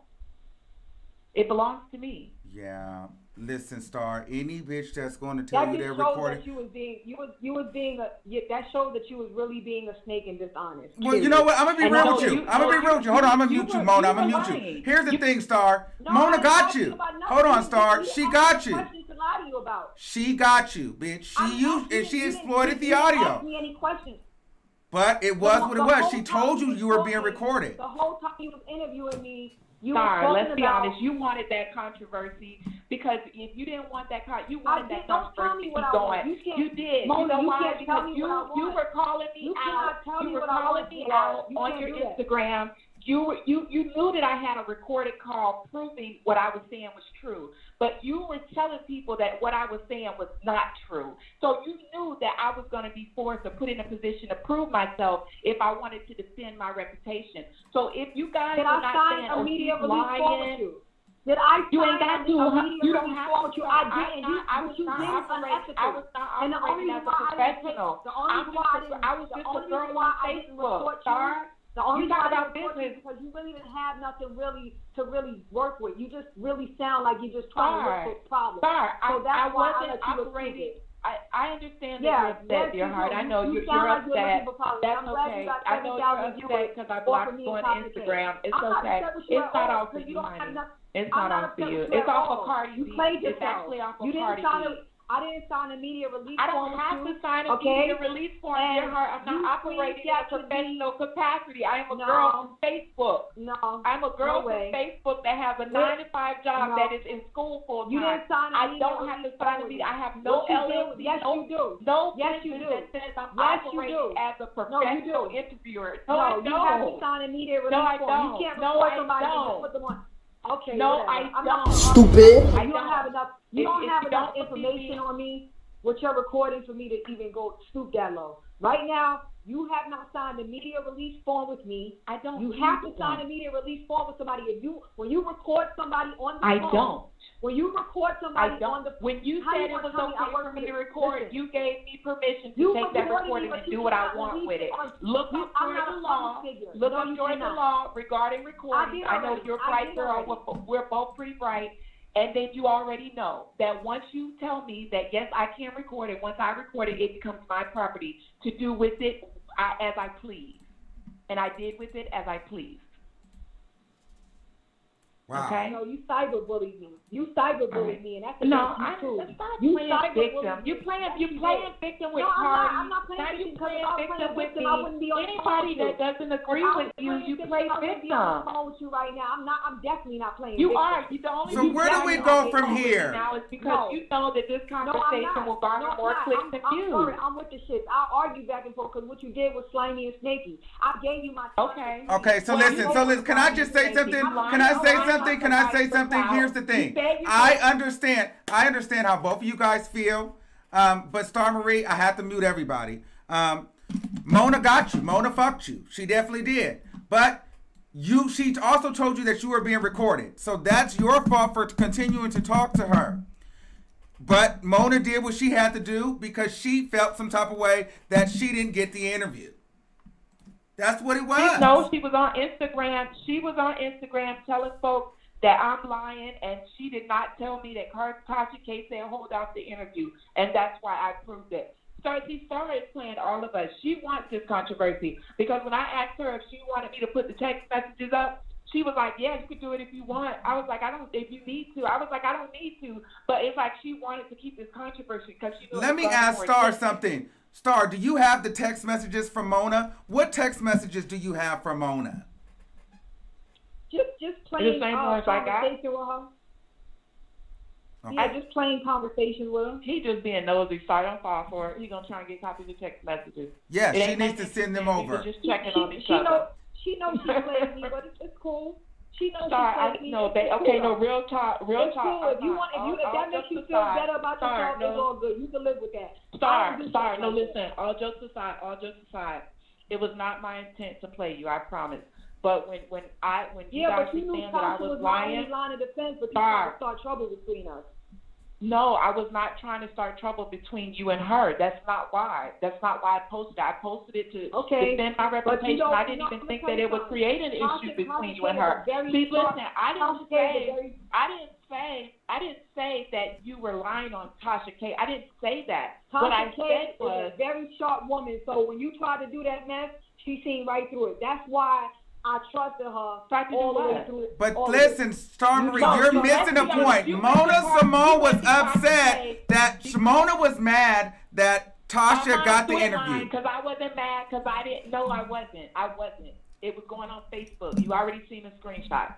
It belongs to me. Yeah. Listen, Star. Any bitch that's going to tell That you just they're shows recording. that that showed that you was really being a snake and dishonest. Well, you know what? I'm gonna be real with you. Hold on. I'm gonna mute you, Mona. I'm gonna mute you. Here's the thing, Star. Mona got you. Hold on, Star. She got you. To lie to you about. She got you, bitch. She exploited the audio. Ask me any questions. But it was what it was. She told you were being recorded. The whole time you was interviewing me, you Sorry, were let's talking be about. honest. You wanted that controversy because if you didn't want that, you wanted that Don't tell controversy me to what keep I going. want. You did. Mona, You know you why? can't tell Because me what I want. you were calling me You out. cannot tell You me were what I calling want, me sweetheart. out You on can't your do that. Instagram. You knew that I had a recorded call proving what I was saying was true, but you were telling people that what I was saying was not true. So you knew that I was going to be forced or put in a position to prove myself if I wanted to defend my reputation. So if you guys Did are I not sign saying, a oh, media she's release form with lying. you? Did I You sign ain't got a to. media You don't release have form to. with you? I didn't. I was not operating. I was not And the only operating as a reason why I didn't take, professional. the only reason why I was just a girl on Facebook. Star. The only You talk reason about I didn't report you business. is because you really didn't have nothing really to really work with. You just really sound like you're just trying to look for problems. Star, So that's I why wasn't I let you operating. recruit it. I understand that Yeah, you're upset, dear heart. I know you you're sound like you're upset. looking for problems. That's I'm glad okay. you got I know you're 7,000 upset viewers because I for blocked me you and on Complicated. Instagram. It's I'm not okay. upset with you It's at not all, off for because you, don't have honey. enough- It's I'm not not off for upset you. with you It's at off all. of Cardi You B. played It's yourself. actually off of You didn't Cardi sign B. I didn't sign a media release I form don't with have you, to sign a okay? media release form, dear heart. I'm not you operating in a screenshot to professional capacity. I am a No. girl from Facebook. No. I'm a girl No way. from Facebook that has a 9-to-5 job No. that is in school full time. You didn't sign a I media don't have to release sign a form with media. me. I have no Yes, you do. LLC. Yes, no, you do. No Yes, you business do. that says I'm Yes, you operating do. as a No, you professional do. interviewer. No, I you have to don't. sign a media release No, I form. don't. You can't No, report I somebody and don't. just put them on. Okay, No, whatever. I I'm don't. not Stupid. You don't have enough. You don't have enough information on me with your recording for me to even go stoop that low. Right now, you have not signed a media release form with me. I don't. You have to sign a media release form with somebody. When you record somebody on the I phone, don't. When you record somebody on the When you how said you it was gonna tell me I okay work for me the- to record, listen, you gave me permission to you take that recorded me, recording but and you do what I cannot want release with it it. on- Look you- up I'm not Georgia a law. public figure. Look No, up you Georgia cannot. law regarding recording. did I know already. you're I bright did girl. already. We're both pretty bright. And then you already know that once you tell me that, yes, I can record it, once I record it, it becomes my property to do with it as I please. And I did with it as I pleased. Wow. Okay? No, you cyberbullied me. You cyberbullied me, and that's No, against you too. stop You playing cyberbullied victim. me. You playing Yes, victim with No, Cardi. I'm not playing Now victim you because playing if I was victim playing with victim, me. I wouldn't be on the phone Anybody with you. that doesn't agree If I with was you, playing you victim, play I wouldn't be on the victim. phone with you right now. I'm definitely not playing You victim. are. You the only So reason where do why we you're go on the from phone with me here? now is because you know that this conversation will garner more clicks than I'm views. sorry, I'm with the shit. I'll argue back and forth because what you did was slimy and snaky. I gave you my time. Okay, so listen, can I just say something? Can I say something? Can I say something? Here's the thing. I understand how both of you guys feel. But Star Marie, I have to mute everybody. Mona got you. Mona fucked you. She definitely did. But she also told you that you were being recorded. So that's your fault for continuing to talk to her. But Mona did what she had to do because she felt some type of way that she didn't get the interview. That's what it was. No, she was on Instagram. She was on Instagram telling folks that I'm lying, and she did not tell me that Tasha K said hold out the interview, and that's why I proved it. Star is playing all of us. She wants this controversy because when I asked her if she wanted me to put the text messages up, she was like, yeah, you could do it if you want. I was like, I don't, if you need to. I was like, I don't need to. But it's like she wanted to keep this controversy because she knew. Let me ask Star something. Star, do you have the text messages from Mona? What text messages do you have from Mona? Just plain conversation with her. Okay. I just plain conversation with him. He just being nosy, so I don't fall for it. He gonna try and get copies of text messages. Yeah, she needs to send them over. Just checking on each other. She knows she played me, but it's cool. She knows Sorry, she played me. No, real talk. It's cool. If that makes you feel better about yourself, it's all good. You can live with that. Sorry. No, listen. All jokes aside, it was not my intent to play you. I promise. But when you guys were saying that I was lying, line of defense, but you tried to start trouble between us. No, I was not trying to start trouble between you and her. That's not why. That's not why I posted it. I posted it to defend my reputation. I didn't even think that it would create an issue between you and her. See, listen, I didn't say that you were lying on Tasha K. I didn't say that. What I said was a very sharp woman. So when you tried to do that mess, she seen right through it. That's why I trusted her all the way through it. But listen, Star Marie, you're missing a point. Mona Simone was upset that Mona was mad that Tasha got the interview. Because I wasn't mad because I didn't know I wasn't. It was going on Facebook. You already seen the screenshot.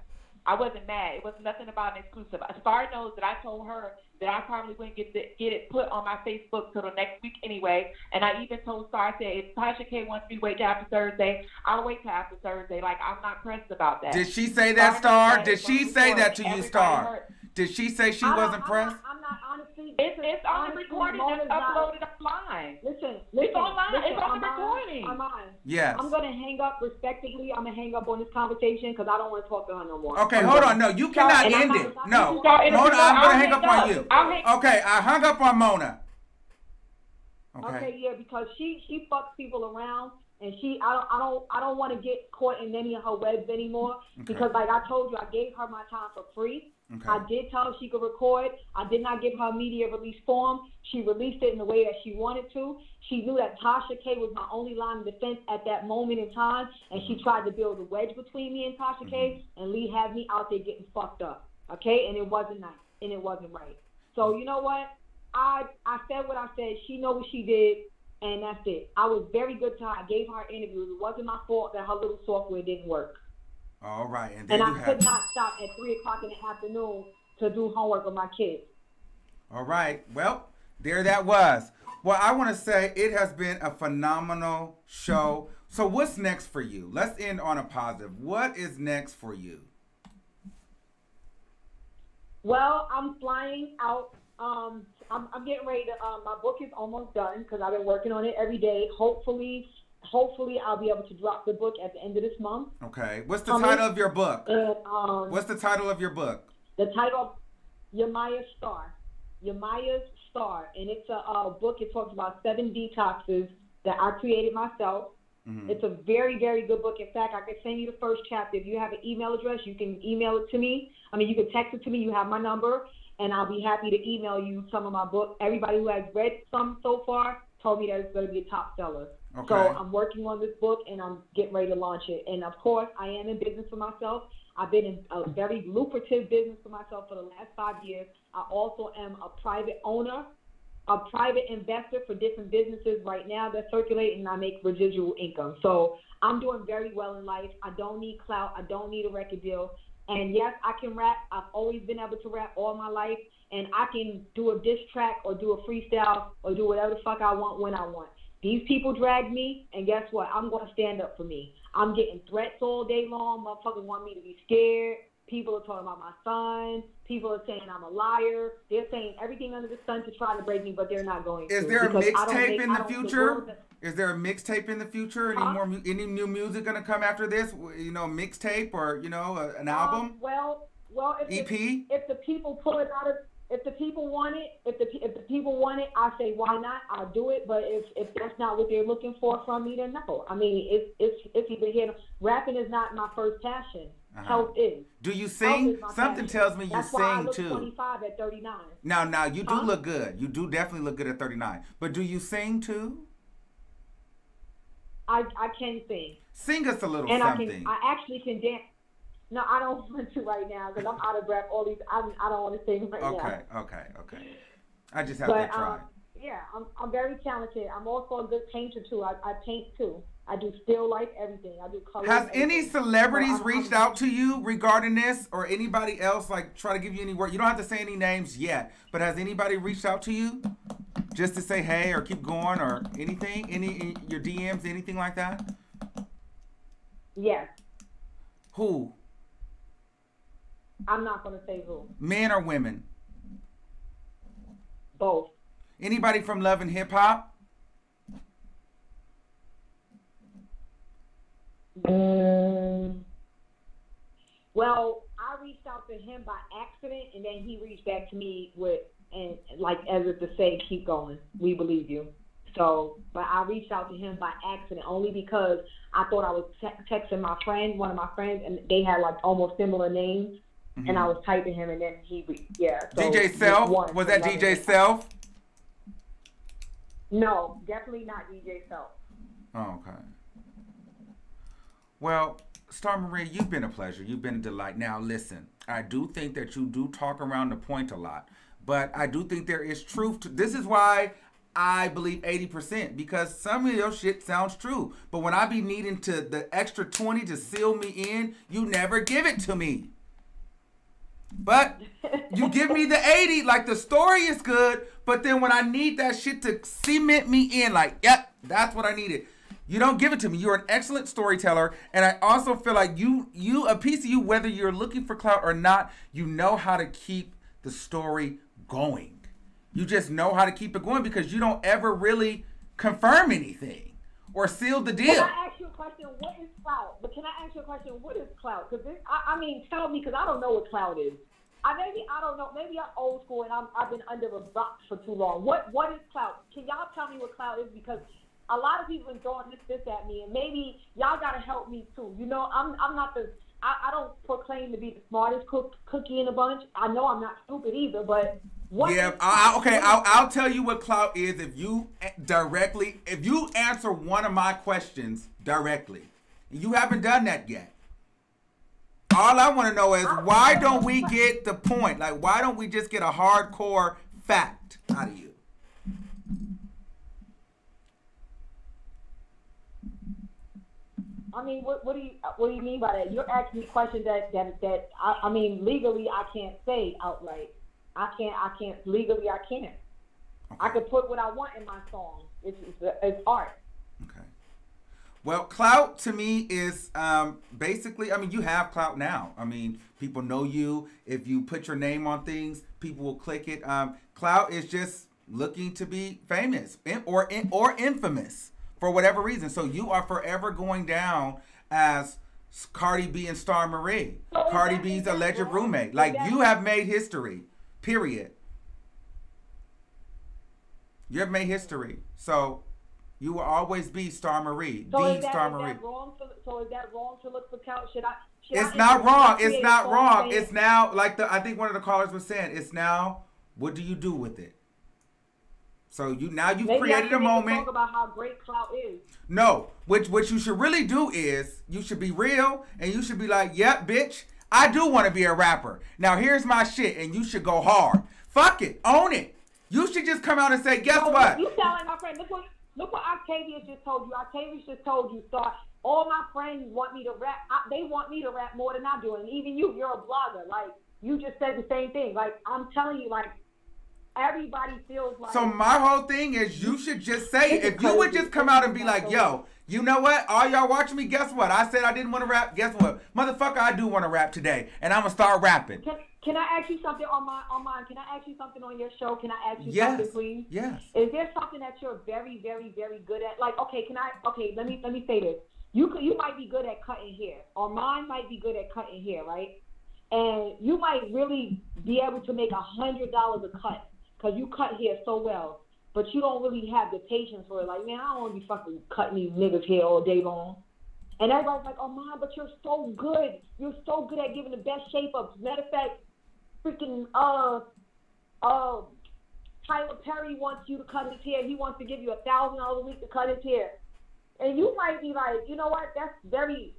I wasn't mad. It was nothing about an exclusive. Star knows that I told her that I probably wouldn't get it put on my Facebook till the next week anyway. And I even told Star, I said, if Tasha K wants me to wait till after Thursday, I'll wait till after Thursday. Like, I'm not pressed about that. Did she say that, Star? Did she say that to you, Star? Did she say she wasn't pressed? I'm not honestly. It's on the recording that's uploaded online. Listen. It's online. It's on the recording. Yes. I'm going to hang up respectively. I'm going to hang up on this conversation because I don't want to talk to her no more. Okay, hold on. No, you cannot end it. No. Mona, I'm going to hang up on you. Okay, I hung up on Mona. Okay, yeah, because she fucks people around. And I don't want to get caught in any of her webs anymore because, like I told you, I gave her my time for free. Okay. I did tell her she could record. I did not give her a media release form. She released it in the way that she wanted to. She knew that Tasha K was my only line of defense at that moment in time, and she tried to build a wedge between me and Tasha K, and Lee had me out there getting fucked up. Okay, and it wasn't nice, and it wasn't right. So you know what? I said what I said. She know what she did. And that's it. I was very good to her. I gave her interviews. It wasn't my fault that her little software didn't work. All right. And I could not stop at 3 o'clock in the afternoon to do homework with my kids. All right. Well, there that was. Well, I want to say it has been a phenomenal show. So what's next for you? Let's end on a positive. What is next for you? Well, I'm flying out. I'm getting ready to, my book is almost done because I've been working on it every day. Hopefully I'll be able to drop the book at the end of this month. Okay. What's the title of your book? What's the title of your book? The title, Yamaya's Star. Yamaya's Star. And it's a book. It talks about 7 detoxes that I created myself. Mm-hmm. It's a very, very good book. In fact, I can send you the first chapter. If you have an email address, you can email it to me. You can text it to me. You have my number. And I'll be happy to email you some of my book. Everybody who has read some so far told me that it's going to be a top seller. Okay. So I'm working on this book, and I'm getting ready to launch it. And, of course, I am in business for myself. I've been in a very lucrative business for myself for the last 5 years. I also am a private owner, a private investor for different businesses right now that circulate, and I make residual income. So I'm doing very well in life. I don't need clout. I don't need a record deal. And yes, I can rap. I've always been able to rap all my life. And I can do a diss track or do a freestyle or do whatever the fuck I want when I want. These people drag me, and guess what? I'm going to stand up for me. I'm getting threats all day long. Motherfuckers want me to be scared. People are talking about my son. People are saying I'm a liar. They're saying everything under the sun to try to break me, but they're not going to. Is there a mixtape in the future? Is there a mixtape in the future? Any new music gonna come after this? mixtape or an album? Well, if EP. If the people pull it out of if the people want it, if the people want it, I say why not? I'll do it. But if that's not what they're looking for from me, then no. I mean, it's either here. Rapping is not my first passion. Health is. Do you sing? Something tells me you that's sing why I look too. 25 at 39. Now you do look good. You do definitely look good at 39. But do you sing too? I can sing. Sing us a little and something. I actually can dance. No, I don't want to right now because I'm out of breath. I don't want to sing right now. Okay. I just have But to try. yeah, I'm very talented. I'm also a good painter too. I paint too. I do still life, everything. I do color. Has any celebrities reached out to you regarding this, or anybody else like try to give you any word? You don't have to say any names yet, but has anybody reached out to you just to say hey or keep going or anything? Any your DMs, anything like that? Yes. Who? I'm not gonna say who. Men or women? Both. Anybody from Love and Hip Hop? Well, I reached out to him by accident, and then he reached back to me as if to say, keep going. We believe you. So, but I reached out to him by accident only because I thought I was texting one of my friends, and they had like almost similar names, and I was typing him, and then So DJ Self? Was that DJ Self? No, definitely not DJ Self. Oh, okay. Well, Star Marie, you've been a pleasure. You've been a delight. Now, listen, I do think that you do talk around the point a lot, but I do think there is truth to this. Is why I believe 80%, because some of your shit sounds true. But when I be needing to the extra 20 to seal me in, you never give it to me. But you give me the 80, like the story is good, but then when I need that shit to cement me in, like, yep, that's what I needed. You don't give it to me. You're an excellent storyteller, and I also feel like you a piece of you, whether you're looking for clout or not, you know how to keep the story going. You just know how to keep it going because you don't ever really confirm anything or seal the deal. Can I ask you a question? What is clout? But can I ask you a question? What is clout? Because tell me, because I don't know what clout is. I don't know. Maybe I'm old school and I've been under a box for too long. What is clout? Can y'all tell me what clout is? Because a lot of people are throwing this at me, and maybe y'all gotta help me too. You know, I'm not I don't proclaim to be the smartest cookie in the bunch. I know I'm not stupid either, but what? Yeah, I'll tell you what clout is if you answer one of my questions directly. You haven't done that yet. All I want to know is why don't we get the point? Like, why don't we just get a hardcore fact out of you? I mean, what do you mean by that? You're asking me questions that I mean, legally I can't say outright. I can't legally I can't. Okay. I could put what I want in my song. It's art. Okay. Well, clout to me is basically, I mean, you have clout now. I mean, people know you. If you put your name on things, people will click it. Clout is just looking to be famous or infamous for whatever reason. So you are forever going down as Cardi B and Star Marie. So Cardi B's alleged roommate. Like, you have made history, period. You have made history. So you will always be Star Marie, Star Marie. So is that wrong to look for clout? It's not wrong. It's not wrong. It's now, like I think one of the callers was saying, it's now, what do you do with it? So you've created a moment. Talk about how great clout is. No, what you should really do is you should be real and you should be like, yep, bitch, I do want to be a rapper. Now here's my shit, and you should go hard. Fuck it, own it. You should just come out and say, guess what? You sound like my friend. Look what Octavius just told you. Octavius just told you, Star. All my friends want me to rap. They want me to rap more than I do, and even you're a blogger. Like, you just said the same thing. Like, I'm telling you, like, everybody feels like. So my whole thing is, you should just say it. If you would just come out and be like, yo, you know what? All y'all watching me, guess what? I said I didn't want to rap. Guess what? Motherfucker, I do want to rap today. And I'm going to start rapping. Can I ask you something on mine? Can I ask you something on your show? Can I ask you something, please? Yes. Is there something that you're very, very, very good at? Like, let me say this. You might be good at cutting hair, or mine might be good at cutting hair, right? and you might really be able to make $100 a cut because you cut hair so well, but you don't really have the patience for it. Like, man, I don't want to be fucking cutting these niggas' hair all day long. And everybody's like, oh, Mom, but you're so good. You're so good at giving the best shape-ups. Matter of fact, freaking Tyler Perry wants you to cut his hair. He wants to give you $1,000 a week to cut his hair. And you might be like, you know what? That's very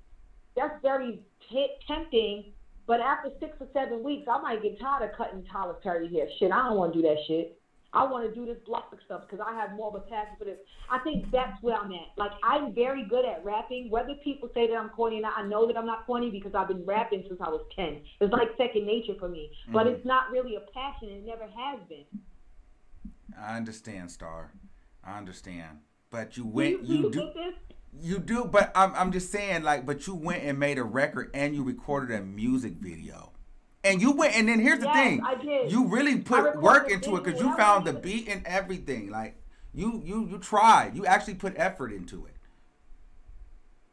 tempting. But after 6 or 7 weeks, I might get tired of cutting Tyler Perry hair. Shit, I don't want to do that shit. I want to do this block stuff because I have more of a passion for this. I think that's where I'm at. Like, I'm very good at rapping. Whether people say that I'm corny or not, I know that I'm not corny because I've been rapping since I was 10. It's like second nature for me. But it's not really a passion. It never has been. I understand, Star. I understand. But you went, you do, but I'm just saying, like, but you went and made a record and you recorded a music video. And you went, and then here's the thing. I did. You really put work into it because you found the beat and everything. Like, you tried. You actually put effort into it.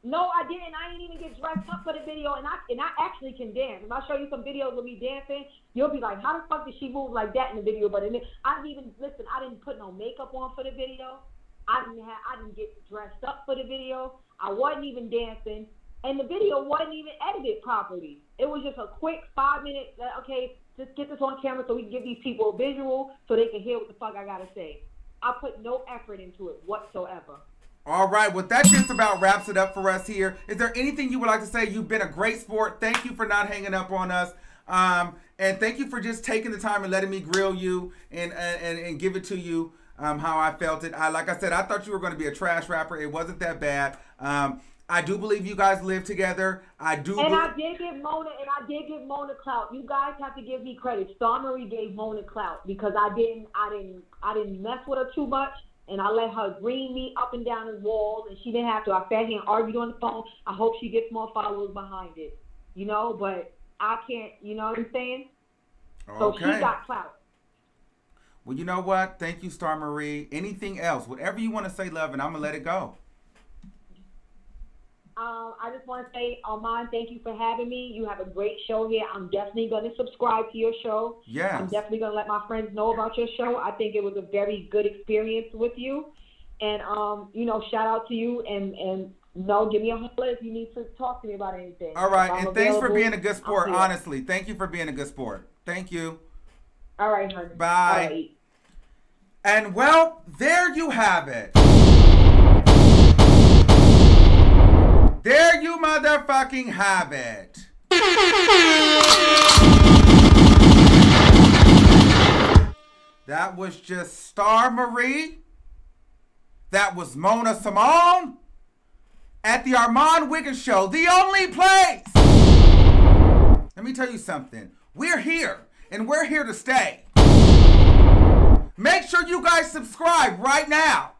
No, I didn't. I didn't even get dressed up for the video, and I actually can dance. If I show you some videos of me dancing, you'll be like, how the fuck did she move like that in the video? But I didn't put no makeup on for the video. I didn't get dressed up for the video. I wasn't even dancing. And the video wasn't even edited properly. It was just a quick 5 minute, okay, just get this on camera so we can give these people a visual so they can hear what the fuck I gotta say. I put no effort into it whatsoever. All right, well, that just about wraps it up for us here. Is there anything you would like to say? You've been a great sport. Thank you for not hanging up on us. And thank you for just taking the time and letting me grill you and give it to you how I felt it. Like I said, I thought you were going to be a trash rapper. It wasn't that bad. I do believe you guys live together. I did give Mona clout. You guys have to give me credit. Star Marie gave Mona clout because I didn't mess with her too much, and I let her green me up and down the walls, and she didn't have to. I sat here and argued on the phone. I hope she gets more followers behind it, but I can't, you know what I'm saying? Okay. So she got clout. Well, you know what? Thank you, Star Marie. Anything else? Whatever you want to say, love, and I'm going to let it go. I just want to say, Armand, thank you for having me. You have a great show here. I'm definitely going to subscribe to your show. Yes. I'm definitely going to let my friends know about your show. I think it was a very good experience with you. And, shout out to you. And give me a holler if you need to talk to me about anything. All right. And thanks for being a good sport, honestly. Thank you for being a good sport. Thank you. All right, honey. Bye. All right. And, well, there you have it. There you motherfucking have it. That was just Star Marie. That was Mona Simone. At the Armand Wiggins Show, the only place. Let me tell you something. We're here, and we're here to stay. Make sure you guys subscribe right now.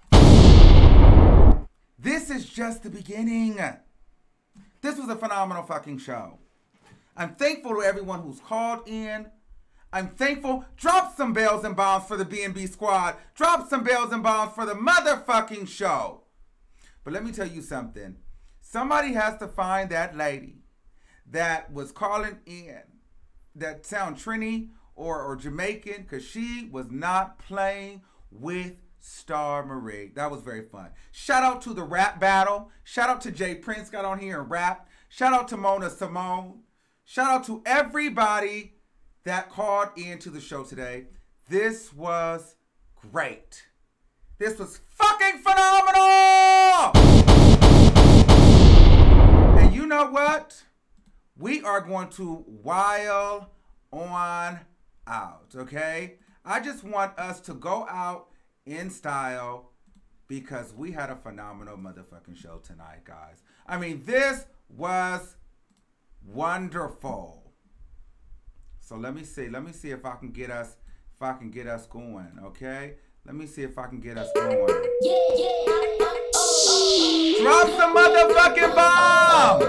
This is just the beginning. This was a phenomenal fucking show. I'm thankful to everyone who's called in. I'm thankful. Drop some bells and bombs for the B&B squad. Drop some bells and bombs for the motherfucking show. But let me tell you something. Somebody has to find that lady that was calling in that sound Trini or Jamaican, because she was not playing with Star Marie. That was very fun. Shout out to the rap battle. Shout out to Jay Prince got on here and rapped. Shout out to Mona Simone. Shout out to everybody that called into the show today. This was great. This was fucking phenomenal. And you know what? We are going to while on out, okay? I just want us to go out in style because we had a phenomenal motherfucking show tonight, guys. I mean, this was wonderful. So let me see if I can get us going, okay? Let me see if I can get us going. Drop some motherfucking bombs.